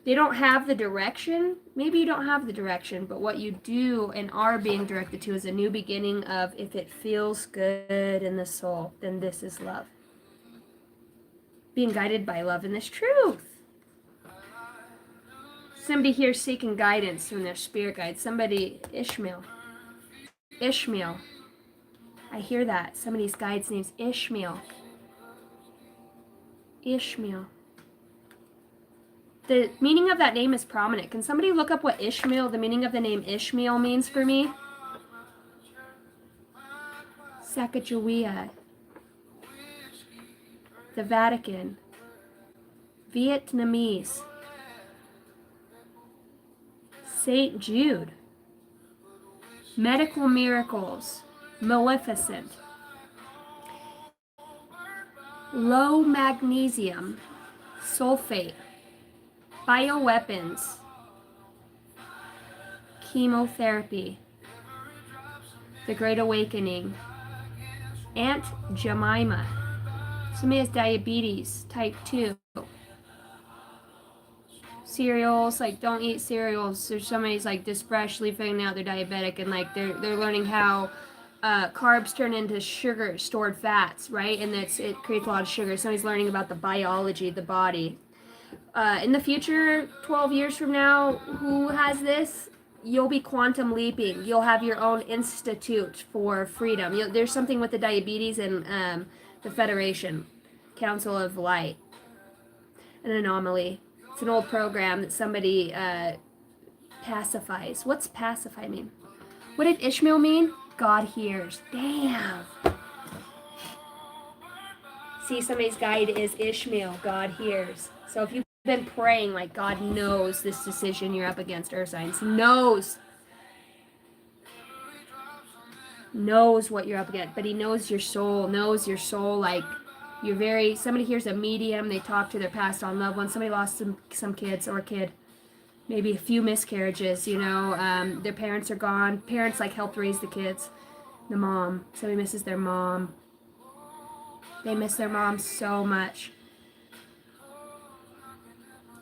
they don't have the direction. Maybe you don't have the direction, but what you do and are being directed to is a new beginning of if it feels good in the soul, then this is love. Being guided by love and this truth. Somebody here seeking guidance from their spirit guide. Somebody, Ishmael. Ishmael. I hear that. Somebody's guide's name's Ishmael. Ishmael. The meaning of that name is prominent. Can somebody look up what Ishmael, the meaning of the name Ishmael means for me? Sacagawea. The Vatican. Vietnamese. St. Jude. Medical miracles. Maleficent. Low magnesium. Sulfate. Bioweapons. Chemotherapy. The Great Awakening. Aunt Jemima. Somebody has diabetes, type 2. Cereals, like don't eat cereals. There's somebody's like just freshly figuring out they're diabetic and like they're learning how carbs turn into sugar, stored fats, right? And it creates a lot of sugar. Somebody's learning about the biology of the body. In the future, 12 years from now, who has this? You'll be quantum leaping. You'll have your own institute for freedom. There's something with the diabetes and the Federation, Council of Light, an anomaly. It's an old program that somebody pacifies. What's pacify mean? What did Ishmael mean? God hears. Damn. See, somebody's guide is Ishmael. God hears. So if you've been praying like God knows this decision you're up against, Earth Signs, knows what you're up against, but he knows your soul like you're very, somebody here's a medium, they talk to their passed on loved ones, somebody lost some kids or a kid, maybe a few miscarriages, their parents are gone, parents like helped raise the kids, the mom, somebody misses their mom, they miss their mom so much.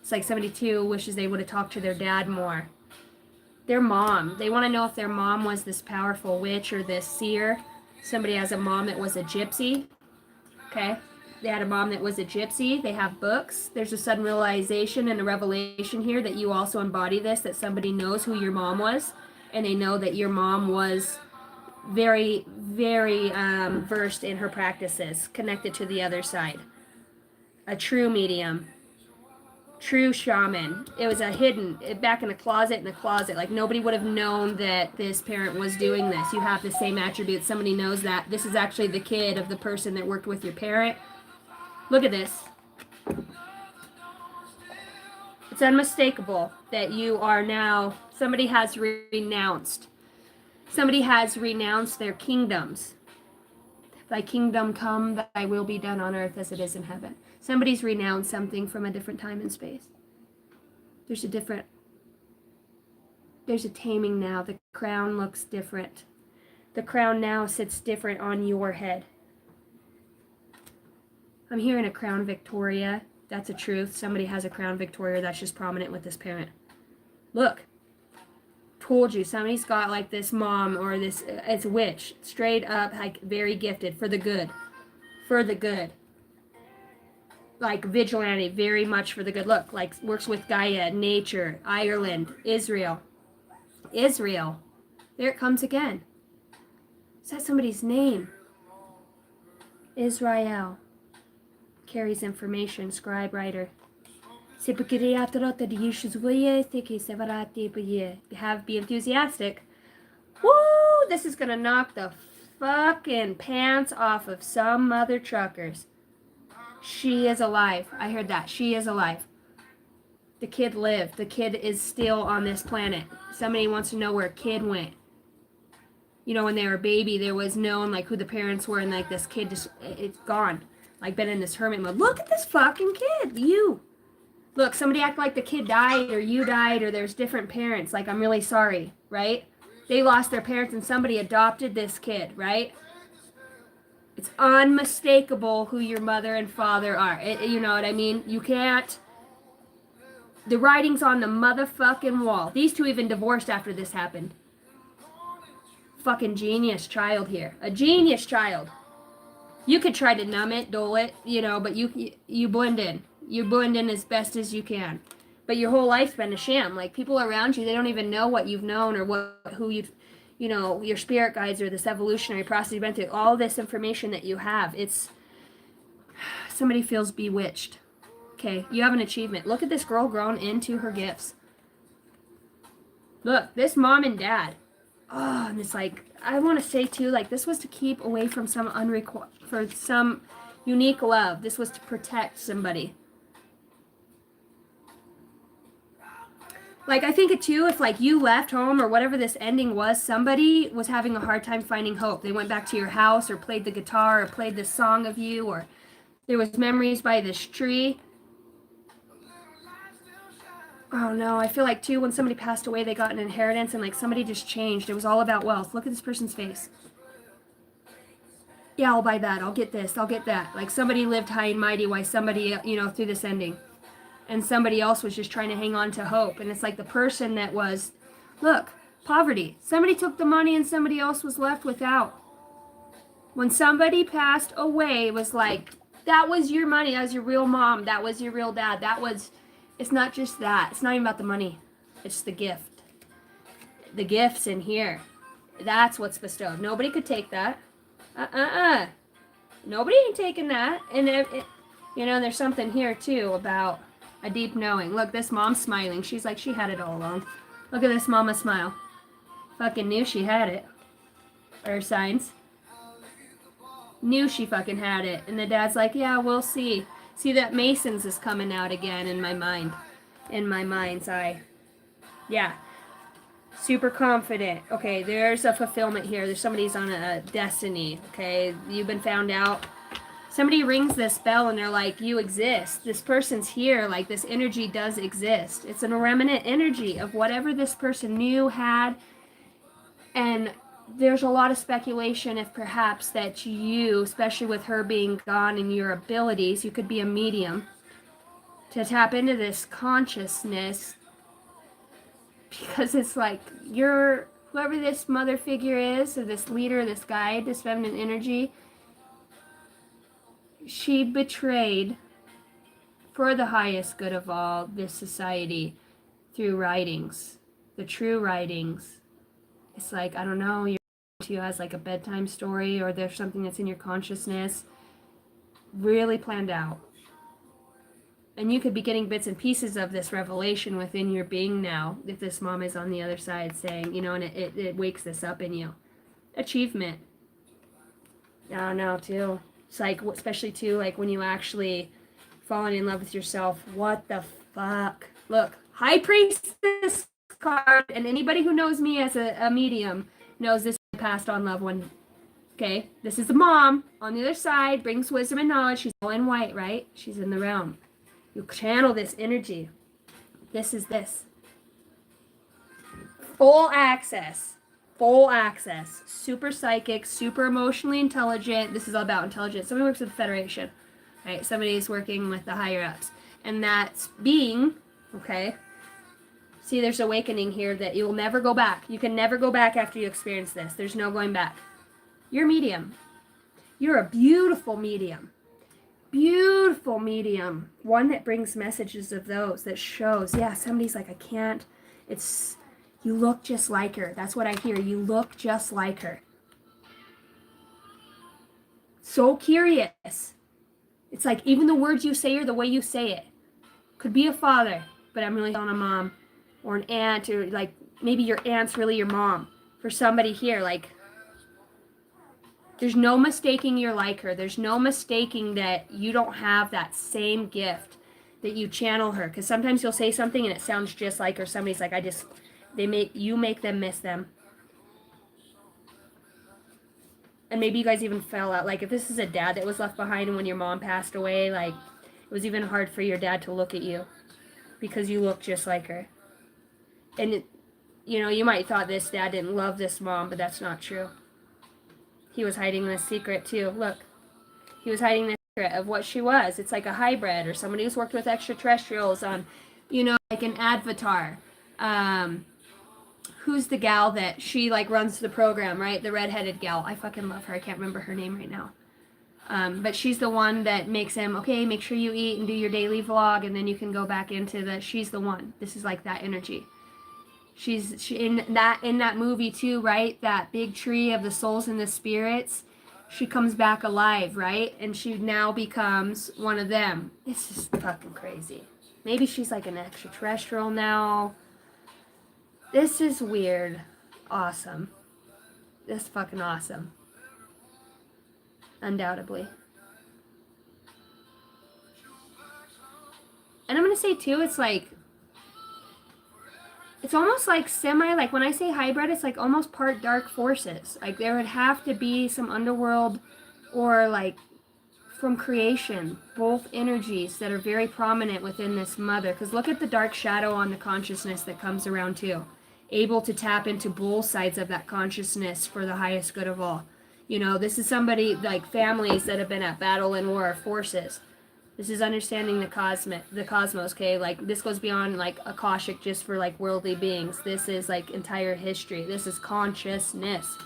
It's like somebody too wishes they would have talked to their dad more. Their mom, they want to know if their mom was this powerful witch or this seer. Somebody has a mom that was a gypsy, okay? they had a mom that was a gypsy. They have books. There's a sudden realization and a revelation here that you also embody this, that somebody knows who your mom was, and they know that your mom was very, very versed in her practices, connected to the other side. A true medium, true shaman. It was a hidden, back in a closet, like nobody would have known that this parent was doing this. You have the same attributes. Somebody knows that this is actually the kid of the person that worked with your parent. Look at this. It's unmistakable that you are now, somebody has renounced their kingdoms. Thy kingdom come, thy will be done on earth as it is in heaven. Somebody's renounced something from a different time and space. There's a taming now. The crown looks different. The crown now sits different on your head. I'm hearing a crown Victoria. That's a truth. Somebody has a crown Victoria that's just prominent with this parent. Look. Told you, somebody's got like this mom or this, it's a witch. Straight up, like very gifted for the good. For the good. Like vigilante, very much for the good. Look, like works with Gaia, nature, Ireland, Israel. Israel. There it comes again. Is that somebody's name? Israel. Carries information, scribe, writer. Be enthusiastic. Woo! This is gonna knock the fucking pants off of some mother truckers. She is alive. I heard that. She is alive. The kid lived. The kid is still on this planet. Somebody wants to know where kid went. You know, when they were a baby, there was known like who the parents were, and like this kid just, it's gone. Like been in this hermit mode. Look at this fucking kid. You. Look, somebody act like the kid died or you died or there's different parents. Like, I'm really sorry, right? They lost their parents and somebody adopted this kid, right? It's unmistakable who your mother and father are. You know what I mean? You can't. The writing's on the motherfucking wall. These two even divorced after this happened. Fucking genius child here. A genius child. You could try to numb it, dull it, you know, but you blend in. You blend in as best as you can. But your whole life's been a sham. Like, people around you, they don't even know what you've known or who you've, you know, your spirit guides or this evolutionary process you've been through. All this information that you have, it's, somebody feels bewitched. Okay, you have an achievement. Look at this girl grown into her gifts. Look, this mom and dad. Oh, and it's like, I want to say too, like, this was to keep away from for some unique love. This was to protect somebody. Like, I think it too, if like you left home or whatever this ending was, somebody was having a hard time finding hope. They went back to your house or played the guitar or played this song of you, or there was memories by this tree. Oh no, I feel like too, when somebody passed away, they got an inheritance and like somebody just changed. It was all about wealth. Look at this person's face. Yeah, I'll buy that. I'll get this. I'll get that. Like, somebody lived high and mighty while somebody, you know, through this ending. And somebody else was just trying to hang on to hope. And it's like the person that was, look, poverty. Somebody took the money and somebody else was left without. When somebody passed away, it was like, that was your money. That was your real mom. That was your real dad. That was, it's not just that. It's not even about the money. It's the gift. The gifts in here. That's what's bestowed. Nobody could take that. Nobody ain't taking that. And you know, there's something here too about a deep knowing. Look, this mom's smiling. She's like, she had it all along. Look at this mama smile. Fucking knew she had it. Earth signs. Knew she fucking had it. And the dad's like, yeah, we'll see. See, that Masons is coming out again in my mind. In my mind's eye. Yeah. Super confident. Okay, there's a fulfillment here. There's somebody's on a destiny. Okay, you've been found out. Somebody rings this bell and they're like, you exist. This person's here. Like, this energy does exist. It's an remnant energy of whatever this person knew, had. And there's a lot of speculation if perhaps that you, especially with her being gone and your abilities, you could be a medium to tap into this consciousness. Because it's like, you're, whoever this mother figure is, or this leader, this guide, this feminine energy, she betrayed for the highest good of all this society through writings, the true writings. It's like, I don't know, you're to you as like a bedtime story, or there's something that's in your consciousness really planned out. And you could be getting bits and pieces of this revelation within your being now, if this mom is on the other side saying, you know, and it wakes this up in you. Achievement. I don't know, too. It's like, especially too, like when you actually falling in love with yourself. What the fuck? Look, High Priestess card, and anybody who knows me as a medium knows this passed on loved one. Okay, this is the mom on the other side, brings wisdom and knowledge. She's all in white, right? She's in the realm. You channel this energy. This is this. Full access. Full access. Super psychic, super emotionally intelligent. This is all about intelligence. Somebody works with the Federation. Right? Somebody's working with the higher ups. And that's being, okay? See, there's awakening here that you will never go back. You can never go back after you experience this. There's no going back. You're a medium. You're a beautiful medium. Beautiful medium. One that brings messages of those, that shows, yeah, somebody's like, I can't. It's, you look just like her. That's what I hear. You look just like her. So curious. It's like even the words you say or the way you say it. Could be a father, but I'm really on a mom. Or an aunt, or like maybe your aunt's really your mom. For somebody here, like, there's no mistaking you're like her. There's no mistaking that you don't have that same gift, that you channel her. Because sometimes you'll say something and it sounds just like her. Somebody's like, you make them miss them. And maybe you guys even fell out. Like if this is a dad that was left behind when your mom passed away, like it was even hard for your dad to look at you because you look just like her. And you know, you might thought this dad didn't love this mom, but that's not true. He was hiding this secret too. Look, he was hiding the secret of what she was. It's like a hybrid or somebody who's worked with extraterrestrials on, you know, like an avatar. Who's the gal that she like runs the program, right? The redheaded gal. I fucking love her. I can't remember her name right now. But she's the one that makes him, okay, make sure you eat and do your daily vlog, and then you can go back into the, she's the one. This is like that energy. She in that movie too, right? That big tree of the souls and the spirits. She comes back alive, right? And she now becomes one of them. It's just fucking crazy. Maybe she's like an extraterrestrial now. This is weird. Awesome. This is fucking awesome. Undoubtedly. And I'm gonna say too, it's like, it's almost like like when I say hybrid, it's like almost part dark forces. Like there would have to be some underworld or like from creation, both energies that are very prominent within this mother. Because look at the dark shadow on the consciousness that comes around too. Able to tap into both sides of that consciousness for the highest good of all. You know, this is somebody like families that have been at battle and war, forces. This is understanding the cosmos, okay? Like, this goes beyond, like, Akashic just for, like, worldly beings. This is, like, entire history. This is consciousness.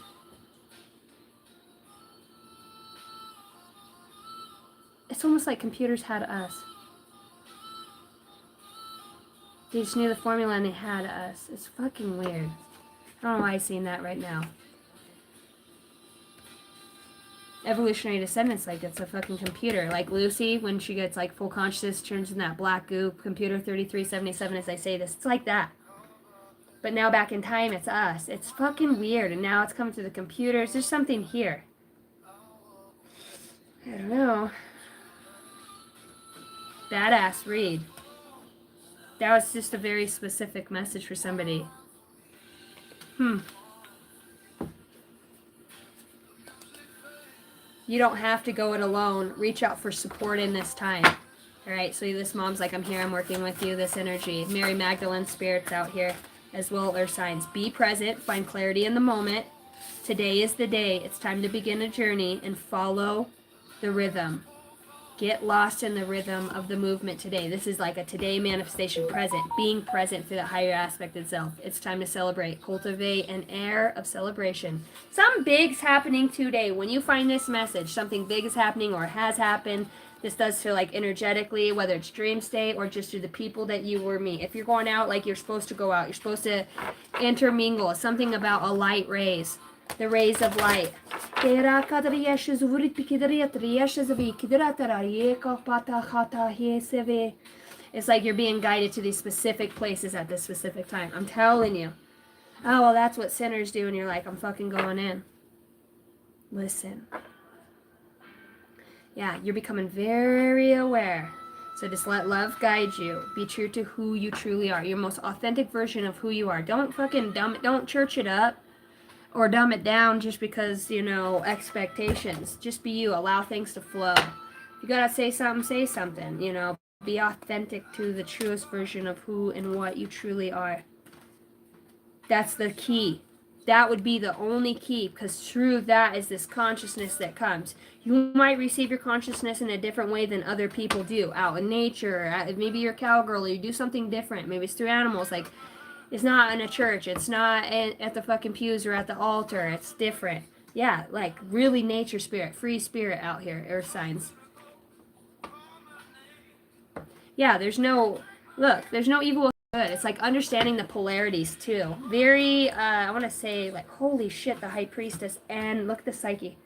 It's almost like computers had us. They just knew the formula and they had us. It's fucking weird. I don't know why I'm seeing that right now. Evolutionary descendants, like it's a fucking computer. Like Lucy, when she gets like full consciousness, turns in that black goop, computer 3377 as I say this. It's like that. But now back in time, it's us. It's fucking weird. And now it's coming to the computers. There's something here. I don't know. Badass read. That was just a very specific message for somebody. You don't have to go it alone. Reach out for support in this time. Alright, so this mom's like, I'm here, I'm working with you, this energy. Mary Magdalene spirits out here, as well as signs. Be present, find clarity in the moment. Today is the day. It's time to begin a journey and follow the rhythm. Get lost in the rhythm of the movement today. This is like a today manifestation, present, being present through the higher aspect itself. It's time to celebrate. Cultivate an air of celebration. Something big's happening today. When you find this message, something big is happening or has happened. This does feel like energetically, whether it's dream state or just through the people that you were meet. If you're going out like you're supposed to go out, you're supposed to intermingle. Something about a light rays. The rays of light. It's like you're being guided to these specific places at this specific time. I'm telling you. Oh, well, that's what sinners do, and you're like, I'm fucking going in. Listen. Yeah, you're becoming very aware. So just let love guide you. Be true to who you truly are. Your most authentic version of who you are. Don't fucking don't church it up. Or dumb it down just because, expectations. Just be you. Allow things to flow. If you gotta say something, Be authentic to the truest version of who and what you truly are. That's the key. That would be the only key, because through that is this consciousness that comes. You might receive your consciousness in a different way than other people do. Out in nature, maybe you're a cowgirl, or you do something different. Maybe it's through animals, like... It's not in a church. It's not at the fucking pews or at the altar. It's different. Yeah, like really nature spirit, free spirit out here, earth signs. Yeah, there's no evil or good. It's like understanding the polarities too. Very, I want to say like, holy shit, the high priestess, and look at the psyche.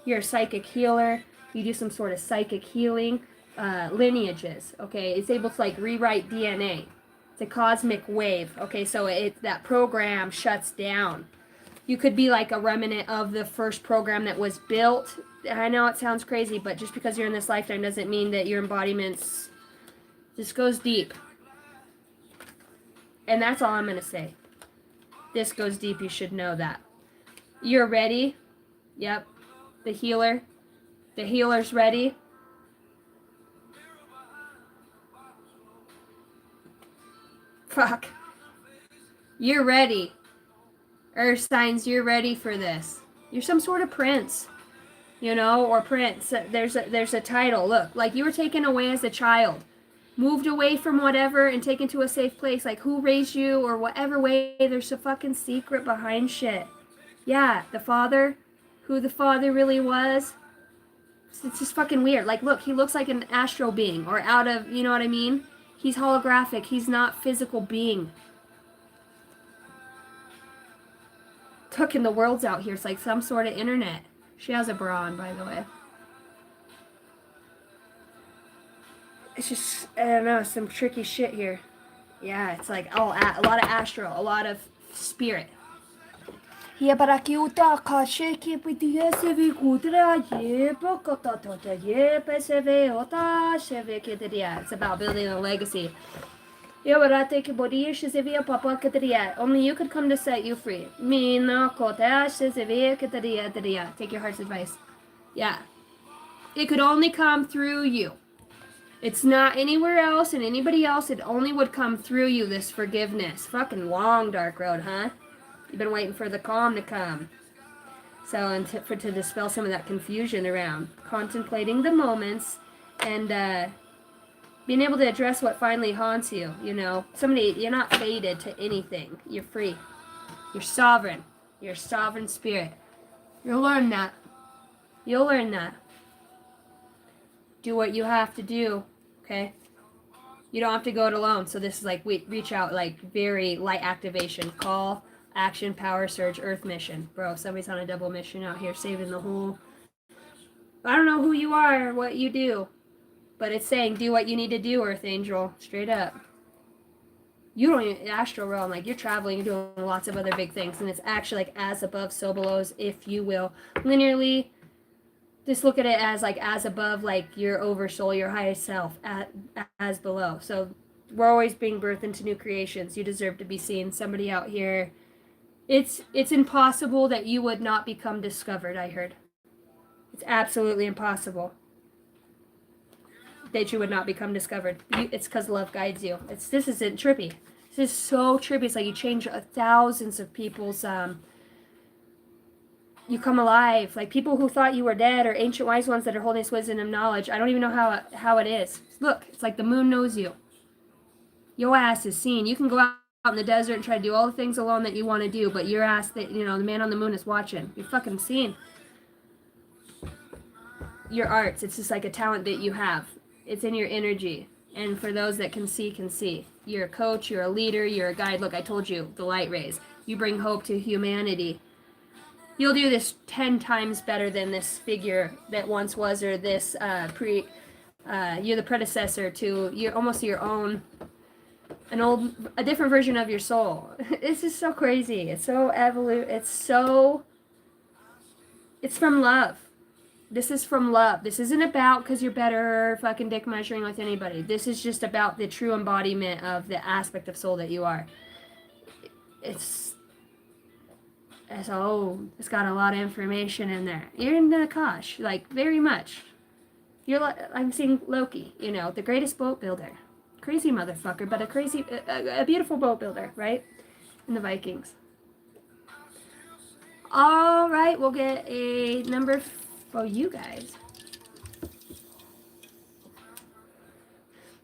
You're a psychic healer. You do some sort of psychic healing, lineages, okay? It's able to like rewrite DNA. The cosmic wave. Okay, so that program shuts down. You could be like a remnant of the first program that was built. I know it sounds crazy, but just because you're in this lifetime doesn't mean that your embodiments just goes deep. And that's all I'm going to say. This goes deep. You should know that. You're ready. Yep. The healer. The healer's ready. Fuck. You're ready. Earth signs, you're ready for this. You're some sort of prince. Or prince. There's a title. Look, like you were taken away as a child. Moved away from whatever and taken to a safe place. Like who raised you or whatever way. There's a fucking secret behind shit. Yeah, the father. Who the father really was. It's just fucking weird. Like look, he looks like an astral being. Or out of, you know what I mean? He's holographic. He's not physical being. Tucking the world's out here. It's like some sort of internet. She has a bra on, by the way. It's just, I don't know, some tricky shit here. Yeah, it's like, a lot of astral, a lot of spirit. It's about building a legacy. Only you could come to set you free. Take your heart's advice. Yeah. It could only come through you. It's not anywhere else and anybody else. It only would come through you, this forgiveness. Fucking long, dark road, huh? You've been waiting for the calm to come. So, and to dispel some of that confusion around contemplating the moments and being able to address what finally haunts you, you're not fated to anything. You're free. You're sovereign. You're a sovereign spirit. You'll learn that. You'll learn that. Do what you have to do, okay? You don't have to go it alone. So this is like, reach out, like very light activation. Call, action, power, surge, earth mission. Bro, somebody's on a double mission out here saving the whole... I don't know who you are or what you do. But it's saying, do what you need to do, Earth Angel. Straight up. You don't even, astral realm, like you're traveling, you're doing lots of other big things. And it's actually like as above, so below, if you will. Linearly, just look at it as like as above, like your oversoul, your highest self, as below. So we're always being birthed into new creations. You deserve to be seen. Somebody out here. It's impossible that you would not become discovered, I heard. It's absolutely impossible that you would not become discovered. It's because love guides you. This isn't trippy. This is so trippy. It's like you change thousands of people's you come alive. Like people who thought you were dead, or ancient wise ones that are holding this wisdom and knowledge. I don't even know how it is. Look, it's like the moon knows you. Your ass is seen. You can go out in the desert and try to do all the things alone that you want to do, but your ass, that the man on the moon is watching. You're fucking seen. Your arts, it's just like a talent that you have. It's in your energy. And for those that can see, can see. You're a coach, you're a leader, you're a guide. Look, I told you, the light rays. You bring hope to humanity. You'll do this 10 times better than this figure that once was, or this you're the predecessor to, you're almost your own, a different version of your soul. This is so crazy. It's so it's from love. This is from love. This isn't about because you're better fucking dick measuring with anybody. This is just about the true embodiment of the aspect of soul that you are. It's got a lot of information in there. You're in the Akash, like, very much. I'm seeing Loki, the greatest boat builder. Crazy motherfucker, but a beautiful boat builder, right? In the Vikings. All right, we'll get a number for you guys.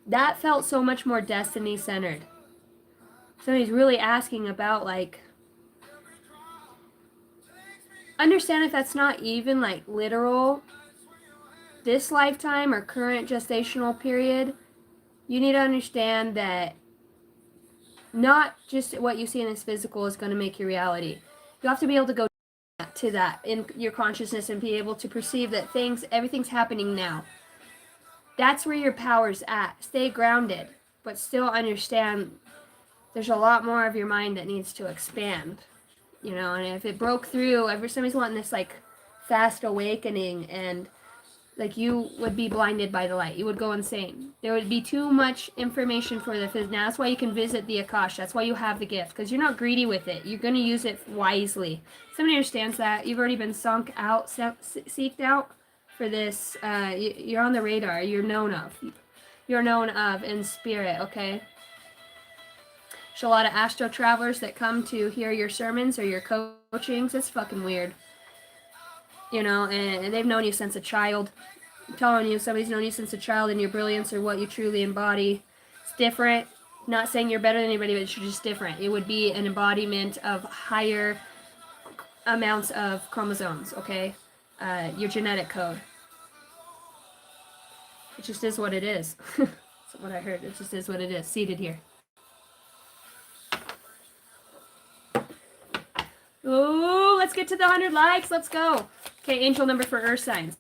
That felt so much more destiny-centered. Somebody's really asking about, like, understand if that's not even, like, literal this lifetime or current gestational period. You need to understand that not just what you see in this physical is going to make your reality. You have to be able to go to that in your consciousness and be able to perceive that everything's happening now. That's where your power's at. Stay grounded, but still understand there's a lot more of your mind that needs to expand. And if it broke through, somebody's wanting this, like, fast awakening, and, like, you would be blinded by the light. You would go insane. There would be too much information for the physical. Now, that's why you can visit the Akash. That's why you have the gift, because you're not greedy with it. You're going to use it wisely. Somebody understands that. You've already been seeked out for this. You're on the radar. You're known of. You're known of in spirit, okay? There's a lot of astro travelers that come to hear your sermons or your coachings. It's fucking weird. And they've known you since a child. I'm telling you, somebody's known you since a child, and your brilliance or what you truly embody. It's different. Not saying you're better than anybody, but it's just different. It would be an embodiment of higher amounts of chromosomes, okay? Your genetic code. It just is what it is. That's what I heard. It just is what it is. Seated here. Oh, let's get to the 100 likes. Let's go. Okay, angel number for earth signs.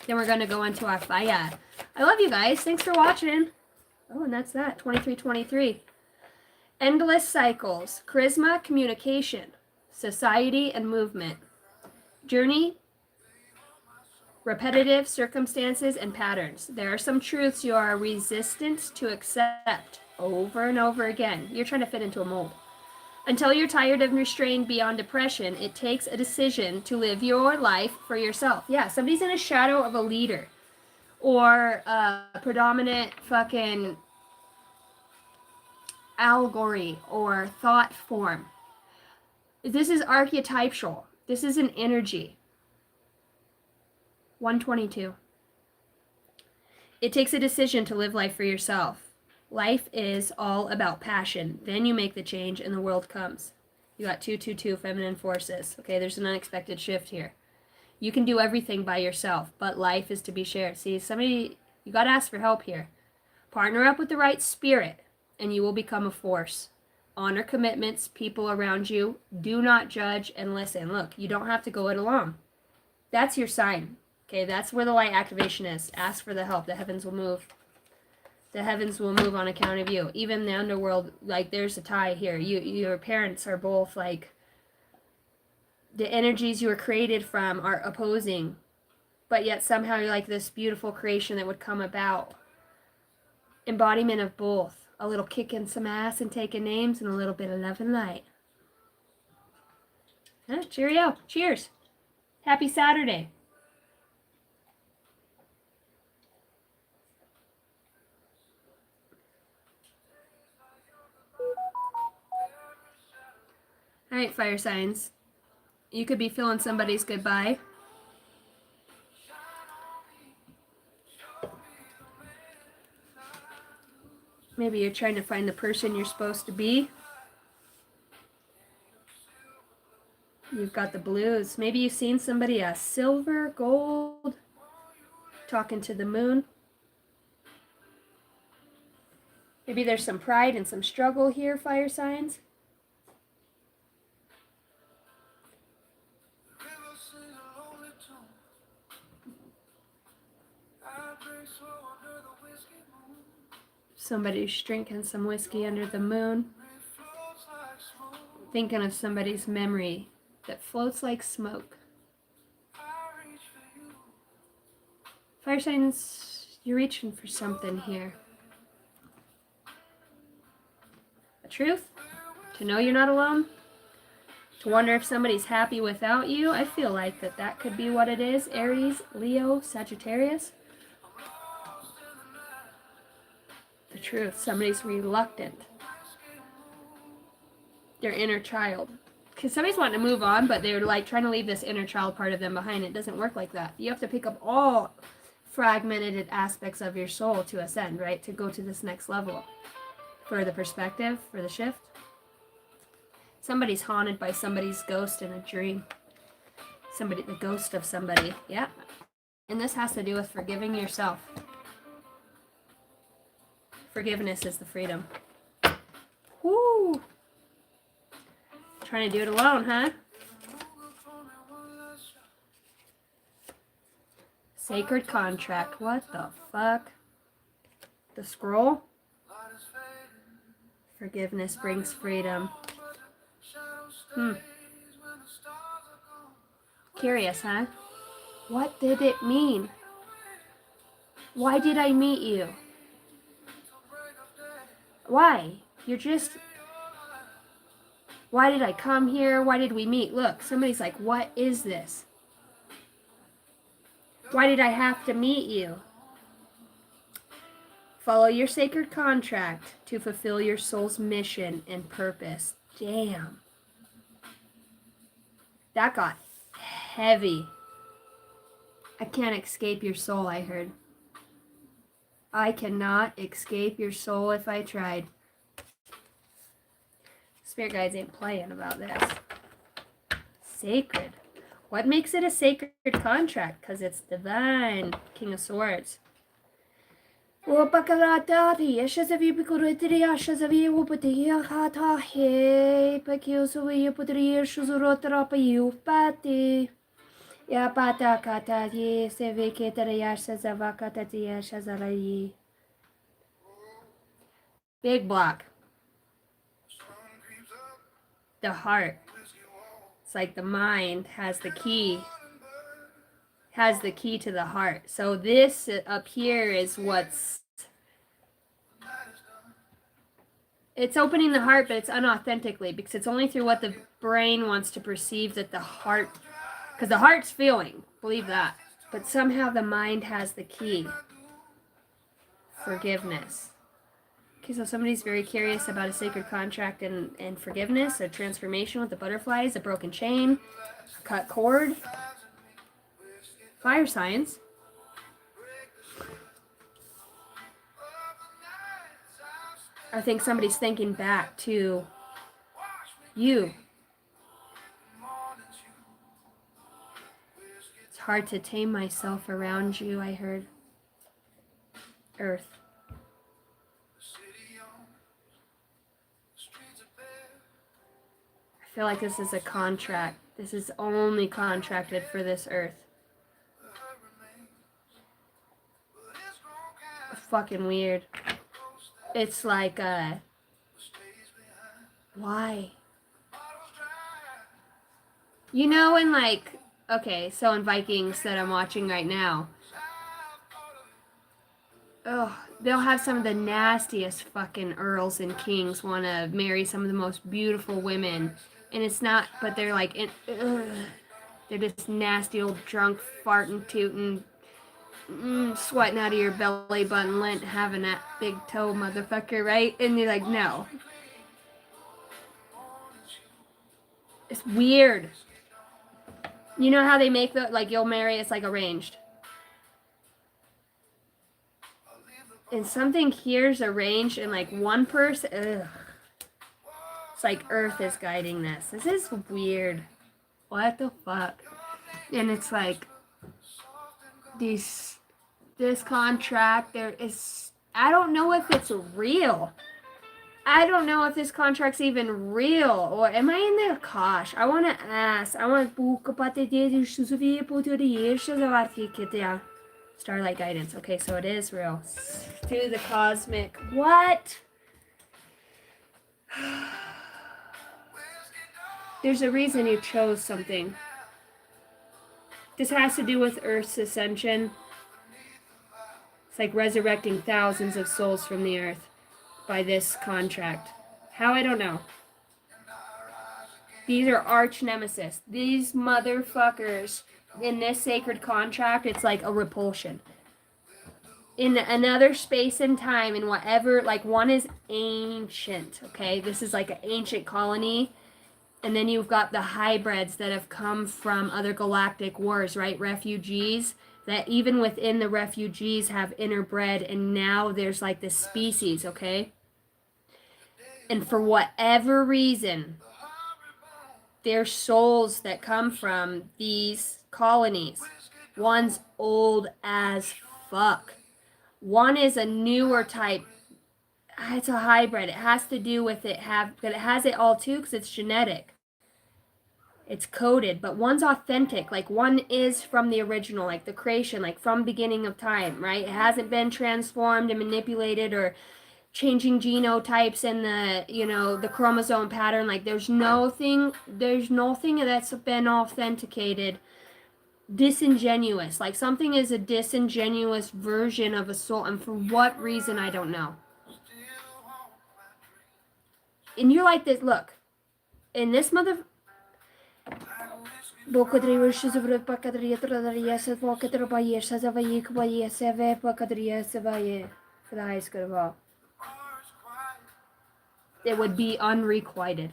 Then we're going to go into our fire. I love you guys. Thanks for watching. Oh, and that's that. 2323. Endless cycles. Charisma, communication. Society and movement. Journey. Repetitive circumstances and patterns. There are some truths you are resistant to accept over and over again. You're trying to fit into a mold. Until you're tired and restrained beyond depression, it takes a decision to live your life for yourself. Yeah, somebody's in a shadow of a leader or a predominant fucking allegory or thought form. This is archetypal. This is an energy. 122. It takes a decision to live life for yourself. Life is all about passion. Then you make the change and the world comes. You got 222 feminine forces. Okay, there's an unexpected shift here. You can do everything by yourself, but life is to be shared. See, you got to ask for help here. Partner up with the right spirit, and you will become a force. Honor commitments, people around you. Do not judge and listen. Look, you don't have to go it alone. That's your sign. Okay, that's where the light activation is. Ask for the help. The heavens will move. The heavens will move on account of you. Even the underworld, like, there's a tie here. Your parents are both, like, the energies you were created from are opposing. But yet somehow you're like this beautiful creation that would come about. Embodiment of both. A little kicking some ass and taking names, and a little bit of love and light. Cheerio. Cheers. Happy Saturday. All right, fire signs. You could be feeling somebody's goodbye. Maybe you're trying to find the person you're supposed to be. You've got the blues. Maybe you've seen somebody silver, gold, talking to the moon. Maybe there's some pride and some struggle here, fire signs. Somebody's drinking some whiskey under the moon. Thinking of somebody's memory that floats like smoke. Fire signs, you're reaching for something here. The truth? To know you're not alone? To wonder if somebody's happy without you? I feel like that could be what it is. Aries, Leo, Sagittarius. The truth. Somebody's reluctant. Their inner child. Because somebody's wanting to move on, but they're like trying to leave this inner child part of them behind. It doesn't work like that. You have to pick up all fragmented aspects of your soul to ascend, right? To go to this next level. For the perspective, for the shift. Somebody's haunted by somebody's ghost in a dream. The ghost of somebody. Yeah. And this has to do with forgiving yourself. Forgiveness is the freedom. Woo! Trying to do it alone, huh? Sacred contract. What the fuck? The scroll? Forgiveness brings freedom. Curious, huh? What did it mean? Why did I meet you? Why? Why did I come here? Why did we meet? Look, somebody's like, what is this? Why did I have to meet you? Follow your sacred contract to fulfill your soul's mission and purpose. Damn. That got heavy. I can't escape your soul, I heard. I cannot escape your soul if I tried. Spirit guides ain't playing about this. Sacred. What makes it a sacred contract? Because it's divine. King of Swords. Big block. The heart. It's like the mind has the key. Has the key to the heart. So this up here is what's... It's opening the heart, but it's unauthentically because it's only through what the brain wants to perceive that the heart... Because the heart's feeling. Believe that. But somehow the mind has the key. Forgiveness. Okay, so somebody's very curious about a sacred contract and forgiveness, a transformation with the butterflies, a broken chain, a cut cord. Fire signs. I think somebody's thinking back to you. It's hard to tame myself around you, I heard. Earth. I feel like this is a contract. This is only contracted for this earth. Fucking weird. It's like, why? You know, in like, okay, so in Vikings that I'm watching right now, oh, they'll have some of the nastiest fucking earls and kings want to marry some of the most beautiful women. And it's not, but they're like, they're just nasty old drunk, farting, tooting, sweating out of your belly button, lint, having that big toe motherfucker, right? And you're like, no. It's weird. You know how they make the, like, you'll marry, it's like arranged. And something here's arranged in like one person. Ugh. It's like Earth is guiding this. This is weird. What the fuck? And it's like this contract, there is, I don't know if it's real. I don't know if this contract's even real, or am I in the Akash? I want to ask. I want to Starlight guidance. Okay, so it is real. To the cosmic. What? There's a reason you chose something. This has to do with Earth's ascension. It's like resurrecting thousands of souls from the Earth by this contract. How, I don't know. These are arch nemesis. These motherfuckers in this sacred contract, it's like a repulsion. In another space and time, in whatever, like one is ancient, okay? This is like an ancient colony. And then you've got the hybrids that have come from other galactic wars, right? Refugees that even within the refugees have interbred, and now there's like this species, okay? And for whatever reason, there's souls that come from these colonies. One's old as fuck. One is a newer type. It's a hybrid. It has to do with it but it has it all too because it's genetic. It's coded, but one's authentic. Like one is from the original, like the creation, like from beginning of time, right? It hasn't been transformed and manipulated or changing genotypes and the chromosome pattern. Like there's nothing that's been authenticated. Disingenuous, like something is a disingenuous version of a soul, and for what reason I don't know. And you're like this, look, in this mother it would be unrequited.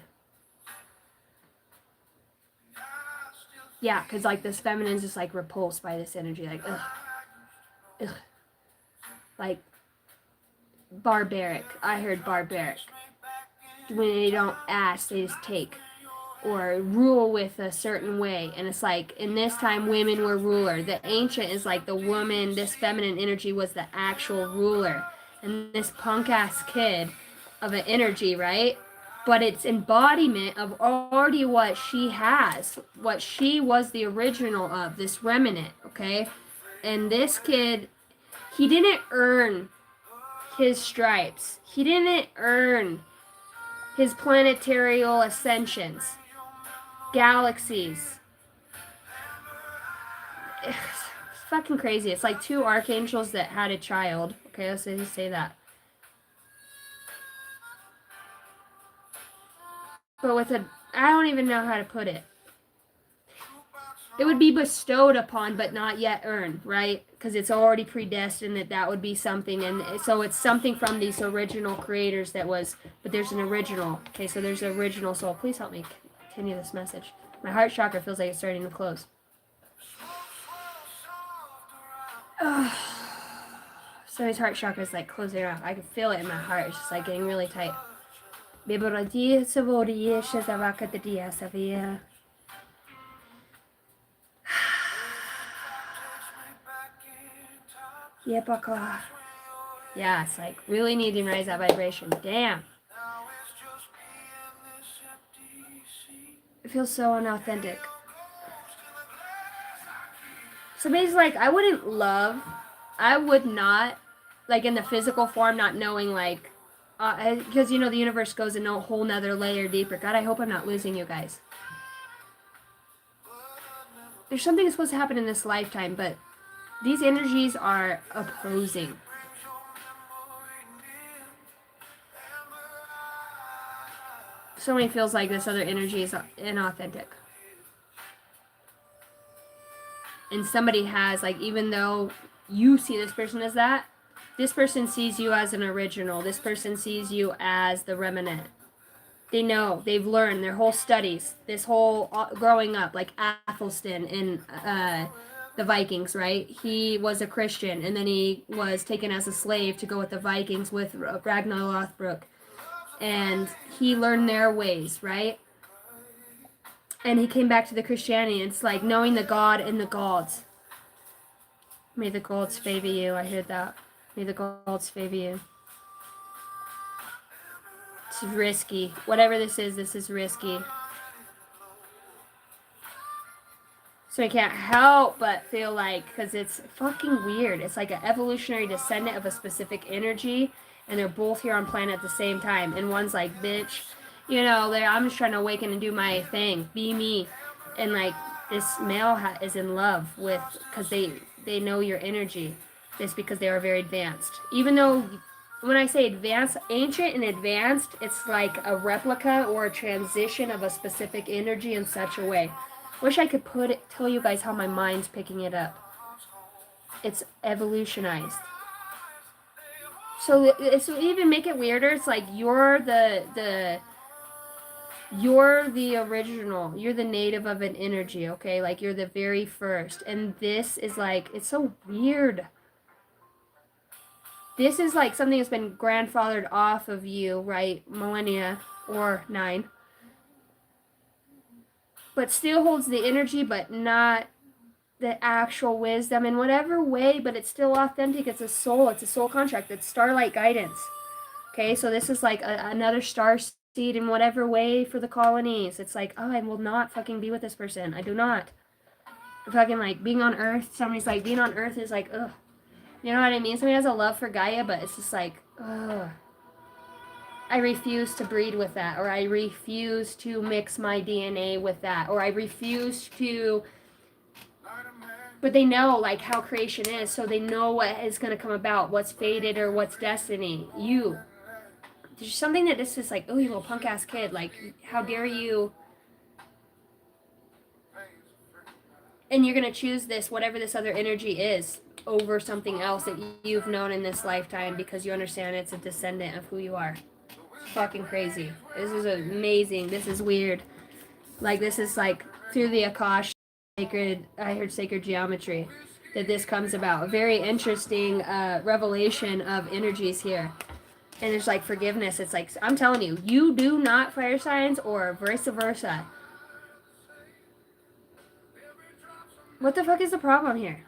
Yeah, because like this feminine's just like repulsed by this energy, like ugh. Ugh. Like barbaric. I heard barbaric. When they don't ask, they just take. Or rule with a certain way. And it's like, in this time, women were ruler. The ancient is like the woman, this feminine energy was the actual ruler. And this punk-ass kid of an energy, right? But it's embodiment of already what she has. What she was the original of, this remnant, okay? And this kid, he didn't earn his stripes. He didn't earn his planetarial ascensions. Galaxies. It's fucking crazy. It's like two archangels that had a child. Okay, let's just say that. But with I don't even know how to put it. It would be bestowed upon, but not yet earned, right? Because it's already predestined that would be something. And so it's something from these original creators that was, but there's an original. Okay, so there's an original soul. Please help me continue this message. My heart chakra feels like it's starting to close. So his heart chakra is like closing off. I can feel it in my heart. It's just like getting really tight. Yeah, it's like really needing to raise that vibration. Damn. It feels so unauthentic. So basically, like, I would not, like, in the physical form, not knowing, like, because, the universe goes in a whole nother layer deeper. God, I hope I'm not losing you guys. There's something that's supposed to happen in this lifetime, but these energies are opposing. Somebody feels like this other energy is inauthentic. And somebody has, like, even though you see this person as that, this person sees you as an original. This person sees you as the remnant. They know, they've learned their whole studies, this whole growing up, like Athelstan in the Vikings, right? He was a Christian, and then he was taken as a slave to go with the Vikings with Ragnar Lothbrok, and he learned their ways, right? And he came back to the Christianity. It's like knowing the God and the gods. May the gods favor you. I heard that. May the gods favor you. It's risky. Whatever this is risky. So I can't help but feel like, because it's fucking weird. It's like an evolutionary descendant of a specific energy, and they're both here on planet at the same time. And one's like, bitch, you know, I'm just trying to awaken and do my thing, be me. And like this male is in love with, because they know your energy. It's because they are very advanced. Even though, when I say advanced, ancient and advanced, it's like a replica or a transition of a specific energy in such a way. Wish I could tell you guys how my mind's picking it up. It's evolutionized. So even make it weirder. It's like you're the original. You're the native of an energy, okay? Like you're the very first. And this is like, it's so weird. This is like something that's been grandfathered off of you, right? Millennia or 9. But still holds the energy, but not the actual wisdom in whatever way, but it's still authentic. It's a soul contract. It's starlight guidance. Okay, so this is like another star seed in whatever way for the colonies. It's like, oh, I will not fucking be with this person. I do not. Fucking like being on Earth. Somebody's like, being on Earth is like, ugh. You know what I mean? Somebody has a love for Gaia, but it's just like, ugh. I refuse to breed with that, or I refuse to mix my DNA with that, or I refuse to. But they know like how creation is, so they know what is going to come about, what's fated or what's destiny. There's something that this is like, oh, you little punk ass kid, like how dare you? And you're going to choose this, whatever this other energy is, over something else that you've known in this lifetime because you understand it's a descendant of who you are. Fucking crazy. This is amazing. This is weird. Like this is like through the Akash sacred geometry that this comes about. A very interesting revelation of energies here. And there's like forgiveness. It's like, I'm telling you, you do not fire signs or vice versa. What the fuck is the problem here?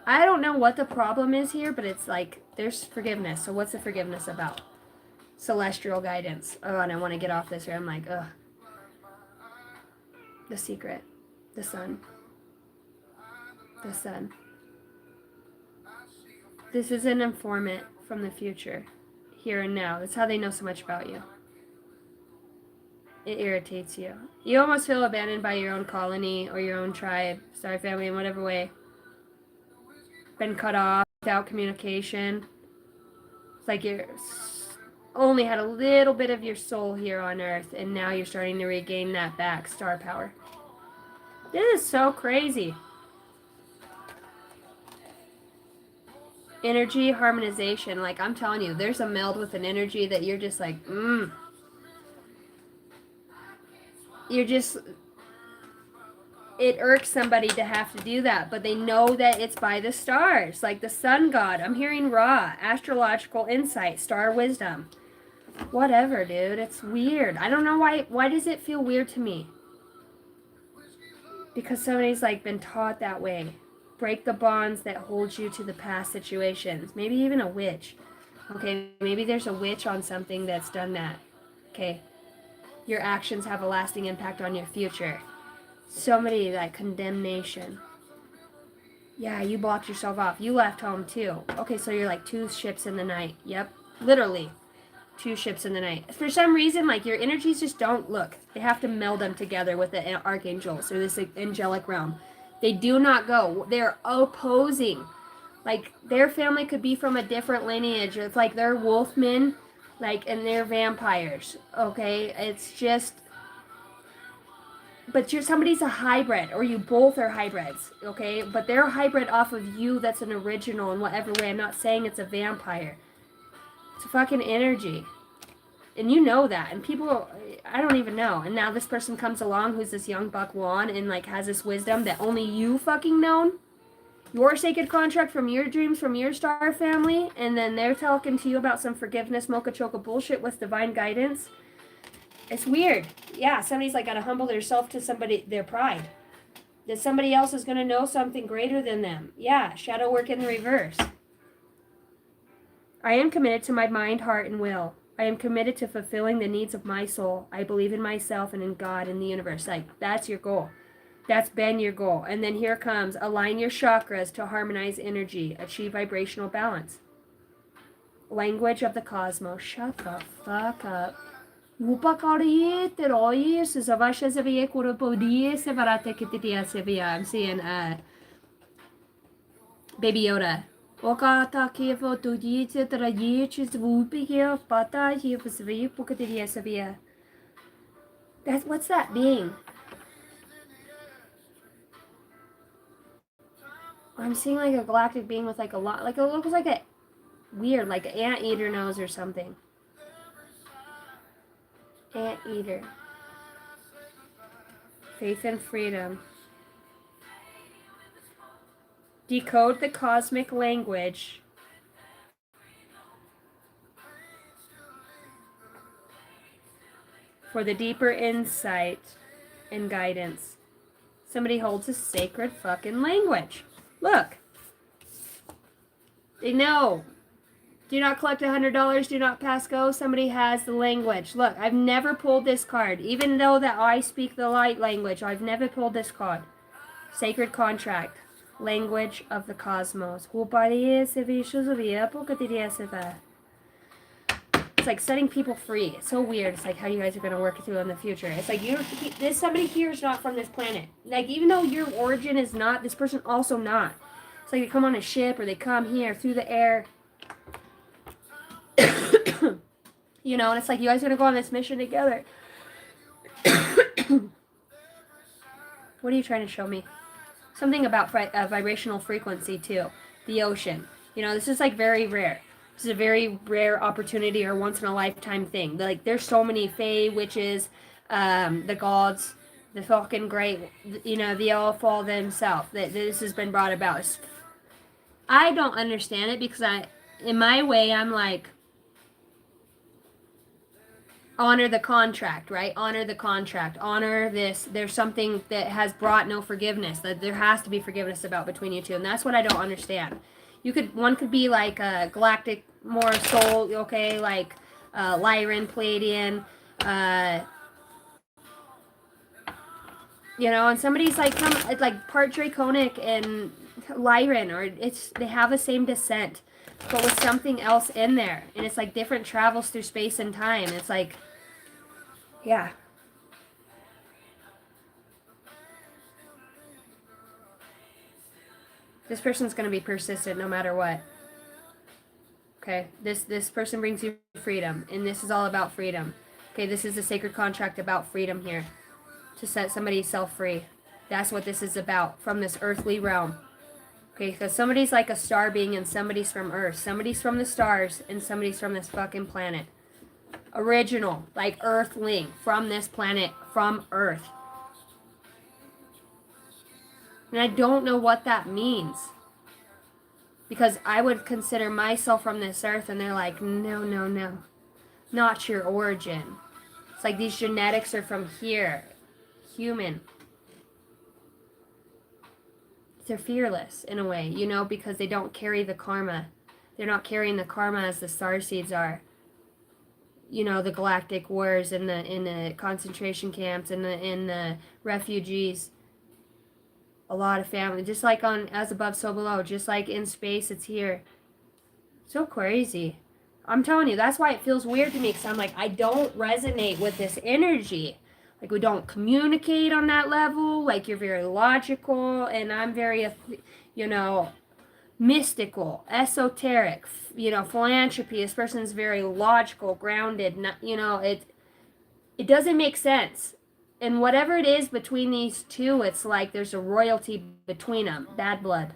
I don't know what the problem is here, but it's like there's forgiveness. So what's the forgiveness about? Celestial guidance. Oh, and I want to get off this here. I'm like, ugh. The secret. The sun. The sun. This is an informant from the future. Here and now. That's how they know so much about you. It irritates you. You almost feel abandoned by your own colony or your own tribe, star family, in whatever way. Been cut off, without communication. It's like you're only had a little bit of your soul here on Earth, and now you're starting to regain that back, star power. This is so crazy. Energy harmonization. Like, I'm telling you, there's a meld with an energy that you're just like, You're just... It irks somebody to have to do that, but they know that it's by the stars. Like the sun god. I'm hearing Ra. Astrological insight. Star wisdom. Whatever, dude. It's weird. I don't know why. Why does it feel weird to me? Because somebody's like been taught that way. Break the bonds that hold you to the past situations. Maybe even a witch. Okay, maybe there's a witch on something that's done that. Okay. Your actions have a lasting impact on your future. So many like condemnation. Yeah, you blocked yourself off. You left home too. Okay, so you're like 2 ships in the night. Yep. Literally. 2 ships in the night. For some reason, like your energies just don't look. They have to meld them together with the archangels or this angelic realm. They do not go. They're opposing. Like their family could be from a different lineage. It's like they're wolfmen, like, and they're vampires. Okay, it's just. But somebody's a hybrid, or you both are hybrids. Okay, but they're a hybrid off of you. That's an original in whatever way. I'm not saying it's a vampire. It's a fucking energy. And you know that. And people, I don't even know. And now this person comes along who's this young buck Juan and like has this wisdom that only you fucking known. Your sacred contract from your dreams, from your star family. And then they're talking to you about some forgiveness, mocha choca bullshit with divine guidance. It's weird. Yeah, somebody's like got to humble themselves to somebody, their pride. That somebody else is going to know something greater than them. Yeah, shadow work in the reverse. I am committed to my mind, heart, and will. I am committed to fulfilling the needs of my soul. I believe in myself and in God and the universe. Like, that's your goal. That's been your goal. And then here comes, align your chakras to harmonize energy. Achieve vibrational balance. Language of the cosmos. Shut the fuck up. I'm seeing Baby Yoda. What's that being? I'm seeing like a galactic being with like a lot, like it looks like a weird, like an anteater nose or something. Anteater. Faith and freedom. Decode the cosmic language for the deeper insight and guidance. Somebody holds a sacred fucking language. Look. They know. Do not collect $100. Do not pass go. Somebody has the language. Look, I've never pulled this card. Even though that I speak the light language, I've never pulled this card. Sacred contract. Language of the cosmos. It's like setting people free. It's so weird. It's like how you guys are going to work it through in the future. It's like this somebody here is not from this planet. Like even though your origin is not, this person also not. It's like they come on a ship or they come here through the air. You know, and it's like you guys are going to go on this mission together. What are you trying to show me? Something about vibrational frequency too. The ocean. You know, this is like very rare. This is a very rare opportunity or once in a lifetime thing. Like there's so many fae, witches, the gods, the fucking great, you know, the all fall themselves. That this has been brought about. I don't understand it because in my way, I'm like, honor the contract, right? Honor the contract. Honor this. There's something that has brought no forgiveness. That there has to be forgiveness about between you two, and that's what I don't understand. One could be like a galactic, more soul, okay, like Lyran, Palladian, you know, and somebody's like like part Draconic and Lyran, or they have the same descent, but with something else in there, and it's like different travels through space and time. It's like, yeah. This person's going to be persistent no matter what. Okay, this person brings you freedom, and this is all about freedom. Okay, this is a sacred contract about freedom here. To set somebody's self free. That's what this is about from this earthly realm. Okay, because somebody's like a star being and somebody's from Earth. Somebody's from the stars and somebody's from this fucking planet. Original, like Earthling, from this planet, from Earth. And I don't know what that means. Because I would consider myself from this earth, and they're like, no. Not your origin. It's like these genetics are from here. Human. They're fearless, in a way, you know, because they don't carry the karma. They're not carrying the karma as the starseeds are. You know, the galactic wars in the concentration camps and in the refugees. A lot of family, just like on As Above, So Below, just like in space, it's here. So crazy. I'm telling you, that's why it feels weird to me, because I'm like, I don't resonate with this energy. Like, we don't communicate on that level. Like, you're very logical, and I'm very, you know, mystical, esoteric, you know, philanthropy. This person's very logical, grounded, not, you know, it doesn't make sense. And whatever it is between these two, it's like there's a royalty between them, bad blood.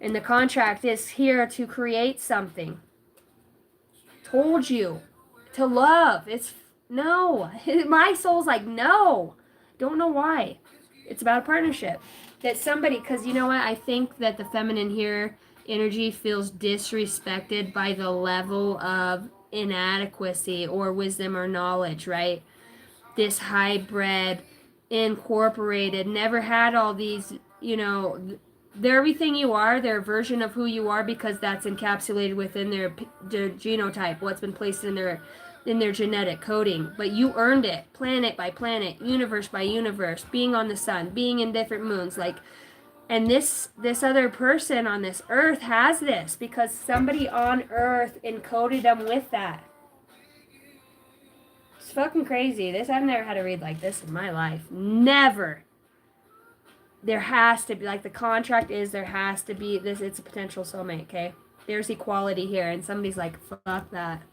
And the contract is here to create something. Told you. to love. It's no. My soul's like, no. Don't know why. It's about a partnership. That somebody, because you know what? I think that the feminine here energy feels disrespected by the level of inadequacy or wisdom or knowledge, right? This hybrid, incorporated, never had all these, they're everything you are, their version of who you are, because that's encapsulated within their genotype, what's been placed in their genetic coding. But you earned it, planet by planet, universe by universe, being on the sun, being in different moons, like. And this other person on this earth has this because somebody on earth encoded them with that. It's fucking crazy. I've never had a read like this in my life. Never. There has to be, like, the contract is, there has to be this. It's a potential soulmate, okay? There's equality here, and somebody's like, fuck that.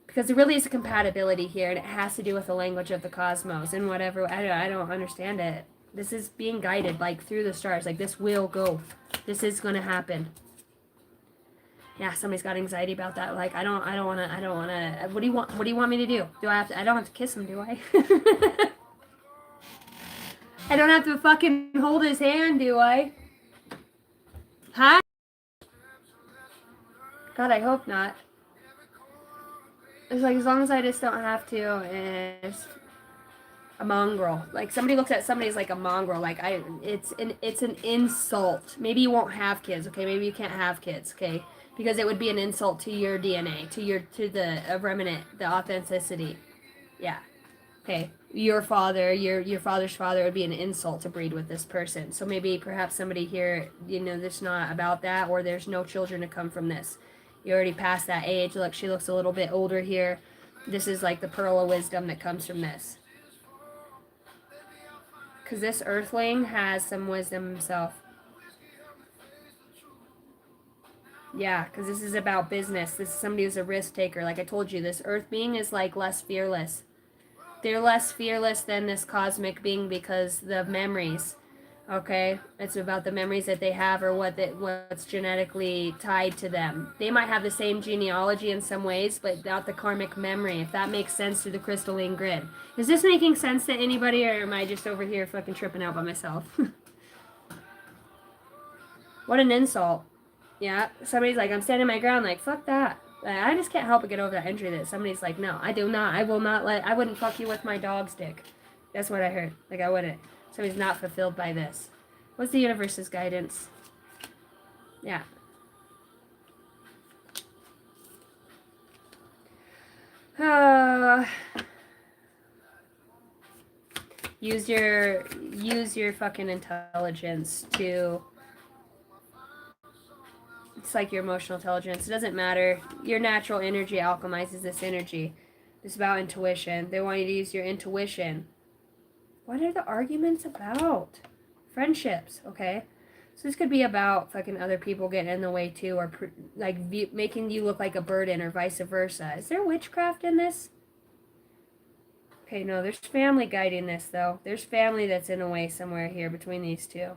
Because there really is a compatibility here, and it has to do with the language of the cosmos and whatever. I don't understand it. This is being guided, like, through the stars. Like, this will go. This is going to happen. Yeah, somebody's got anxiety about that. Like, I don't want to, what do you want me to do? I don't have to kiss him, do I? I don't have to fucking hold his hand, do I? Huh? God, I hope not. It's like, as long as I just don't have to, it's a mongrel. Like, somebody looks at somebody as like a mongrel. Like, it's an insult. Maybe you won't have kids, okay? Maybe you can't have kids, okay? Because it would be an insult to your DNA, to the remnant, the authenticity. Yeah. Okay. Your father, your father's father would be an insult to breed with this person. So maybe perhaps somebody here, that's not about that, or there's no children to come from this. You're already past that age. Look, she looks a little bit older here. This is like the pearl of wisdom that comes from this. Because this earthling has some wisdom himself. Yeah, because this is about business. This is somebody who's a risk taker. Like I told you, this earth being is like less fearless. They're less fearless than this cosmic being because the memories. Okay, it's about the memories that they have or what's genetically tied to them. They might have the same genealogy in some ways, but not the karmic memory, if that makes sense to the crystalline grid. Is this making sense to anybody, or am I just over here fucking tripping out by myself? What an insult. Yeah, somebody's like, I'm standing my ground, like, fuck that. I just can't help but get over that injury that somebody's like, no, I wouldn't fuck you with my dog's dick. That's what I heard. Like, I wouldn't. Somebody's not fulfilled by this. What's the universe's guidance? Yeah. Use your fucking intelligence to... It's like your emotional intelligence. It doesn't matter. Your natural energy alchemizes this energy. It's about intuition. They want you to use your intuition. What are the arguments about? Friendships, okay? So this could be about fucking other people getting in the way too, or making you look like a burden, or vice versa. Is there witchcraft in this? Okay, no, there's family guiding this though. There's family that's in a way somewhere here between these two.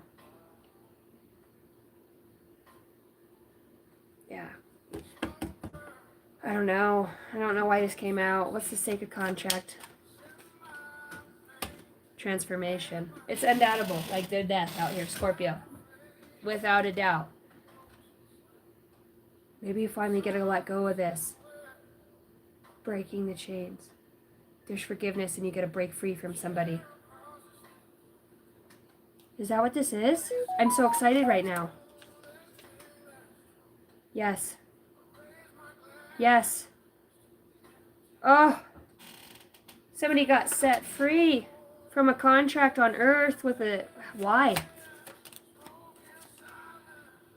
Yeah. I don't know. I don't know why this came out. What's the sacred contract? Transformation. It's undoubtable. Like their death out here, Scorpio. Without a doubt. Maybe you finally get to let go of this. Breaking the chains. There's forgiveness and you get to break free from somebody. Is that what this is? I'm so excited right now. Yes. Yes. Oh. Somebody got set free from a contract on Earth with a... Why?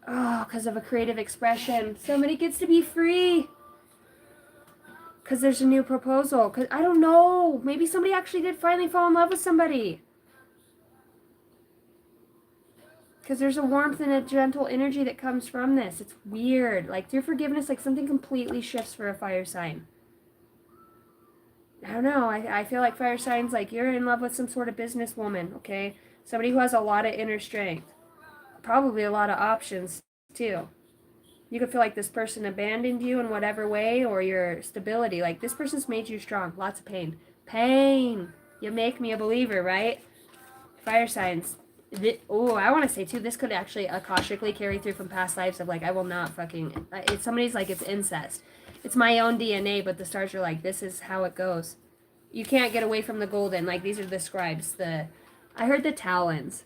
Oh, because of a creative expression. Somebody gets to be free. Because there's a new proposal. Cause I don't know. Maybe somebody actually did finally fall in love with somebody. Because there's a warmth and a gentle energy that comes from this. It's weird. Like, through forgiveness, like, something completely shifts for a fire sign. I don't know. I feel like fire signs, like, you're in love with some sort of businesswoman, okay? Somebody who has a lot of inner strength. Probably a lot of options, too. You could feel like this person abandoned you in whatever way, or your stability. Like, this person's made you strong. Lots of pain. Pain! You make me a believer, right? Fire signs. Oh, I want to say, too, this could actually akashically carry through from past lives of, like, I will not fucking... It's somebody's like, it's incest. It's my own DNA, but the stars are like, this is how it goes. You can't get away from the golden. Like, these are the scribes. I heard the talons.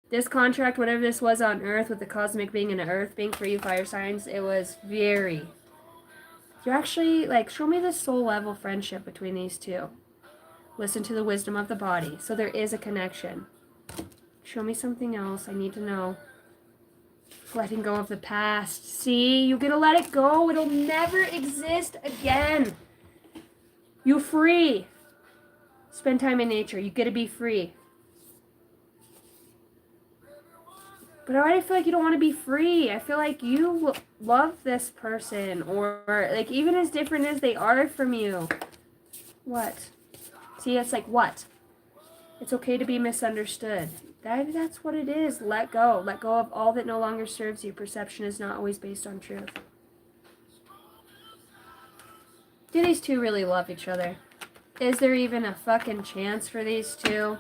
This contract, whatever this was on Earth, with the cosmic being and the Earth being for you fire signs, it was very... You actually, like, show me the soul level friendship between these two. Listen to the wisdom of the body. So there is a connection. Show me something else. I need to know. Letting go of the past. See, you're gonna let it go. It'll never exist again. You're free. Spend time in nature. You get to be free. But I already feel like you don't want to be free. I feel like you love this person, or like even as different as they are from you. What? See, it's like what? It's okay to be misunderstood. That's what it is. Let go. Let go of all that no longer serves you. Perception is not always based on truth. Do these two really love each other? Is there even a fucking chance for these two?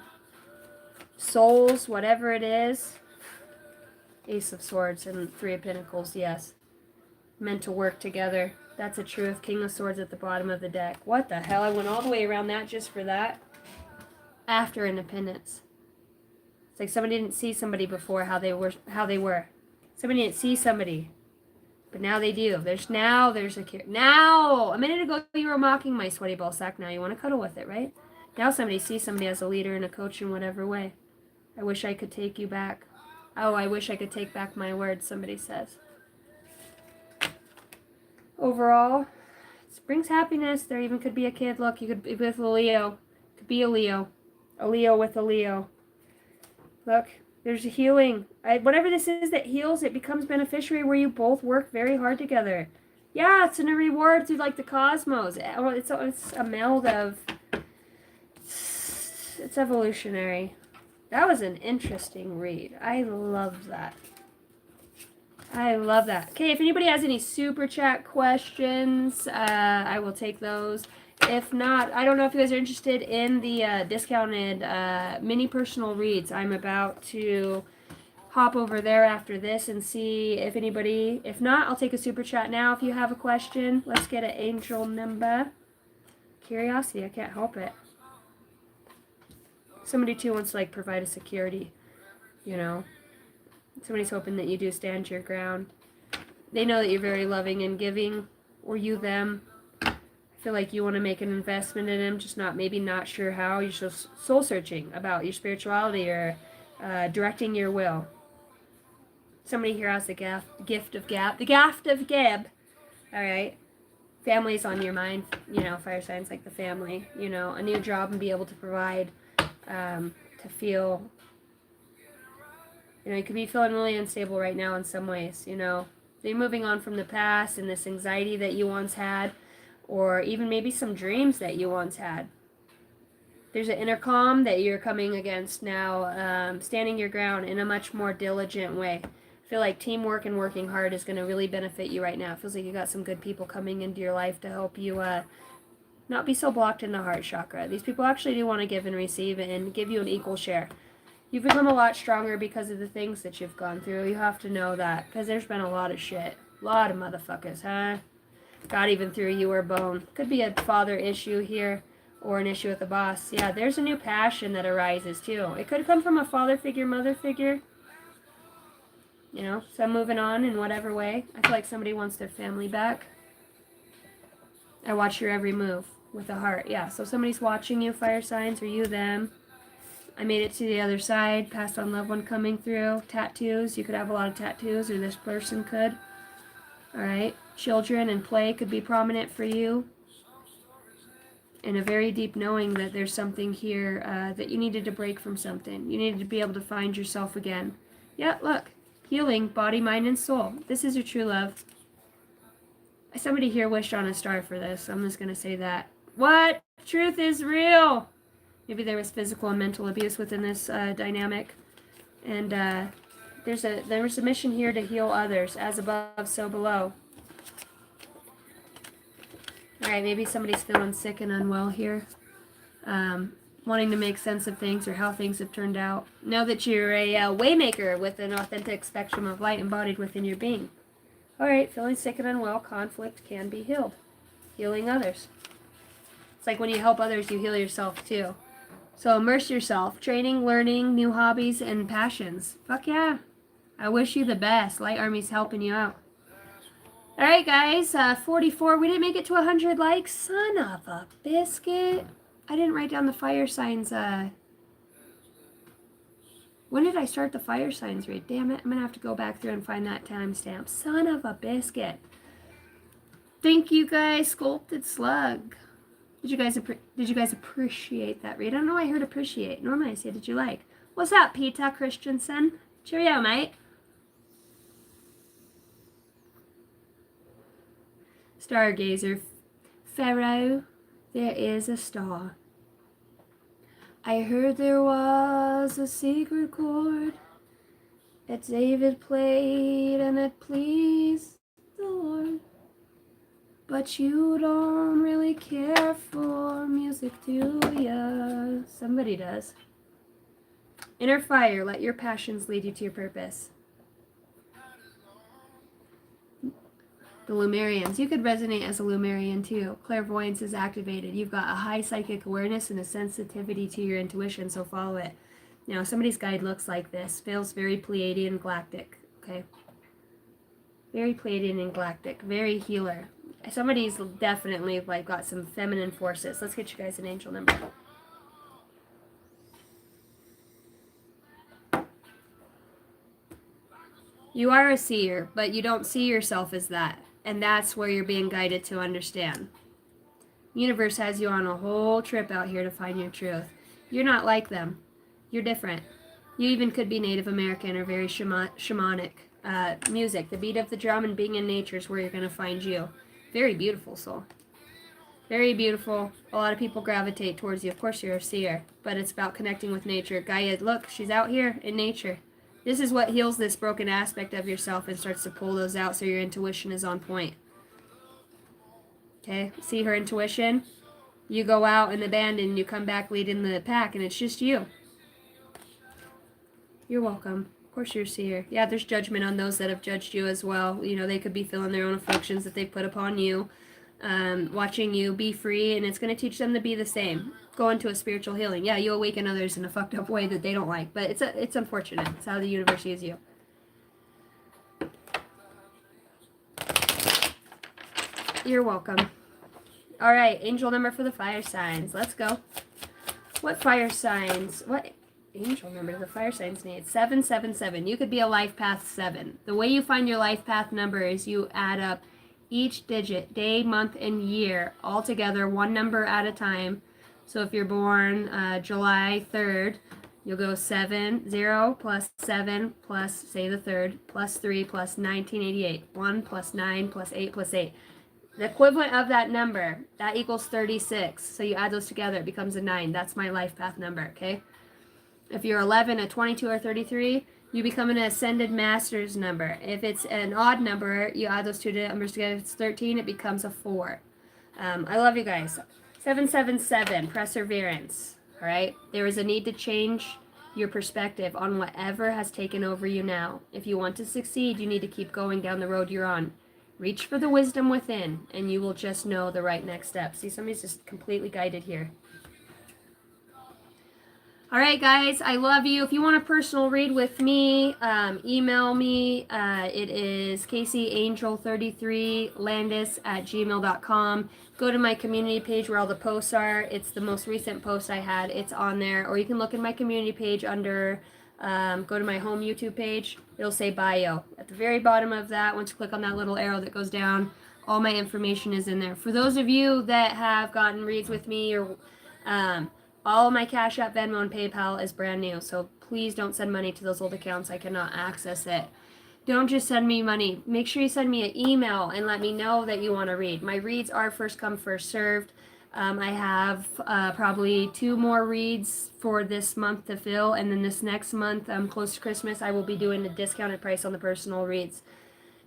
Souls, whatever it is. Ace of Swords and Three of Pentacles, yes. Meant to work together. That's a truth. King of Swords at the bottom of the deck. What the hell? I went all the way around that just for that. After Independence. It's like somebody didn't see somebody before how they were. Somebody didn't see somebody. But now they do. There's a cure. Now! A minute ago you were mocking my sweaty ball sack. Now you want to cuddle with it, right? Now somebody sees somebody as a leader and a coach in whatever way. I wish I could take you back. Oh, I wish I could take back my words, somebody says. Overall, it brings happiness. There even could be a kid. Look, you could be with a Leo. Could be a Leo. A Leo with a Leo. Look, there's a healing. Whatever this is that heals, it becomes beneficiary where you both work very hard together. Yeah, it's in a reward through like the cosmos. It's a meld of... It's evolutionary. That was an interesting read. I love that. I love that. Okay, if anybody has any super chat questions, I will take those. If not, I don't know if you guys are interested in the discounted mini personal reads. I'm about to hop over there after this and see if anybody, if not, I'll take a super chat now if you have a question. Let's get an angel number. Curiosity, I can't help it. Somebody too wants to like provide a security, you know. Somebody's hoping that you do stand your ground. They know that you're very loving and giving, or you them. I feel like you want to make an investment in them, just maybe not sure how. You're just soul searching about your spirituality or directing your will. Somebody here has the gift of Gab. All right. Family's on your mind, you know, fire signs like the family, you know, a new job and be able to provide. To feel, you know, you could be feeling really unstable right now in some ways, you know. So you're moving on from the past and this anxiety that you once had, or even maybe some dreams that you once had. There's an inner calm that you're coming against now, standing your ground in a much more diligent way. I feel like teamwork and working hard is going to really benefit you right now. It feels like you got some good people coming into your life to help you not be so blocked in the heart chakra. These people actually do want to give and receive and give you an equal share. You've become a lot stronger because of the things that you've gone through. You have to know that, because there's been a lot of shit. A lot of motherfuckers, huh? God even threw you a bone. Could be a father issue here, or an issue with the boss. Yeah, there's a new passion that arises too. It could come from a father figure, mother figure. You know, so moving on in whatever way. I feel like somebody wants their family back. I watch your every move. With a heart, yeah. So somebody's watching you, fire signs, or you them. I made it to the other side. Passed on loved one coming through. Tattoos. You could have a lot of tattoos, or this person could. Alright. Children and play could be prominent for you. And a very deep knowing that there's something here that you needed to break from something. You needed to be able to find yourself again. Yeah, look. Healing, body, mind, and soul. This is your true love. Somebody here wished on a star for this. I'm just going to say that. What? Truth is real. Maybe there was physical and mental abuse within this dynamic. And There's a mission here to heal others, as above, so below. All right, maybe somebody's feeling sick and unwell here, wanting to make sense of things or how things have turned out. Know that you're a waymaker with an authentic spectrum of light embodied within your being. All right, feeling sick and unwell, conflict can be healed. Healing others. It's like when you help others, you heal yourself too. So immerse yourself. Training, learning, new hobbies, and passions. Fuck yeah. I wish you the best. Light Army's helping you out. Alright guys, 44. We didn't make it to 100 likes. Son of a biscuit. I didn't write down the fire signs. When did I start the fire signs read? Damn it, I'm going to have to go back through and find that timestamp. Son of a biscuit. Thank you guys, Sculpted Slug. Did you guys appreciate that read? I don't know why I heard appreciate. Normally I say, did you like? What's up, Peter Christensen? Cheerio, mate. Stargazer. Pharaoh, there is a star. I heard there was a secret chord that David played and it pleased the Lord. But you don't really care for music, do ya? Somebody does. Inner fire, let your passions lead you to your purpose. The Lumerians. You could resonate as a Lumerian too. Clairvoyance is activated. You've got a high psychic awareness and a sensitivity to your intuition, so follow it. Now, somebody's guide looks like this. Feels very Pleiadian galactic. Okay? Very Pleiadian and galactic. Very healer. Somebody's definitely like got some feminine forces. Let's get you guys an angel number. You are a seer, but you don't see yourself as that. And that's where you're being guided to understand. Universe has you on a whole trip out here to find your truth. You're not like them. You're different. You even could be Native American or very shamanic. Music, the beat of the drum and being in nature is where you're going to find you. Very beautiful soul. Very beautiful. A lot of people gravitate towards you. Of course you're a seer, but it's about connecting with nature. Gaia, look, she's out here in nature. This is what heals this broken aspect of yourself and starts to pull those out so your intuition is on point. Okay, see her intuition? You go out and abandon, you come back leading the pack, and it's just you. You're welcome. Of course you're a seer. Yeah, there's judgment on those that have judged you as well. You know, they could be feeling their own afflictions that they put upon you. Watching you be free, and it's going to teach them to be the same. Go into a spiritual healing. Yeah, you awaken others in a fucked up way that they don't like, but it's unfortunate. It's how the universe sees you. You're welcome. All right, angel number for the fire signs. Let's go. What fire signs? What angel number do the fire signs need? 777. You could be a life path 7. The way you find your life path number is you add up each digit, day, month, and year, all together, one number at a time. So if you're born July 3rd, you'll go 0 plus 7 plus, say the 3rd, plus 3 plus 1988. 1 plus 9 plus 8 plus 8. The equivalent of that number, that equals 36. So you add those together, it becomes a 9. That's my life path number, okay? If you're 11, a 22, or 33, you become an ascended master's number. If it's an odd number, you add those two numbers together. If it's 13, it becomes a 4. I love you guys. 777, perseverance. All right? There is a need to change your perspective on whatever has taken over you now. If you want to succeed, you need to keep going down the road you're on. Reach for the wisdom within, and you will just know the right next step. See, somebody's just completely guided here. All right, guys, I love you. If you want a personal read with me, email me. It is caseyangel33landis@gmail.com. Go to my community page where all the posts are. It's the most recent post I had. It's on there. Or you can look in my community page under, go to my home YouTube page. It'll say bio. At the very bottom of that, once you click on that little arrow that goes down, all my information is in there. For those of you that have gotten reads with me or all of my Cash App, Venmo, and PayPal is brand new, so please don't send money to those old accounts. I cannot access it. Don't just send me money. Make sure you send me an email and let me know that you want to read. My reads are first come, first served. I have probably 2 more reads for this month to fill, and then this next month, close to Christmas, I will be doing a discounted price on the personal reads.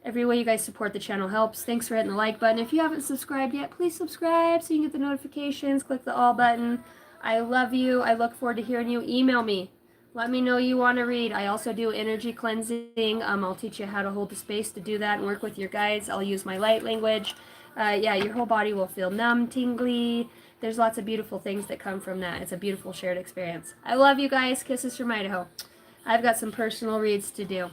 Every way you guys support the channel helps. Thanks for hitting the like button. If you haven't subscribed yet, please subscribe so you can get the notifications. Click the all button. I love you. I look forward to hearing you. Email me. Let me know you want to read. I also do energy cleansing. I'll teach you how to hold the space to do that and work with your guides. I'll use my light language. Yeah, your whole body will feel numb, tingly. There's lots of beautiful things that come from that. It's a beautiful shared experience. I love you guys. Kisses from Idaho. I've got some personal reads to do.